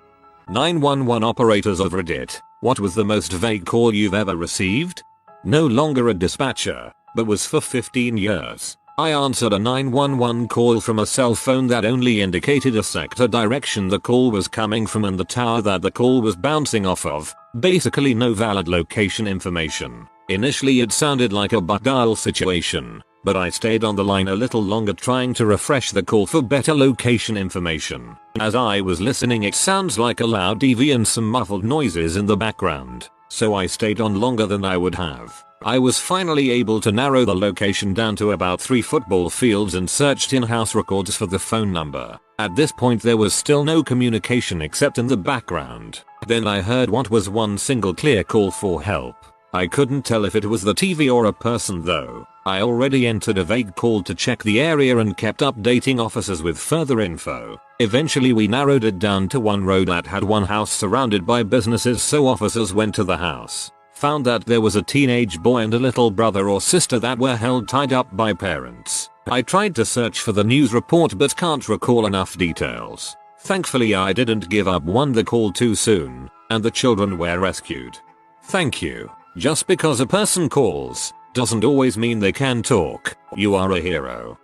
911 operators of Reddit, what was the most vague call you've ever received? No longer a dispatcher, but was for 15 years. I answered a 911 call from a cell phone that only indicated a sector direction the call was coming from and the tower that the call was bouncing off of. Basically no valid location information. Initially it sounded like a butt dial situation, but I stayed on the line a little longer trying to refresh the call for better location information. As I was listening, it sounds like a loud TV and some muffled noises in the background, so I stayed on longer than I would have. I was finally able to narrow the location down to about 3 football fields and searched in-house records for the phone number. At this point there was still no communication except in the background. Then I heard what was one single clear call for help. I couldn't tell if it was the TV or a person though. I already entered a vague call to check the area and kept updating officers with further info. Eventually we narrowed it down to one road that had one house surrounded by businesses, so officers went to the house. Found that there was a teenage boy and a little brother or sister that were held tied up by parents. I tried to search for the news report but can't recall enough details. Thankfully I didn't give up the call too soon, and the children were rescued. Thank you. Just because a person calls doesn't always mean they can talk. You are a hero.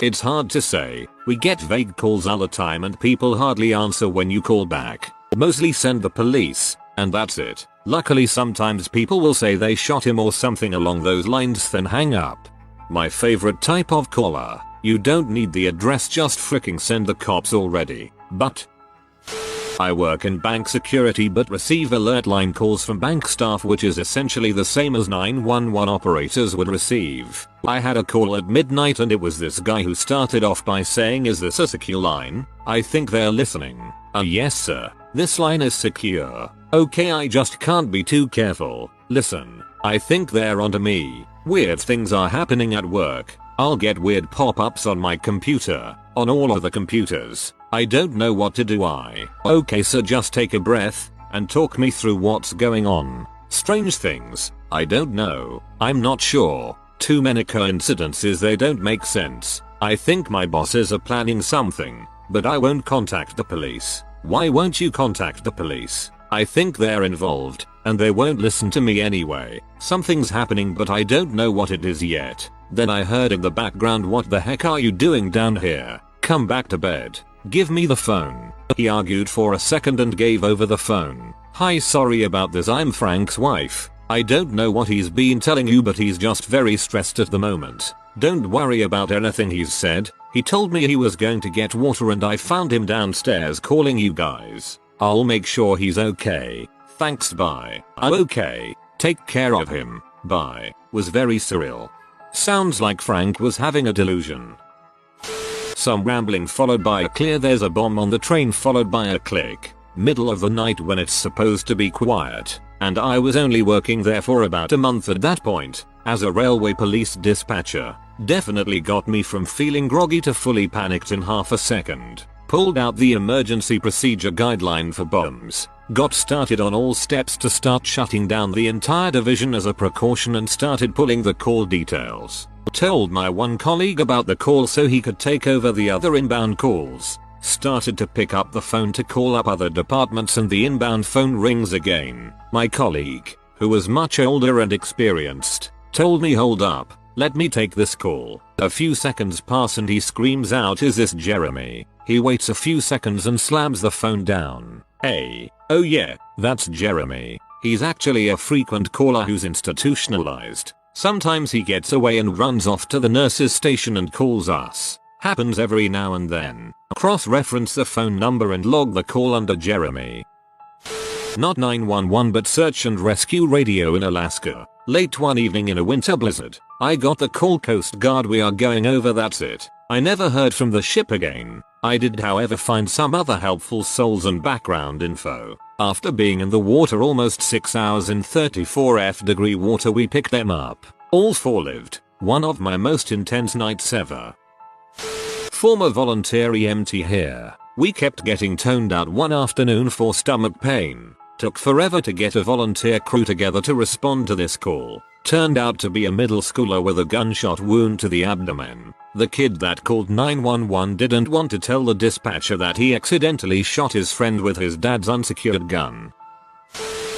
It's hard to say. We get vague calls all the time and people hardly answer when you call back. Mostly send the police, and that's it. Luckily sometimes people will say they shot him or something along those lines then hang up. My favorite type of caller. You don't need the address, just freaking send the cops already. But I work in bank security but receive alert line calls from bank staff, which is essentially the same as 911 operators would receive. I had a call at midnight and it was this guy who started off by saying, "Is this a secure line? I think they're listening." Yes sir, this line is secure. Okay, I just can't be too careful. Listen, I think they're onto me. Weird things are happening at work. I'll get weird pop-ups on my computer, on all of the computers. I don't know what to do. Okay sir, just take a breath and talk me through what's going on. Strange things. I don't know. I'm not sure. Too many coincidences, they don't make sense. I think my bosses are planning something, but I won't contact the police. Why won't you contact the police? I think they're involved, and they won't listen to me anyway. Something's happening but I don't know what it is yet. Then I heard in the background, "What the heck are you doing down here? Come back to bed. Give me the phone." He argued for a second and gave over the phone. "Hi, sorry about this, I'm Frank's wife. I don't know what he's been telling you, but he's just very stressed at the moment. Don't worry about anything he's said. He told me he was going to get water and I found him downstairs calling you guys. I'll make sure he's okay. Thanks, bye. Okay. Take care of him. Bye. Was very surreal. Sounds like Frank was having a delusion. Some rambling followed by a clear there's a bomb on the train followed by a click. Middle of the night when it's supposed to be quiet. And I was only working there for about a month at that point, as a railway police dispatcher. Definitely got me from feeling groggy to fully panicked in half a second. Pulled out the emergency procedure guideline for bombs. Got started on all steps to start shutting down the entire division as a precaution and started pulling the call details. Told my one colleague about the call so he could take over the other inbound calls. Started to pick up the phone to call up other departments and the inbound phone rings again. My colleague, who was much older and experienced, told me hold up, let me take this call. A few seconds pass and he screams out, is this Jeremy? He waits a few seconds and slams the phone down. Hey, oh yeah, that's Jeremy. He's actually a frequent caller who's institutionalized. Sometimes he gets away and runs off to the nurse's station and calls us. Happens every now and then. Cross-reference the phone number and log the call under Jeremy. Not 911 but search and rescue radio in Alaska. Late one evening in a winter blizzard. I got the call, Coast Guard, we are going over, that's it. I never heard from the ship again. I did however find some other helpful souls and background info. After being in the water almost 6 hours in 34°F water we picked them up. All 4 lived. One of my most intense nights ever. Former volunteer EMT here. We kept getting toned out one afternoon for stomach pain. Took forever to get a volunteer crew together to respond to this call. Turned out to be a middle schooler with a gunshot wound to the abdomen. The kid that called 911 didn't want to tell the dispatcher that he accidentally shot his friend with his dad's unsecured gun.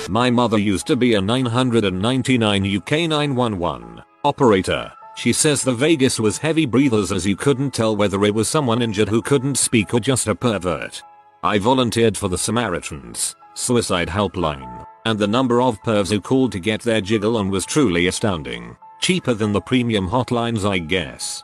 My mother used to be a 999 UK 911 operator. She says the Vegas was heavy breathers as you couldn't tell whether it was someone injured who couldn't speak or just a pervert. I volunteered for the Samaritans suicide helpline, and the number of pervs who called to get their jiggle on was truly astounding. Cheaper than the premium hotlines, I guess.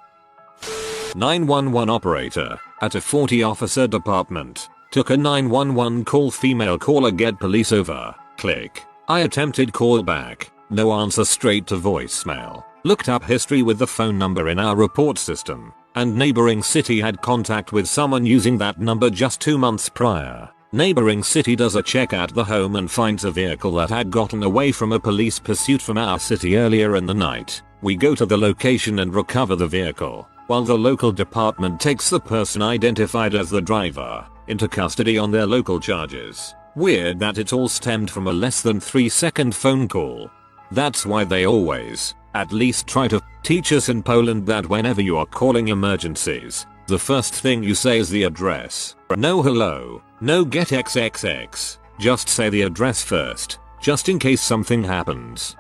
911 operator at a 40 officer department. Took a 911 call, female caller, get police over. Click. I attempted call back. No answer, straight to voicemail. Looked up history with the phone number in our report system, and neighboring city had contact with someone using that number just 2 months prior. Neighboring city does a check at the home and finds a vehicle that had gotten away from a police pursuit from our city earlier in the night. We go to the location and recover the vehicle, while the local department takes the person identified as the driver into custody on their local charges. Weird that it all stemmed from a less than 3-second phone call. That's why they always, at least try to, teach us in Poland that whenever you are calling emergencies, the first thing you say is the address. No hello, no get XXX, just say the address first, just in case something happens.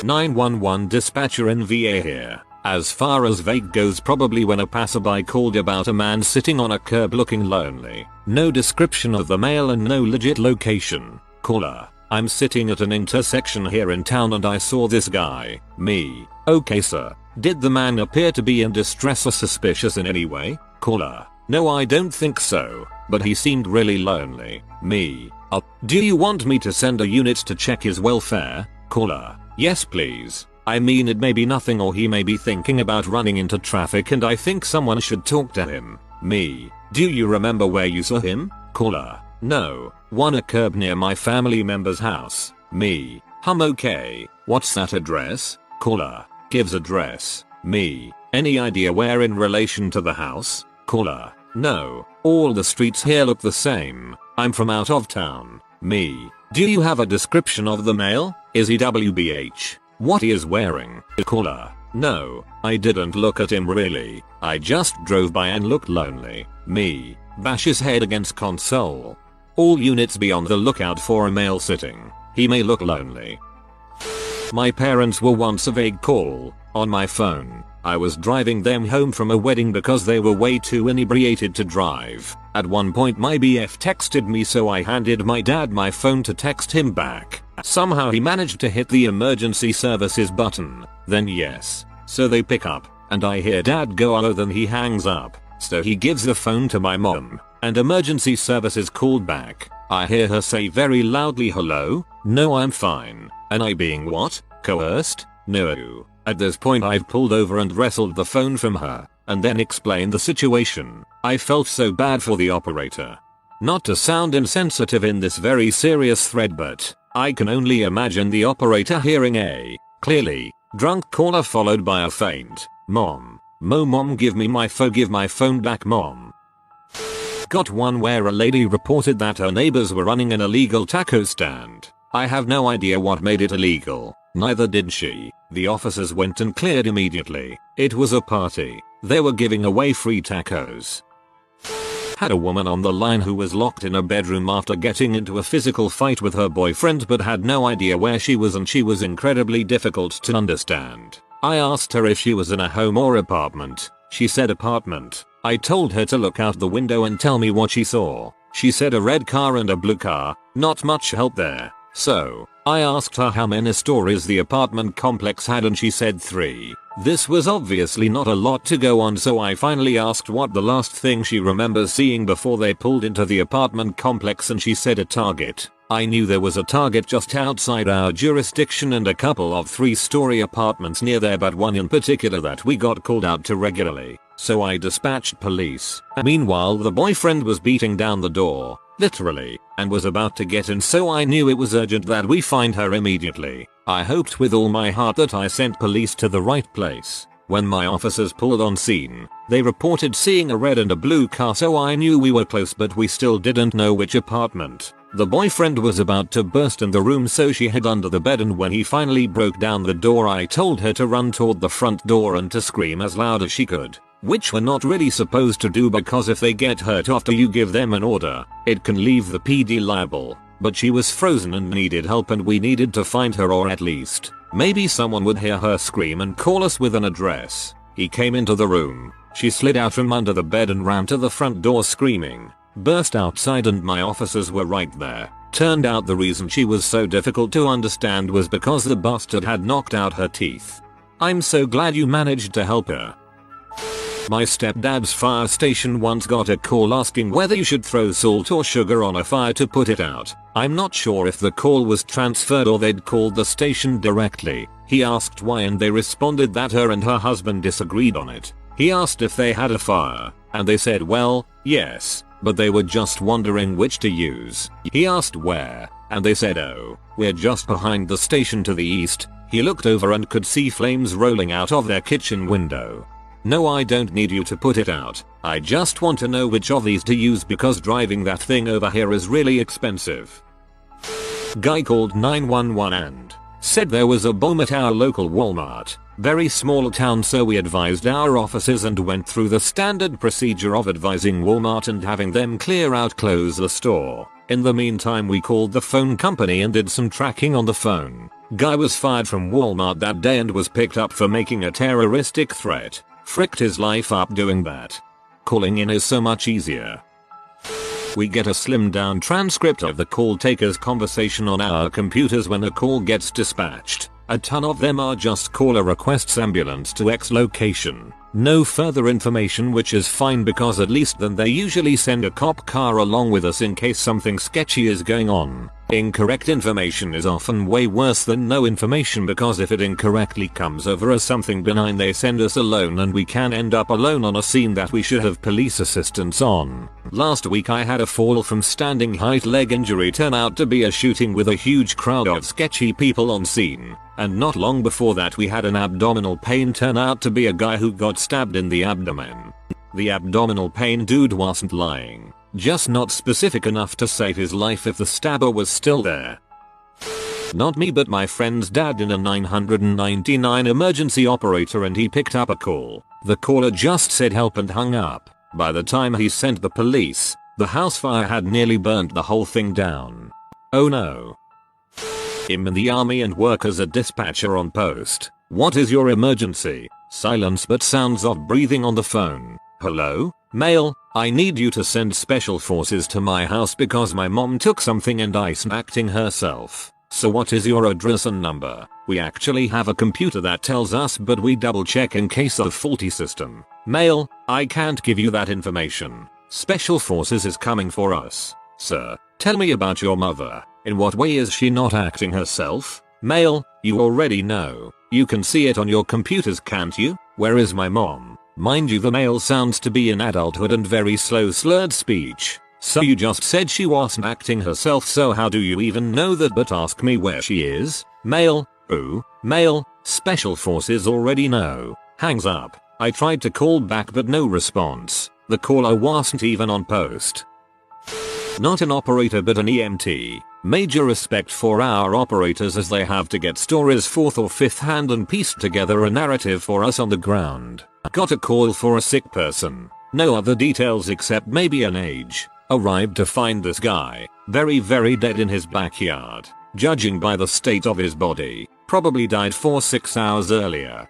911 dispatcher in VA here. As far as vague goes, probably when a passerby called about a man sitting on a curb looking lonely. No description of the male and no legit location. Caller: I'm sitting at an intersection here in town and I saw this guy. Me: okay sir. Did the man appear to be in distress or suspicious in any way? Caller: no, I don't think so, but he seemed really lonely. Me: do you want me to send a unit to check his welfare? Caller: yes please. I mean, it may be nothing or he may be thinking about running into traffic and I think someone should talk to him. Me: do you remember where you saw him? Caller: no, one a curb near my family member's house. Me: okay, what's that address? Caller: gives address. Me: any idea where in relation to the house? Caller: no, all the streets here look the same. I'm from out of town. Me: do you have a description of the male? Is he WBH? What he is wearing? Caller: no, I didn't look at him really. I just drove by and looked lonely. Me: bash his head against console. All units be on the lookout for a male sitting. He may look lonely. My parents were once a vague call on my phone. I was driving them home from a wedding because they were way too inebriated to drive. At one point my BF texted me, so I handed my dad my phone to text him back. Somehow he managed to hit the emergency services button. Then yes. So they pick up, and I hear dad go hello, then he hangs up. So he gives the phone to my mom, and emergency services called back. I hear her say very loudly, hello? No, I'm fine. And I being what? Coerced? No. At this point I've pulled over and wrestled the phone from her, and then explained the situation. I felt so bad for the operator. Not to sound insensitive in this very serious thread, but I can only imagine the operator hearing a clearly drunk caller followed by a faint mom. Mom, give my phone back, mom. Got one where a lady reported that her neighbors were running an illegal taco stand. I have no idea what made it illegal. Neither did she. The officers went and cleared immediately. It was a party. They were giving away free tacos. Had a woman on the line who was locked in a bedroom after getting into a physical fight with her boyfriend but had no idea where she was, and she was incredibly difficult to understand. I asked her if she was in a home or apartment. She said apartment. I told her to look out the window and tell me what she saw. She said a red car and a blue car. Not much help there. So, I asked her how many stories the apartment complex had, and she said 3. This was obviously not a lot to go on, so I finally asked what the last thing she remembers seeing before they pulled into the apartment complex, and she said a Target. I knew there was a Target just outside our jurisdiction and a couple of 3-story apartments near there, but one in particular that we got called out to regularly. So I dispatched police. Meanwhile the boyfriend was beating down the door, literally, and was about to get in, so I knew it was urgent that we find her immediately. I hoped with all my heart that I sent police to the right place. When my officers pulled on scene, they reported seeing a red and a blue car, so I knew we were close, but we still didn't know which apartment. The boyfriend was about to burst in the room, so she hid under the bed, and when he finally broke down the door I told her to run toward the front door and to scream as loud as she could. Which we're not really supposed to do, because if they get hurt after you give them an order, it can leave the PD liable. But she was frozen and needed help, and we needed to find her, or at least maybe someone would hear her scream and call us with an address. He came into the room. She slid out from under the bed and ran to the front door screaming. Burst outside, and my officers were right there. Turned out the reason she was so difficult to understand was because the bastard had knocked out her teeth. I'm so glad you managed to help her. My stepdad's fire station once got a call asking whether you should throw salt or sugar on a fire to put it out. I'm not sure if the call was transferred or they'd called the station directly. He asked why, and they responded that her and her husband disagreed on it. He asked if they had a fire, and they said well, yes, but they were just wondering which to use. He asked where, and they said oh, we're just behind the station to the east. He looked over and could see flames rolling out of their kitchen window. No, I don't need you to put it out. I just want to know which of these to use, because driving that thing over here is really expensive. Guy called 911 and said there was a bomb at our local Walmart. Very small town, so we advised our officers and went through the standard procedure of advising Walmart and having them close the store. In the meantime we called the phone company and did some tracking on the phone. Guy was fired from Walmart that day and was picked up for making a terroristic threat. Fricked his life up doing that. Calling in is so much easier. We get a slimmed down transcript of the call taker's conversation on our computers when a call gets dispatched. A ton of them are just caller requests, ambulance to X location. No further information, which is fine because at least then they usually send a cop car along with us in case something sketchy is going on. Incorrect information is often way worse than no information, because if it incorrectly comes over as something benign they send us alone and we can end up alone on a scene that we should have police assistance on. Last week I had a fall from standing height leg injury turn out to be a shooting with a huge crowd of sketchy people on scene. And not long before that we had an abdominal pain turn out to be a guy who got stabbed in the abdomen. The abdominal pain dude wasn't lying. Just not specific enough to save his life if the stabber was still there. Not me, but my friend's dad in a 999 emergency operator, and he picked up a call. The caller just said help and hung up. By the time he sent the police, the house fire had nearly burnt the whole thing down. Oh no. Him in the army and work as a dispatcher on post. What is your emergency? Silence but sounds of breathing on the phone. Hello? Male, I need you to send special forces to my house because my mom took something and iced acting herself. So what is your address and number? We actually have a computer that tells us, but we double check in case of faulty system. Male, I can't give you that information. Special forces is coming for us. Sir, tell me about your mother. In what way is she not acting herself? Male, you already know. You can see it on your computers, can't you? Where is my mom? Mind you, the male sounds to be in adulthood and very slow slurred speech. So you just said she wasn't acting herself, so how do you even know that? But ask me where she is. Male, ooh, male, special forces already know. Hangs up. I tried to call back but no response. The caller wasn't even on post. Not an operator but an EMT. Major respect for our operators as they have to get stories fourth or fifth hand and piece together a narrative for us on the ground. Got a call for a sick person. No other details except maybe an age. Arrived to find this guy very dead in his backyard. Judging by the state of his body, probably died 4-6 hours earlier.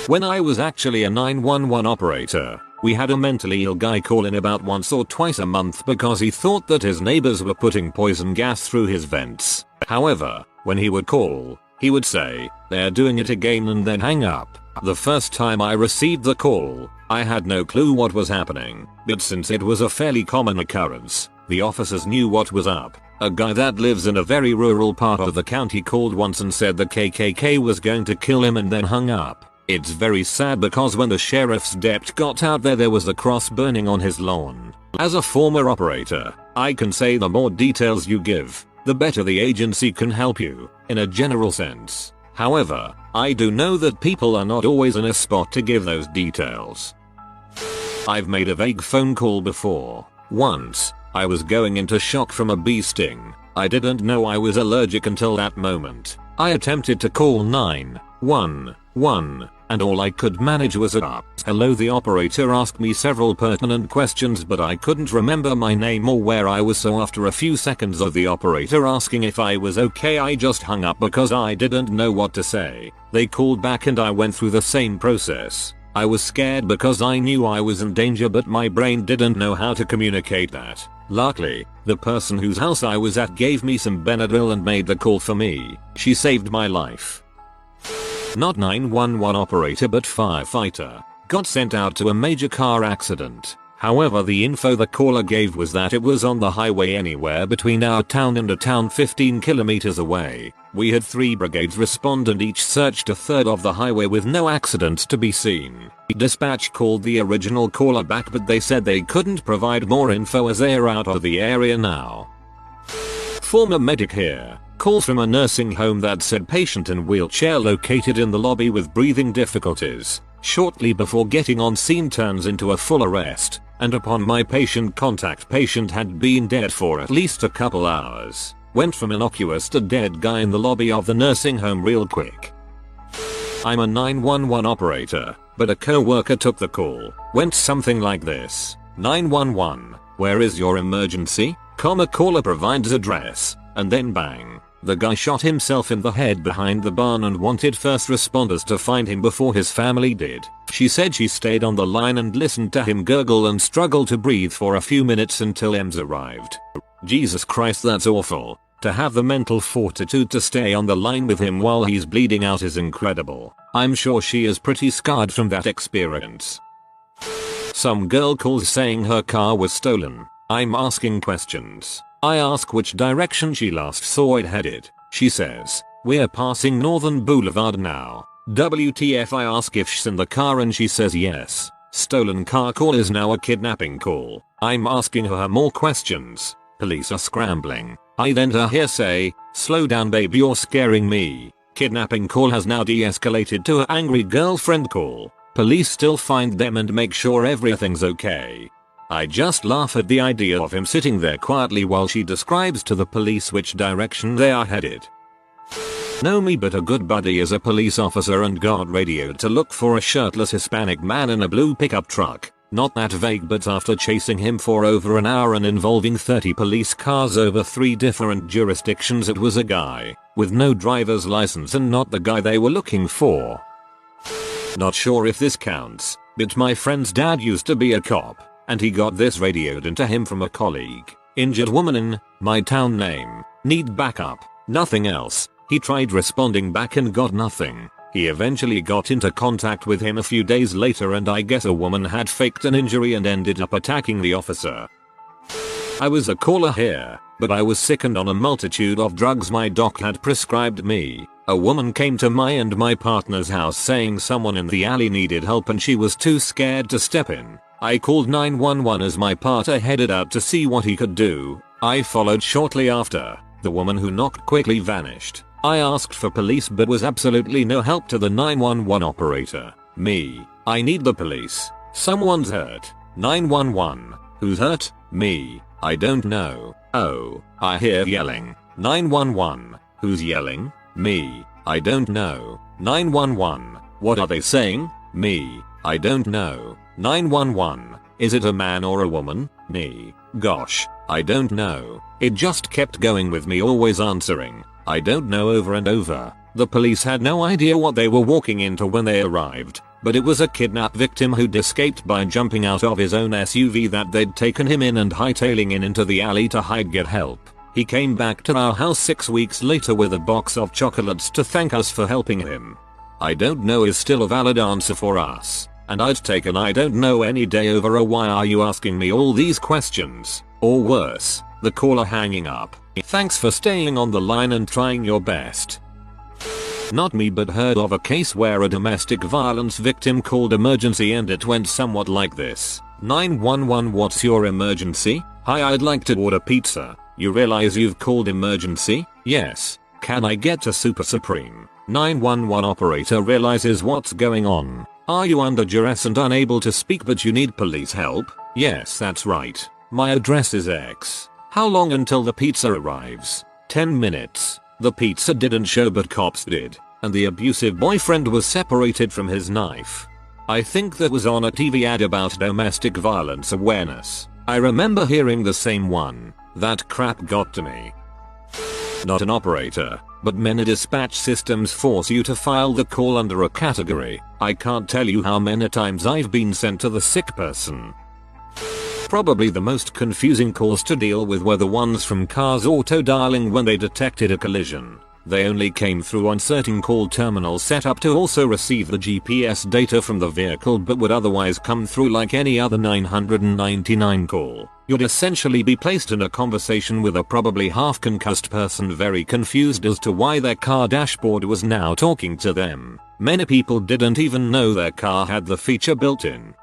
When I was actually a 911 operator, we had a mentally ill guy call in about once or twice a month because he thought that his neighbors were putting poison gas through his vents. However, when he would call, he would say, "They're doing it again," and then hang up. The first time I received the call, I had no clue what was happening, but since it was a fairly common occurrence, the officers knew what was up. A guy that lives in a very rural part of the county called once and said the KKK was going to kill him and then hung up. It's very sad because when the sheriff's deputy got out there was a cross burning on his lawn. As a former operator, I can say the more details you give, the better the agency can help you, in a general sense. However, I do know that people are not always in a spot to give those details. I've made a vague phone call before. Once, I was going into shock from a bee sting. I didn't know I was allergic until that moment. I attempted to call 911, and all I could manage was a hello. The operator asked me several pertinent questions, but I couldn't remember my name or where I was, so after a few seconds of the operator asking if I was okay, I just hung up because I didn't know what to say. They called back and I went through the same process. I was scared because I knew I was in danger, but my brain didn't know how to communicate that. Luckily, the person whose house I was at gave me some Benadryl and made the call for me. She saved my life. Not 911 operator but firefighter. Got sent out to a major car accident. However, the info the caller gave was that it was on the highway anywhere between our town and a town 15 kilometers away. We had 3 brigades respond and each searched a third of the highway with no accidents to be seen. Dispatch called the original caller back, but they said they couldn't provide more info as they're out of the area now. Former medic here. Call from a nursing home that said patient in wheelchair located in the lobby with breathing difficulties. Shortly before getting on scene turns into a full arrest, and upon my patient contact, patient had been dead for at least a couple hours. Went from innocuous to dead guy in the lobby of the nursing home real quick. I'm a 911 operator, but a co-worker took the call. Went something like this. 911, where is your emergency? Caller provides address, and then bang. The guy shot himself in the head behind the barn and wanted first responders to find him before his family did. She said she stayed on the line and listened to him gurgle and struggle to breathe for a few minutes until EMS arrived. Jesus Christ, that's awful. To have the mental fortitude to stay on the line with him while he's bleeding out is incredible. I'm sure she is pretty scarred from that experience. Some girl calls saying her car was stolen. I'm asking questions. I ask which direction she last saw it headed. She says, "We're passing Northern Boulevard now." WTF? I ask if she's in the car and she says yes. Stolen car call is now a kidnapping call. I'm asking her more questions. Police are scrambling. I then hear say, "Slow down babe, you're scaring me." Kidnapping call has now de-escalated to an angry girlfriend call. Police still find them and make sure everything's okay. I just laugh at the idea of him sitting there quietly while she describes to the police which direction they are headed. Know me, but a good buddy is a police officer and got radioed to look for a shirtless Hispanic man in a blue pickup truck. Not that vague, but after chasing him for over an hour and involving 30 police cars over 3 different jurisdictions, it was a guy with no driver's license and not the guy they were looking for. Not sure if this counts, but my friend's dad used to be a cop, and he got this radioed into him from a colleague. Injured woman in my town name. Need backup. Nothing else. He tried responding back and got nothing. He eventually got into contact with him a few days later, and I guess a woman had faked an injury and ended up attacking the officer. I was a caller here, but I was sick and on a multitude of drugs my doc had prescribed me. A woman came to my and my partner's house saying someone in the alley needed help and she was too scared to step in. I called 911 as my partner headed out to see what he could do. I followed shortly after. The woman who knocked quickly vanished. I asked for police but was absolutely no help to the 911 operator. Me. I need the police. Someone's hurt. 911. Who's hurt? Me. I don't know. Oh, I hear yelling. 911. Who's yelling? Me. I don't know. 911. What are they saying? Me. I don't know. 911. Is it a man or a woman? Me. Gosh, I don't know. It just kept going with me always answering. I don't know over and over. The police had no idea what they were walking into when they arrived, but it was a kidnap victim who'd escaped by jumping out of his own SUV that they'd taken him in and hightailing in into the alley to hide get help. He came back to our house 6 weeks later with a box of chocolates to thank us for helping him. I don't know is still a valid answer for us. And I'd take an I don't know any day over a why are you asking me all these questions, or worse, the caller hanging up. Thanks for staying on the line and trying your best. Not me, but heard of a case where a domestic violence victim called emergency and it went somewhat like this. 911, what's your emergency? Hi, I'd like to order pizza. You realize you've called emergency? Yes. Can I get a Super Supreme? 911 operator realizes what's going on. Are you under duress and unable to speak but you need police help? Yes, that's right. My address is X. How long until the pizza arrives? 10 minutes. The pizza didn't show but cops did, and the abusive boyfriend was separated from his knife. I think that was on a TV ad about domestic violence awareness. I remember hearing the same one. That crap got to me. Not an operator, but many dispatch systems force you to file the call under a category. I can't tell you how many times I've been sent to the sick person. Probably the most confusing calls to deal with were the ones from cars auto dialing when they detected a collision. They only came through on certain call terminals set up to also receive the GPS data from the vehicle but would otherwise come through like any other 999 call. You'd essentially be placed in a conversation with a probably half-concussed person very confused as to why their car dashboard was now talking to them. Many people didn't even know their car had the feature built in.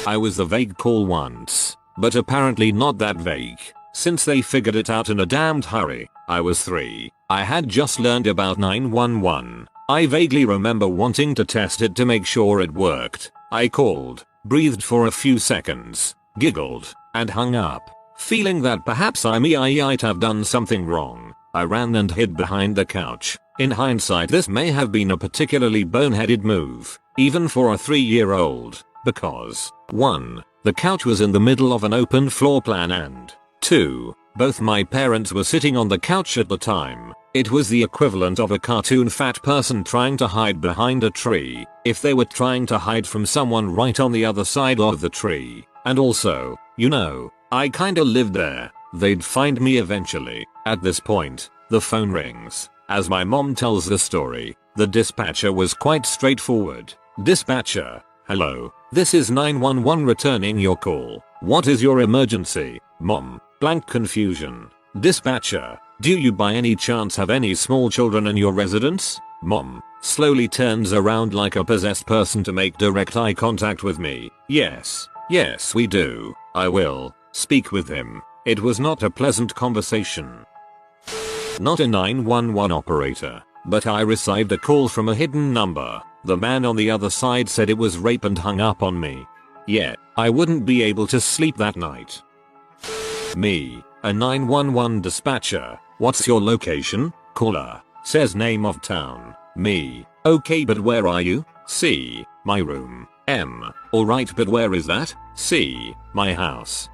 I was a vague call once, but apparently not that vague, since they figured it out in a damned hurry. I was 3. I had just learned about 911. I vaguely remember wanting to test it to make sure it worked. I called, breathed for a few seconds, giggled, and hung up. Feeling that perhaps I might have done something wrong, I ran and hid behind the couch. In hindsight, this may have been a particularly boneheaded move, even for a 3-year-old, because 1. The couch was in the middle of an open floor plan and 2. Both my parents were sitting on the couch at the time. It was the equivalent of a cartoon fat person trying to hide behind a tree, if they were trying to hide from someone right on the other side of the tree. And also, you know, I kinda lived there. They'd find me eventually. At this point, the phone rings. As my mom tells the story, the dispatcher was quite straightforward. Dispatcher, hello, this is 911 returning your call. What is your emergency? Mom, blank confusion. Dispatcher, do you by any chance have any small children in your residence? Mom, slowly turns around like a possessed person to make direct eye contact with me. Yes, we do. I will speak with him. It was not a pleasant conversation. Not a 911 operator, but I received a call from a hidden number. The man on the other side said it was rape and hung up on me. Yeah, I wouldn't be able to sleep that night. Me, a 911 dispatcher. What's your location? Caller, says name of town. Me, okay, but where are you? C, my room. M, alright, but where is that? C, my house.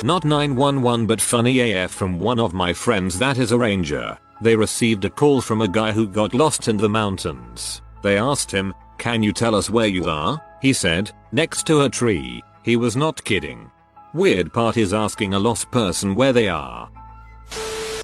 Not 911 but funny AF from one of my friends that is a ranger. They received a call from a guy who got lost in the mountains. They asked him, "Can you tell us where you are?" he said. "Next to a tree." He was not kidding. Weird part is asking a lost person where they are.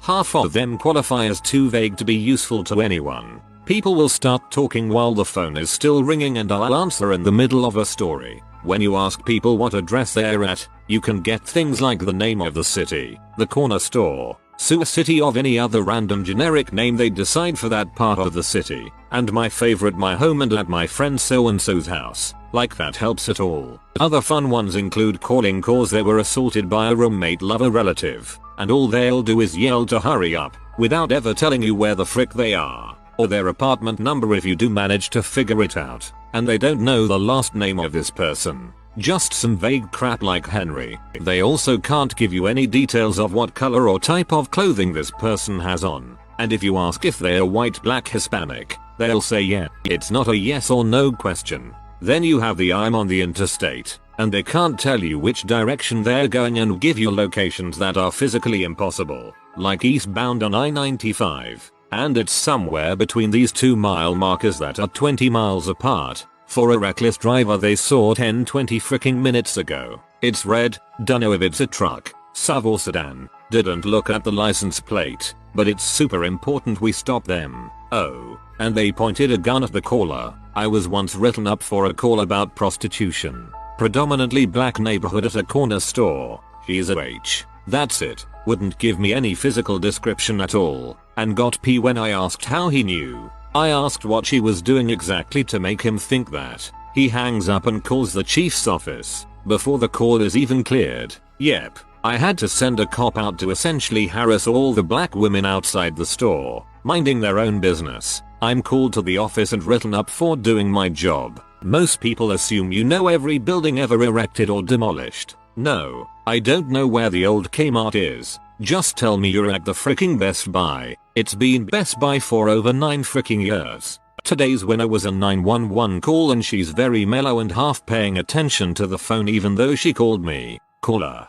Half of them qualify as too vague to be useful to anyone. People will start talking while the phone is still ringing and I'll answer in the middle of a story. When you ask people what address they're at, you can get things like the name of the city, the corner store, sewer city, of any other random generic name they decide for that part of the city, and my favorite, my home, and at my friend so and so's house. Like that helps at all. Other fun ones include calling cause they were assaulted by a roommate, lover, relative, and all they'll do is yell to hurry up, without ever telling you where the frick they are, or their apartment number if you do manage to figure it out, and they don't know the last name of this person. Just some vague crap like Henry. They also can't give you any details of what color or type of clothing this person has on, and if you ask if they're white, black, Hispanic, they'll say yeah. It's not a yes or no question. Then you have the "I'm on the interstate," and they can't tell you which direction they're going and give you locations that are physically impossible, like eastbound on I-95, and it's somewhere between these 2-mile markers that are 20 miles apart. For a reckless driver they saw 10-20 freaking minutes ago. It's red, dunno if it's a truck, SUV or sedan, didn't look at the license plate, but it's super important we stop them. Oh, and they pointed a gun at the caller. I was once written up for a call about prostitution. Predominantly black neighborhood at a corner store. She's a H. That's it. Wouldn't give me any physical description at all, and got P when I asked how he knew. I asked what she was doing exactly to make him think that. He hangs up and calls the chief's office, before the call is even cleared. Yep, I had to send a cop out to essentially harass all the black women outside the store, minding their own business. I'm called to the office and written up for doing my job. Most people assume you know every building ever erected or demolished. No, I don't know where the old Kmart is. Just tell me you're at the freaking Best Buy. It's been Best Buy for over 9 freaking years. Today's winner was a 911 call and she's very mellow and half paying attention to the phone even though she called me. Caller: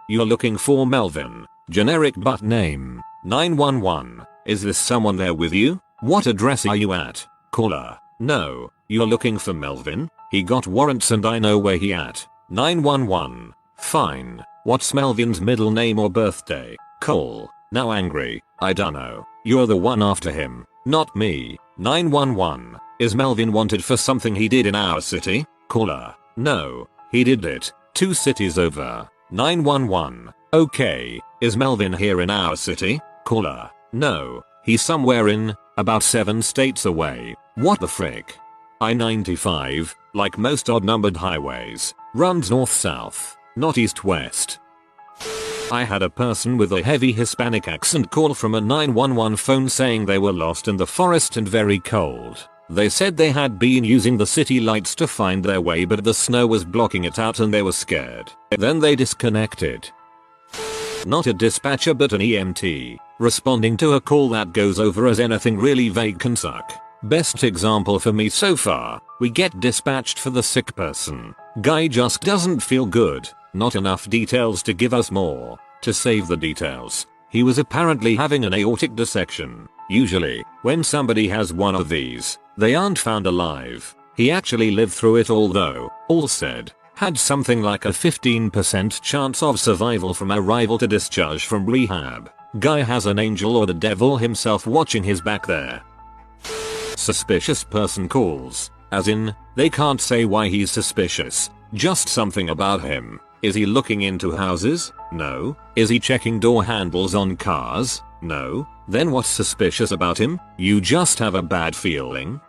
you're looking for Melvin. Generic butt name. 911. Is this someone there with you? What address are you at? Caller: no, you're looking for Melvin. He got warrants and I know where he at. 911. Fine. What's Melvin's middle name or birthday? Call. Now angry. I dunno. You're the one after him, not me. 911. Is Melvin wanted for something he did in our city? Caller: no, he did it 2 cities over. 911. Okay, is Melvin here in our city? Caller: no, he's somewhere in about 7 states away. What the frick? I-95, like most odd-numbered highways, runs north-south, not east-west. I had a person with a heavy Hispanic accent call from a 911 phone saying they were lost in the forest and very cold. They said they had been using the city lights to find their way but the snow was blocking it out and they were scared. Then they disconnected. Not a dispatcher but an EMT, responding to a call that goes over as anything really vague can suck. Best example for me so far, we get dispatched for the sick person. Guy just doesn't feel good, not enough details to give us more. To save the details, he was apparently having an aortic dissection. Usually, when somebody has one of these, they aren't found alive. He actually lived through it all though, all said, had something like a 15% chance of survival from arrival to discharge from rehab. Guy has an angel or the devil himself watching his back there. Suspicious person calls, as in, they can't say why he's suspicious, just something about him. Is he looking into houses? No. Is he checking door handles on cars? No. Then what's suspicious about him? You just have a bad feeling.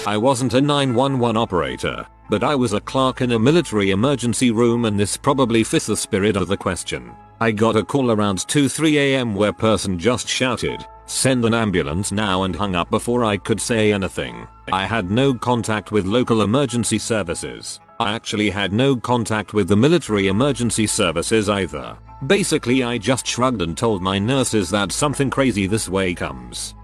I wasn't a 911 operator, but I was a clerk in a military emergency room and this probably fits the spirit of the question. I got a call around 2-3 am where person just shouted, "Send an ambulance now," and hung up before I could say anything. I had no contact with local emergency services. I actually had no contact with the military emergency services either. Basically I just shrugged and told my nurses that something crazy this way comes.